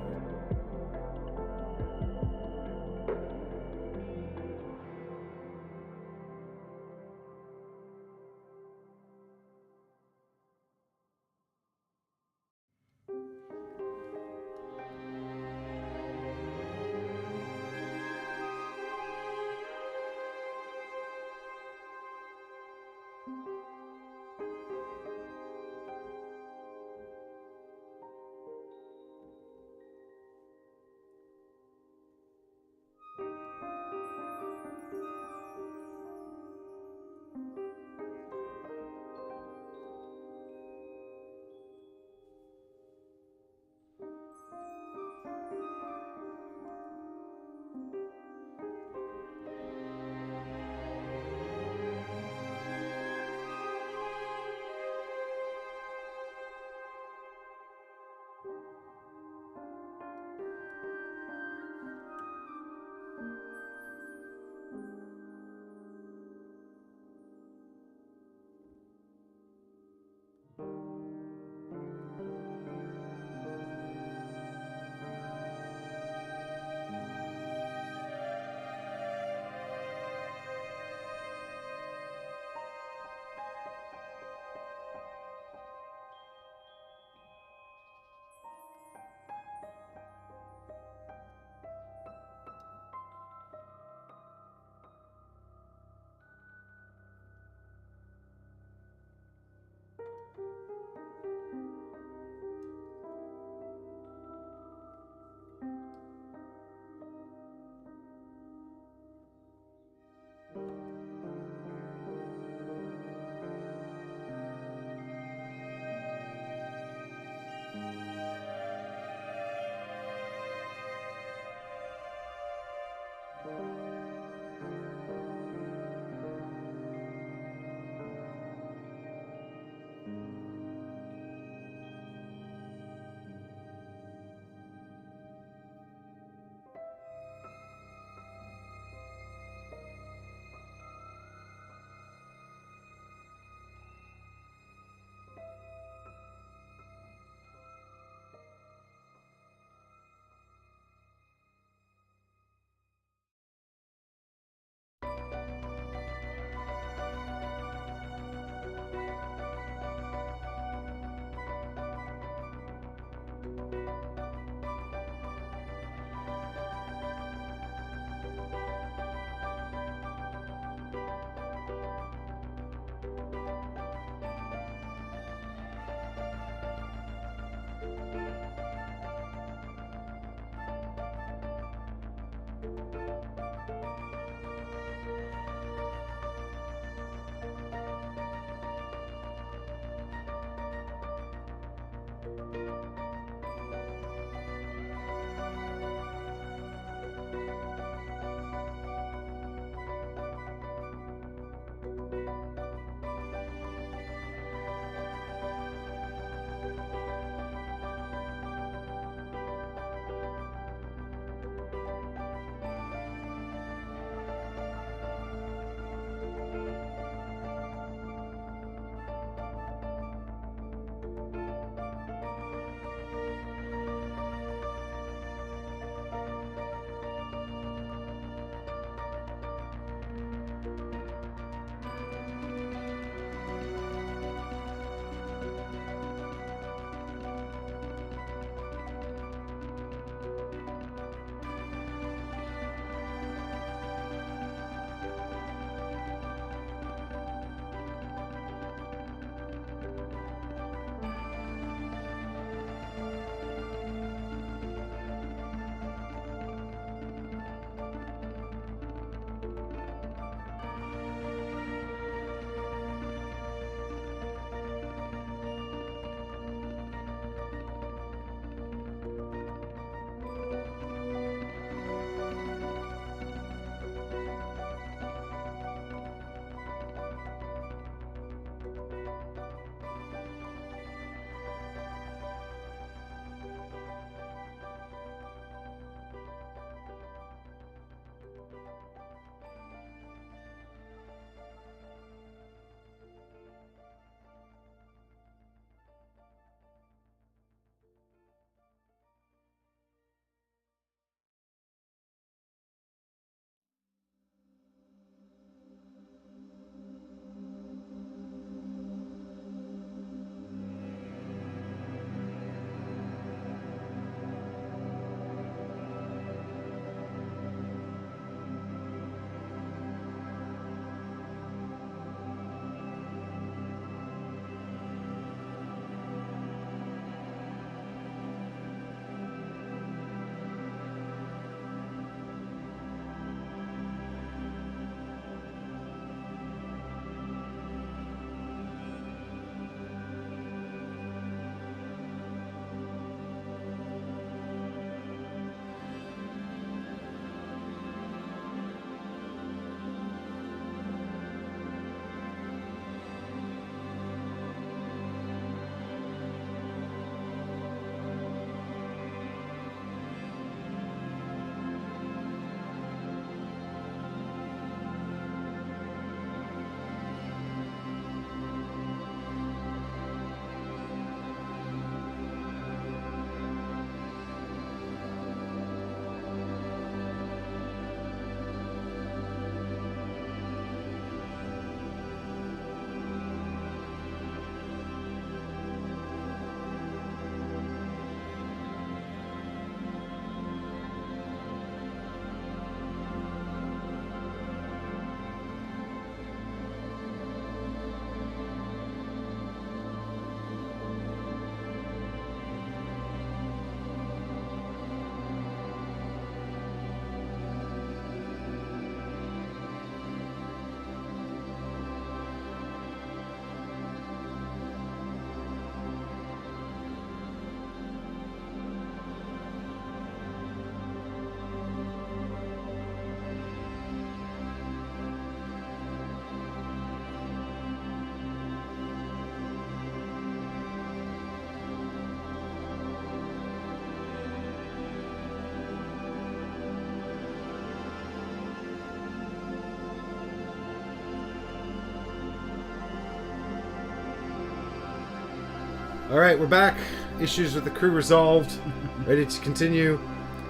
All right, we're back. Issues with the crew resolved. Ready to continue.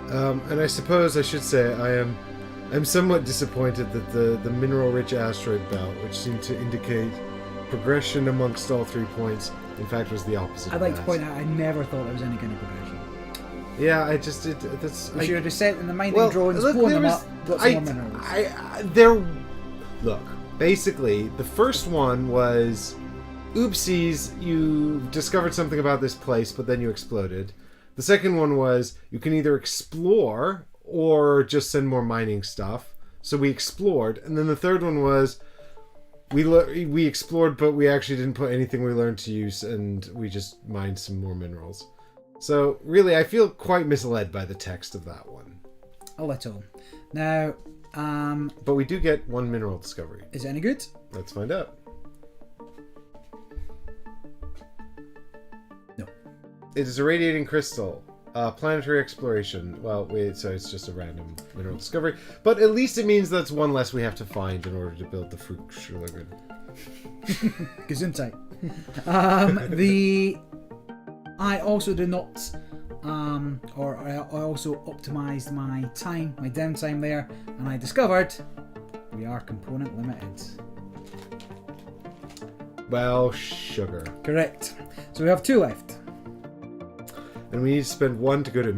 And I suppose I should say I'm somewhat disappointed that the mineral-rich asteroid belt, which seemed to indicate progression amongst all 3 points, in fact was the opposite. I'd like to point out I never thought there was any kind of progression. Yeah, I just did. That's. We should have just set in the mining drones, blown them up, got some more minerals. Look, basically, the first one was, oopsies, you discovered something about this place, but then you exploded. The second one was, you can either explore or just send more mining stuff. So we explored. And then the third one was, we explored, but we actually didn't put anything we learned to use, and we just mined some more minerals. So, really, I feel quite misled by the text of that one. A little. Now, but we do get 1 mineral discovery. is it any good? Let's find out. No. It is a radiating crystal. Planetary exploration. Well, so it's just a random mineral discovery. But at least it means that's 1 less we have to find in order to build the Fruchtschlagen. Gesundheit. I also do not, or I also optimized my downtime there, and I discovered we are component limited. Well, sugar. Correct. So we have 2 left. And we need to spend 1 to go to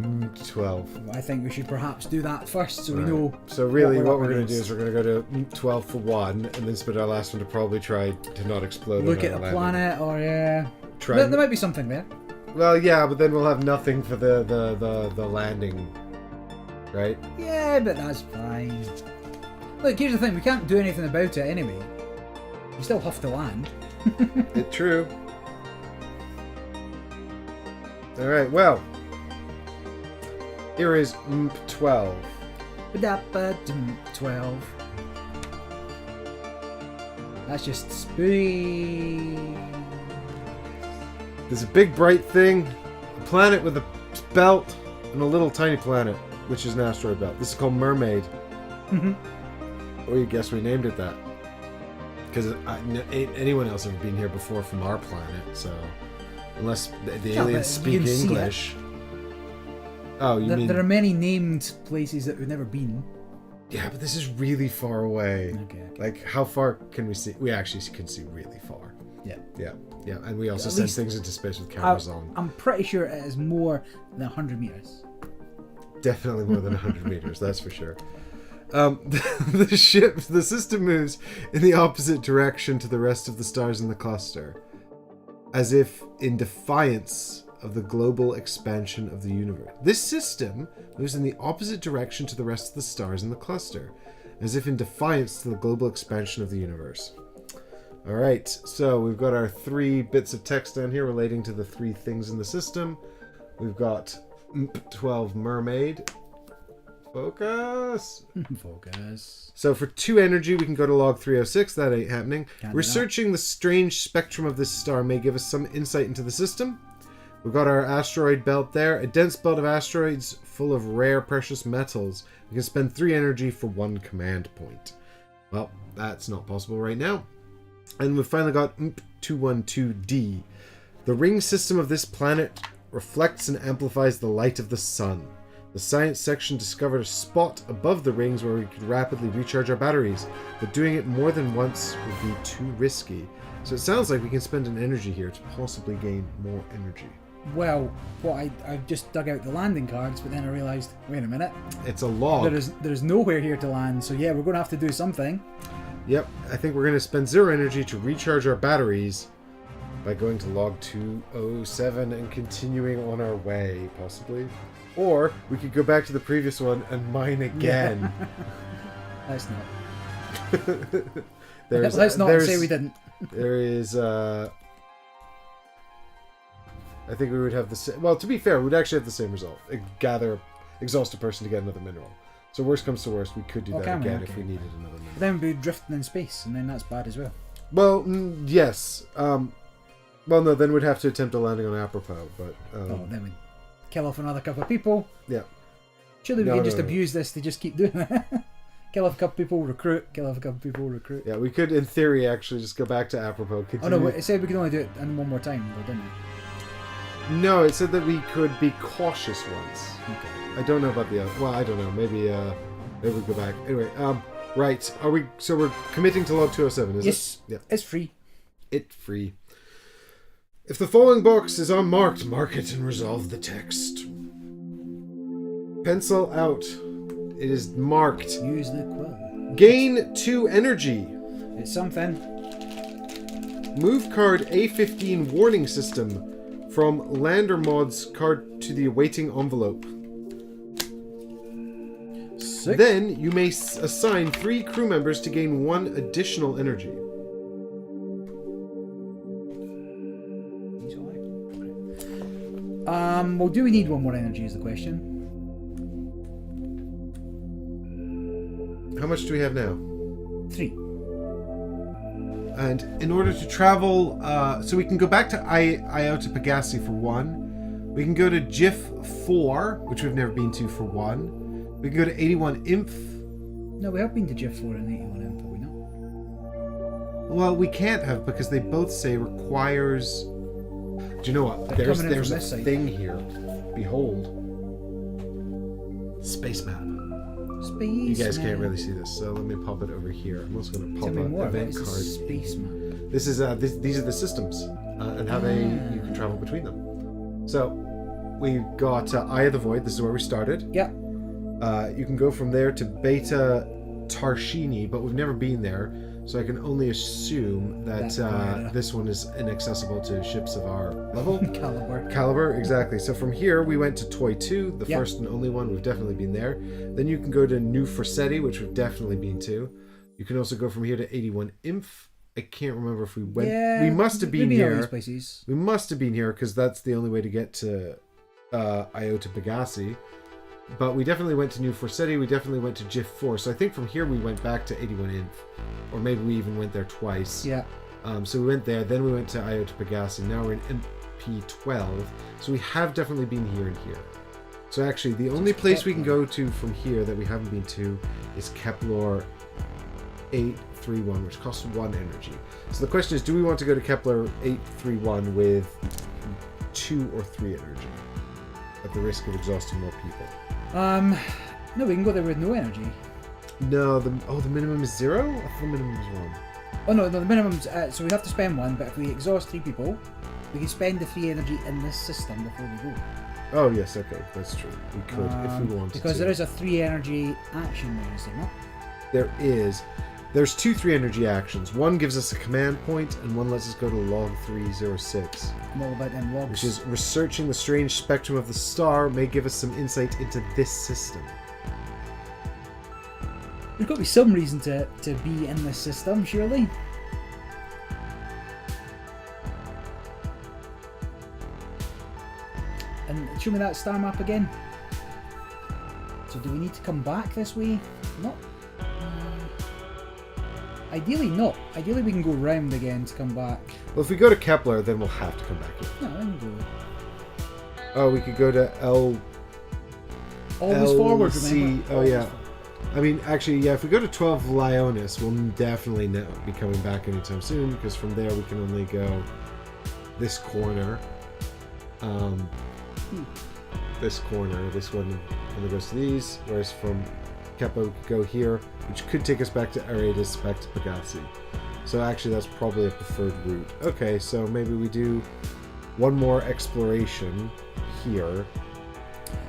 12. I think we should perhaps do that first, so we know. So really, what we're going to against. do is we're going to go to 12 for 1, and then spend our last one to probably try to not explode. Look at a planet, or yeah. There might be something there. Well, yeah, but then we'll have nothing for the landing, right? Yeah, but that's fine. Look, here's the thing: we can't do anything about it anyway. We still have to land. It's true. All right. Well, here is 12. 12. That's just spooky. There's a big bright thing, a planet with a belt, and a little tiny planet, which is an asteroid belt. This is called Mermaid. Oh, you guess we named it that. Because ain't anyone else ever been here before from our planet, so... Unless the aliens speak English. Oh, you mean... There are many named places that we've never been. Yeah, but this is really far away. Okay. Like, how far can we see? We actually can see really far. Yeah. Yeah, and we also send things into space with cameras on. I'm pretty sure it is more than 100 meters. Definitely more than 100 meters, that's for sure. The system moves in the opposite direction to the rest of the stars in the cluster, as if in defiance of the global expansion of the universe. This system moves in the opposite direction to the rest of the stars in the cluster, as if in defiance to the global expansion of the universe. Alright, so we've got our 3 bits of text down here relating to the 3 things in the system. We've got 12 Mermaid. Focus! Focus. So for 2 energy, we can go to log 306. That ain't happening. Researching the strange spectrum of this star may give us some insight into the system. We've got our asteroid belt there. A dense belt of asteroids full of rare precious metals. We can spend 3 energy for 1 command point. Well, that's not possible right now. And we've finally got 212D. The ring system of this planet reflects and amplifies the light of the sun. The science section discovered a spot above the rings where we could rapidly recharge our batteries, but doing it more than once would be too risky. So it sounds like we can spend an energy here to possibly gain more energy. Well, I just dug out the landing cards, but then I realised, wait a minute. It's a log. There's nowhere here to land, so yeah, we're going to have to do something. Yep, I think we're going to spend 0 energy to recharge our batteries by going to log 207 and continuing on our way, possibly. Or we could go back to the previous one and mine again. Let's not. Let's not say we didn't. There is... I think we would have the same... Well, to be fair, we'd actually have the same result. Exhaust a person to get another mineral. So worst comes to worst, we could do that again if we needed another mineral. But then we'd be drifting in space, and then that's bad as well. Well, yes. Well, no, then we'd have to attempt a landing on apropos, but... then we'd kill off another couple of people. Yeah. Surely we can just abuse this to just keep doing it. Kill off a couple people, recruit. Kill off a couple people, recruit. Yeah, we could, in theory, actually just go back to apropos. Continue. Oh no, it said we could only do it one more time, though, didn't it? No, it said that we could be cautious once. Okay. I don't know about the other. Well, I don't know. Maybe we go back. Anyway, right. Are we? So we're committing to log 207, is Yes. it? Yeah. It's free. It free. If the following box is unmarked, mark it and resolve the text. Pencil out. It is marked. Use the quill. Gain 2 energy. It's something. Move card A15 warning system from Lander Mod's card to the awaiting envelope. Sick. Then you may assign 3 crew members to gain 1 additional energy. Well, do we need 1 more energy is the question. How much do we have now? 3. And in order to travel, so we can go back to Iota Pegasi for 1. We can go to GIF 4, which we've never been to for 1. We can go to 81 Inf. No, we have been to GIF 4 and 81 M, have we not? Well, we can't have because they both say requires. Do you know what? They're There's coming in from a this side. thing here. Behold. Space map. Space. You guys can't map. really see this, so let me pop it over here. I'm also going to pop Tell me an more. event What is card. a space map? This is these are the systems and how you can travel between them. So we've got Eye of the Void. This is where we started. Yeah. You can go from there to Beta Tarshini, but we've never been there, so I can only assume that this one is inaccessible to ships of our level. Caliber, exactly. So from here we went to Toy 2, the first and only one. We've definitely been there. Then you can go to New Forsetti, which we've definitely been to. You can also go from here to 81 Inf. I can't remember if we went. Yeah, we must have been all here. these places. We must have been here because that's the only way to get to Iota Pegasi. But we definitely went to New Forsetti. We definitely went to GIF 4. So I think from here we went back to 81 Inf. Or maybe we even went there twice. Yeah. So we went there. Then we went to Iota Pegasi. Now we're in MP12. So we have definitely been here and here. So actually the only place we can go to from here that we haven't been to is Kepler 831, which costs 1 energy. So the question is, do we want to go to Kepler 831 with 2 or 3 energy? At the risk of exhausting more people. No, we can go there with no energy. No, the minimum is 0? I thought the minimum was 1. Oh no, the minimum's so we have to spend 1, but if we exhaust 3 people, we can spend the 3 energy in this system before we go. Oh yes, okay, that's true. We could if we wanted to. Because there is a 3 energy action there, is there not? There is. There's 2 3 energy actions. One gives us a command point, and one lets us go to log 306. I'm all about them logs. Which is researching the strange spectrum of the star may give us some insight into this system. There's got to be some reason to be in this system, surely. And show me that star map again. So do we need to come back this way? Not. Ideally not. Ideally we can go round again to come back. Well, if we go to Kepler, then we'll have to come back here. No, I can go. Oh, we could go to Always forward, LC. remember? Oh, yeah. I mean, actually, yeah, if we go to 12 Lyonis, we'll definitely not be coming back anytime soon, because from there we can only go this corner. This corner. This one only goes to these, whereas from Kepler we could go here, which could take us back to Aretas, back to Pegasi. So actually that's probably a preferred route. Okay, so maybe we do one more exploration here.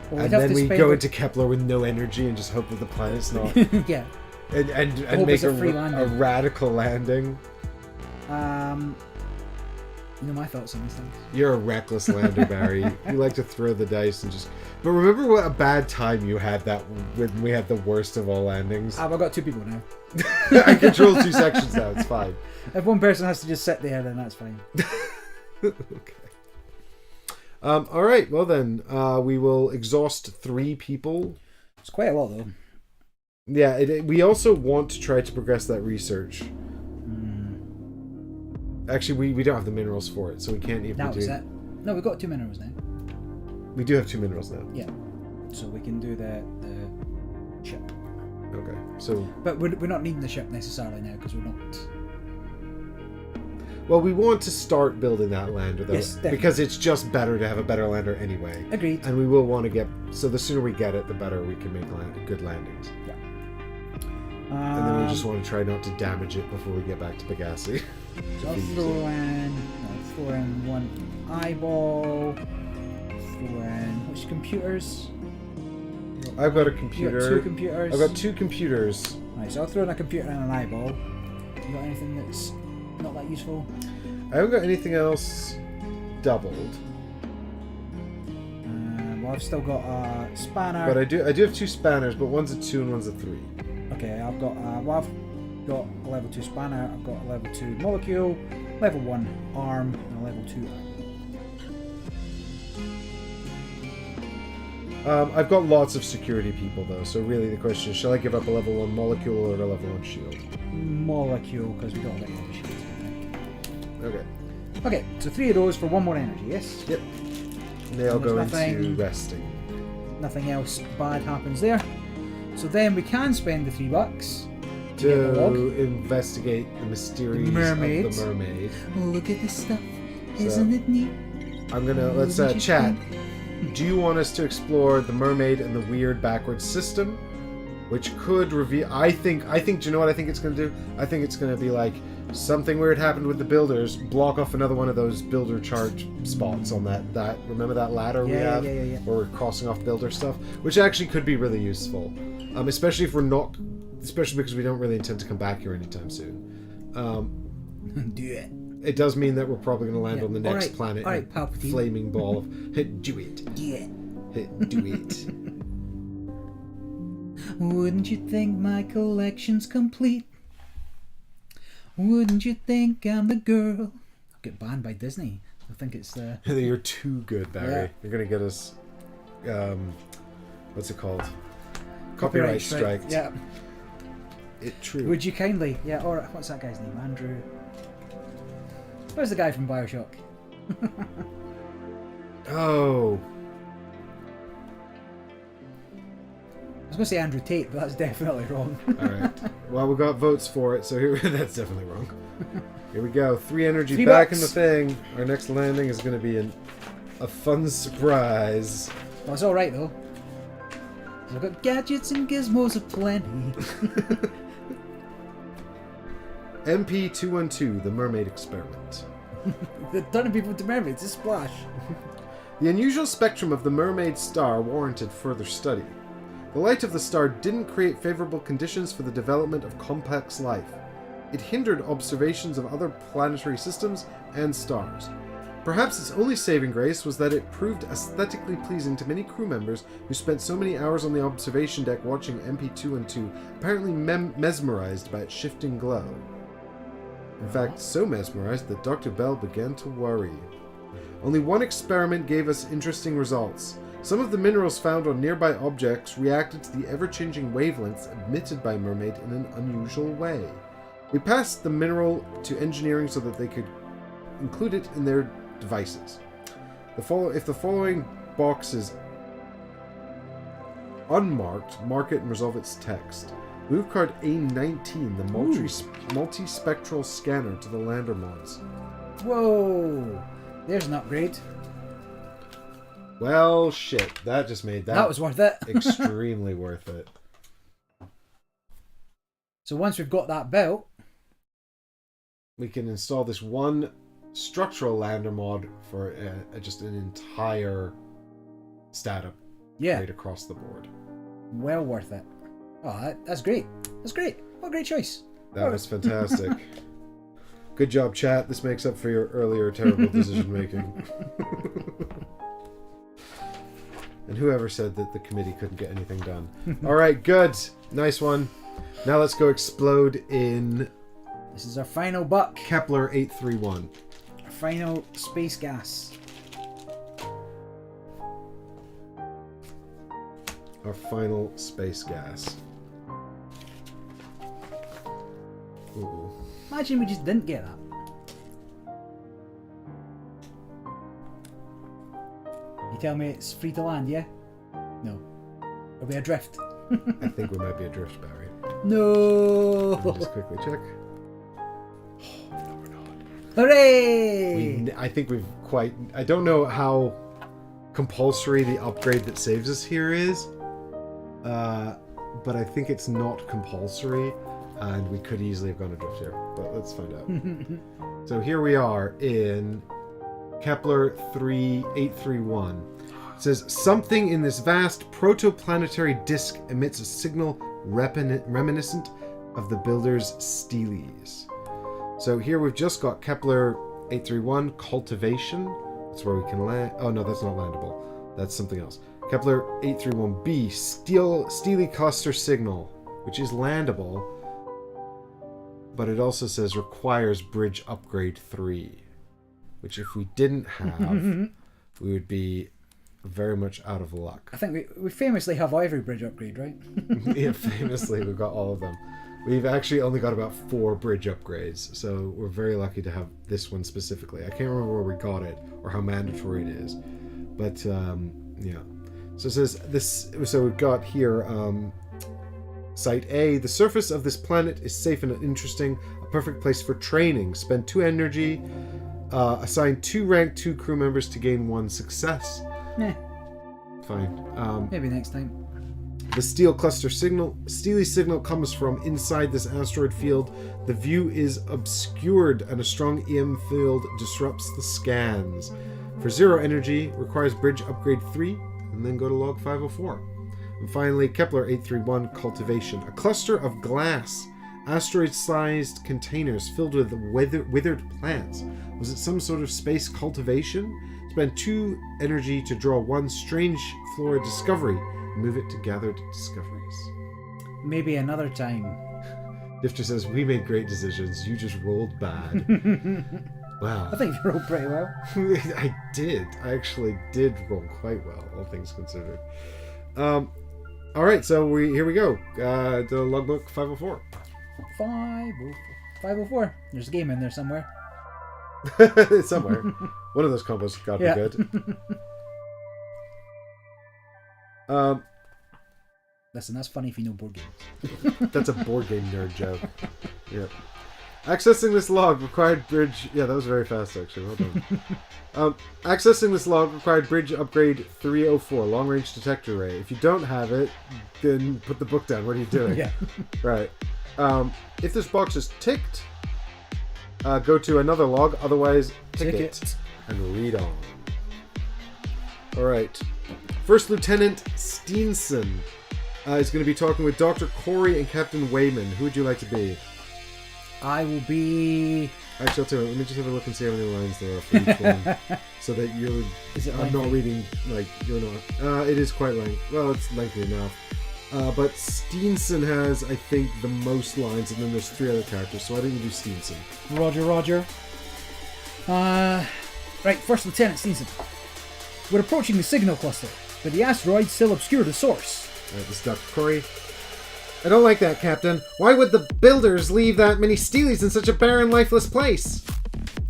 Well, and then we go into Kepler with no energy and just hope that the planet's not... yeah. And make a radical landing. You know my thoughts on these things. You're a reckless lander, Barry. You like to throw the dice and just... But remember what a bad time you had that when we had the worst of all landings? I've got 2 people now. I control 2 sections now, it's fine. If one person has to just sit there, then that's fine. Okay. Alright, well then, we will exhaust 3 people. It's quite a lot, though. Yeah, we also want to try to progress that research. Actually, we don't have the minerals for it, so we can't even do... That. No, we've got 2 minerals now. We do have 2 minerals now. Yeah. So we can do the ship. Okay, so... But we're not needing the ship necessarily now, because we're not... Well, we want to start building that lander, though, Yes, definitely. because it's just better to have a better lander anyway. Agreed. And we will want to get... So the sooner we get it, the better we can make good landings. Yeah. And then we just want to try not to damage it before we get back to Pegassi. So I'll throw in one eyeball. Throw in which computers? I've got a You computer. got 2 computers. I've got 2 computers. Right, so I'll throw in a computer and an eyeball. You got anything that's not that useful? I haven't got anything else doubled. Well, I've still got a spanner. But I do have 2 spanners, but one's a 2 and one's a 3. Okay, I've got I've got a level 2 spanner. I've got a level 2 molecule, level 1 arm, and a level 2 eyeball. I've got lots of security people, though, so really the question is, shall I give up a level 1 molecule or a level 1 shield? Molecule, because we got a level 1 shield. Okay. Okay, so 3 of those for 1 more energy, yes? Yep. And they all go There's into nothing- resting. Nothing else bad happens there. So then we can spend the $3 to get the log. To investigate the mysteries mermaid. of the mermaid. Oh, look at this stuff. So- Isn't it neat? I'm gonna, let's Wouldn't you chat. think? Do you want us to explore the mermaid and the weird backwards system? Which could reveal, do you know what I think it's gonna do? I think it's gonna be like, something weird happened with the builders, block off another one of those builder charge spots on that remember that ladder we have? Yeah. Where we're crossing off builder stuff? Which actually could be really useful. Especially because we don't really intend to come back here anytime soon. Do it. It does mean that we're probably going to land on the next Alright, planet alright, in a Palpatine. flaming ball of do it. Do it. Do it. Wouldn't you think my collection's complete? Wouldn't you think I'm the girl? I'll get banned by Disney. I think it's the... You're too good, Barry. Yeah. You're going to get us what's it called? Copyright strike. Yeah. It true. Would you kindly? Yeah, or what's that guy's name? Andrew. Where's the guy from Bioshock? Oh. I was going to say Andrew Tate, but that's definitely wrong. Alright. Well, we got votes for it, so here that's definitely wrong. Here we go. 3 energy $3. back in the thing. Our next landing is going to be a fun surprise. Well, it's alright though. I've got gadgets and gizmos aplenty. MP212, the mermaid experiment. They're turning people into mermaids, a splash. The unusual spectrum of the mermaid star warranted further study. The light of the star didn't create favorable conditions for the development of complex life. It hindered observations of other planetary systems and stars. Perhaps its only saving grace was that it proved aesthetically pleasing to many crew members who spent so many hours on the observation deck watching MP212, apparently mesmerized by its shifting glow. In fact, so mesmerized that Dr. Bell began to worry. Only one experiment gave us interesting results. Some of the minerals found on nearby objects reacted to the ever-changing wavelengths emitted by Mermaid in an unusual way. We passed the mineral to engineering so that they could include it in their devices. If the following box is unmarked, mark it and resolve its text. Move card A19, the multispectral scanner, to the lander mods. Whoa! There's an upgrade. Well, shit. That just made That was worth it. extremely worth it. So once we've got that built, We can install this one structural lander mod for just an entire stat upgrade across the board. well worth it. Oh, that's great. That's great. What a great choice. That was fantastic. Good job, chat. This makes up for your earlier terrible decision making. And whoever said that the committee couldn't get anything done. Alright, good. Nice one. Now let's go explode in This is our final buck. Kepler 831. Our final space gas. Our final space gas. Ooh. Imagine we just didn't get that. You tell me it's free to land, yeah? No. Are we adrift? I think we might be adrift, Barry. No! Let me just quickly check. Oh, no, we're not. Hooray! I think we've quite... I don't know how compulsory the upgrade that saves us here is. But I think it's not compulsory. And we could easily have gone adrift here. But let's find out. So here we are in Kepler 3831. It says, something in this vast protoplanetary disk emits a signal reminiscent of the builder's steles. So here we've just got Kepler 831, cultivation. That's where we can land. Oh no, that's not landable. That's something else. Kepler 831b, steely cluster signal, which is landable. But it also says requires bridge upgrade 3. Which if we didn't have, we would be very much out of luck. I think we famously have every bridge upgrade, right? Yeah, famously we've got all of them. We've actually only got about 4 bridge upgrades, so we're very lucky to have this one specifically. I can't remember where we got it or how mandatory it is, but yeah. So it says this. So we've got here Site A. The surface of this planet is safe and interesting, a perfect place for training. Spend 2 energy. Assign 2 rank 2 crew members to gain 1 success. Nah. Fine. Maybe next time. The steely signal comes from inside this asteroid field. The view is obscured and a strong EM field disrupts the scans. For 0 energy, requires bridge upgrade 3, and then go to log 504. And finally, Kepler 831, cultivation. A cluster of glass, asteroid-sized containers filled with withered plants. Was it some sort of space cultivation? Spend 2 energy to draw 1 strange flora discovery. Move it to gathered discoveries. Maybe another time. Difter says, we made great decisions. You just rolled bad. Wow. I think you rolled pretty well. I did. I actually did roll quite well, all things considered. All right, so here we go. The logbook 504. 504. There's a game in there somewhere. Somewhere. One of those combos got to be good. Listen, that's funny if you know board games. That's a board game nerd joke. Yep. Accessing this log required bridge... Yeah, that was very fast, actually. Well done. Accessing this log required bridge upgrade 304, long-range detector array. If you don't have it, then put the book down. What are you doing? Yeah. Right. If this box is ticked, go to another log. Otherwise, tick it and read on. All right. First Lieutenant Steenson is going to be talking with Dr. Corey and Captain Wayman. Who would you like to be? I will be... Actually, I'll tell you, let me just have a look and see how many lines there are for each one. So that you're... I'm not reading, like, you're not... it is quite lengthy. Well, it's lengthy enough. But Steenson has, I think, the most lines, and then there's 3 other characters, so I think you do Steenson. Roger. Right, First Lieutenant Steenson. We're approaching the signal cluster, but the asteroids still obscure the source. Alright, this is Dr. Corey. I don't like that, Captain. Why would the builders leave that many steelies in such a barren, lifeless place?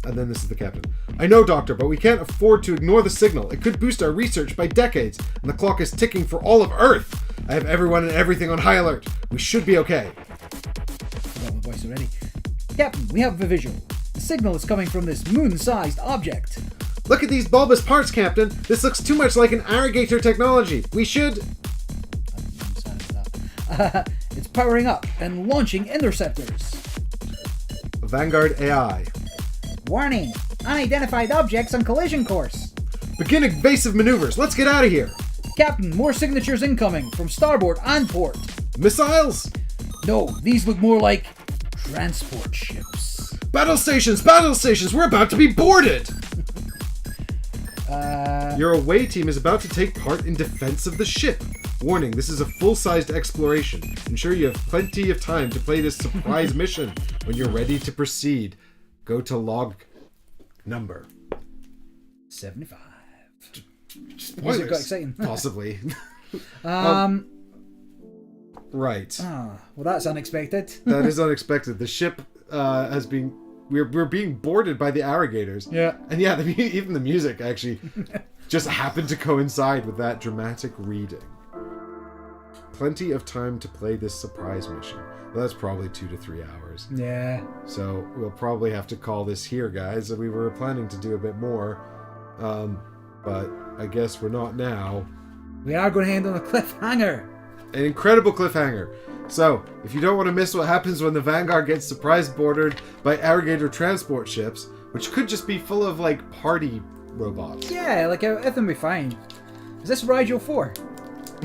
And then this is the Captain. I know, Doctor, but we can't afford to ignore the signal. It could boost our research by decades, and the clock is ticking for all of Earth. I have everyone and everything on high alert. We should be okay. I got my voice already. Captain, we have a visual. The signal is coming from this moon-sized object. Look at these bulbous parts, Captain. This looks too much like an irrigator technology. We should... I'm sad about that. It's powering up and launching interceptors. Vanguard AI. Warning! Unidentified objects on collision course. Begin evasive maneuvers. Let's get out of here. Captain, more signatures incoming from starboard and port. Missiles? No, these look more like transport ships. Battle stations! Battle stations! We're about to be boarded! Your away team is about to take part in defense of the ship. Warning, this is a full-sized exploration. Ensure you have plenty of time to play this surprise mission. When you're ready to proceed, go to log number 75. Spoilers. Music got exciting. Possibly. Right. Well, that's unexpected. That is unexpected. The ship has been... We're being boarded by the irrigators. Yeah. And yeah, even the music actually just happened to coincide with that dramatic reading. plenty of time to play this surprise mission. Well, that's probably 2 to 3 hours. Yeah. So we'll probably have to call this here, guys. We were planning to do a bit more, but I guess we're not now. We are going to end on a cliffhanger. An incredible cliffhanger. So, if you don't want to miss what happens when the Vanguard gets surprise boarded by Arrogator transport ships, which could just be full of, like, party robots. Yeah, like, I think we'll be fine. Is this Rigel 4?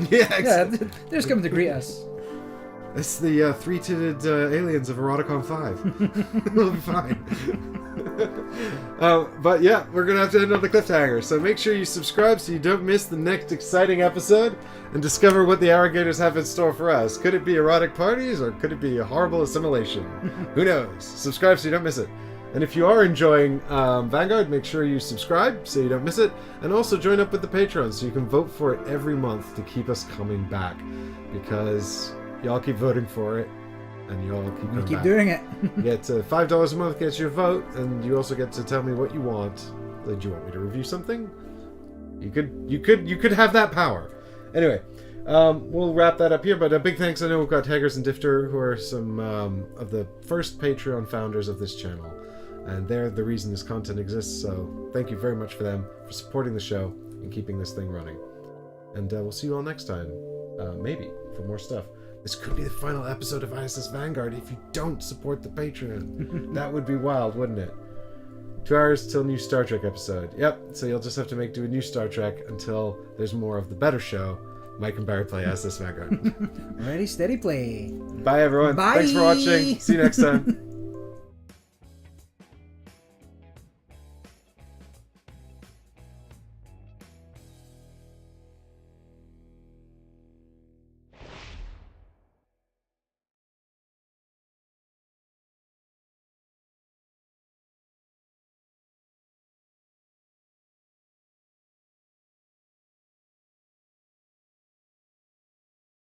Yeah, Yeah, they're just coming to greet us. It's the three-titted aliens of Eroticon 5. We'll be fine. But yeah, we're going to have to end on the cliffhanger. So make sure you subscribe so you don't miss the next exciting episode and discover what the Arrogators have in store for us. Could it be erotic parties or could it be a horrible assimilation? Who knows? Subscribe so you don't miss it. And if you are enjoying Vanguard, make sure you subscribe so you don't miss it. And also join up with the Patreon so you can vote for it every month to keep us coming back. Because y'all keep voting for it. And y'all keep coming Keep back. doing it. You get $5 a month gets your vote. And you also get to tell me what you want. Do you want me to review something? You could have that power. Anyway, we'll wrap that up here. But a big thanks. I know we've got Taggers and Difter, who are some of the first Patreon founders of this channel. And they're the reason this content exists, so thank you very much for them, for supporting the show and keeping this thing running. And we'll see you all next time, maybe, for more stuff. This could be the final episode of ISS Vanguard if you don't support the Patreon. That would be wild, wouldn't it? 2 hours till new Star Trek episode. Yep, so you'll just have to do a new Star Trek until there's more of the better show. Mike and Barry play ISS Vanguard. Ready, steady, play. Bye, everyone. Bye. Thanks for watching. See you next time.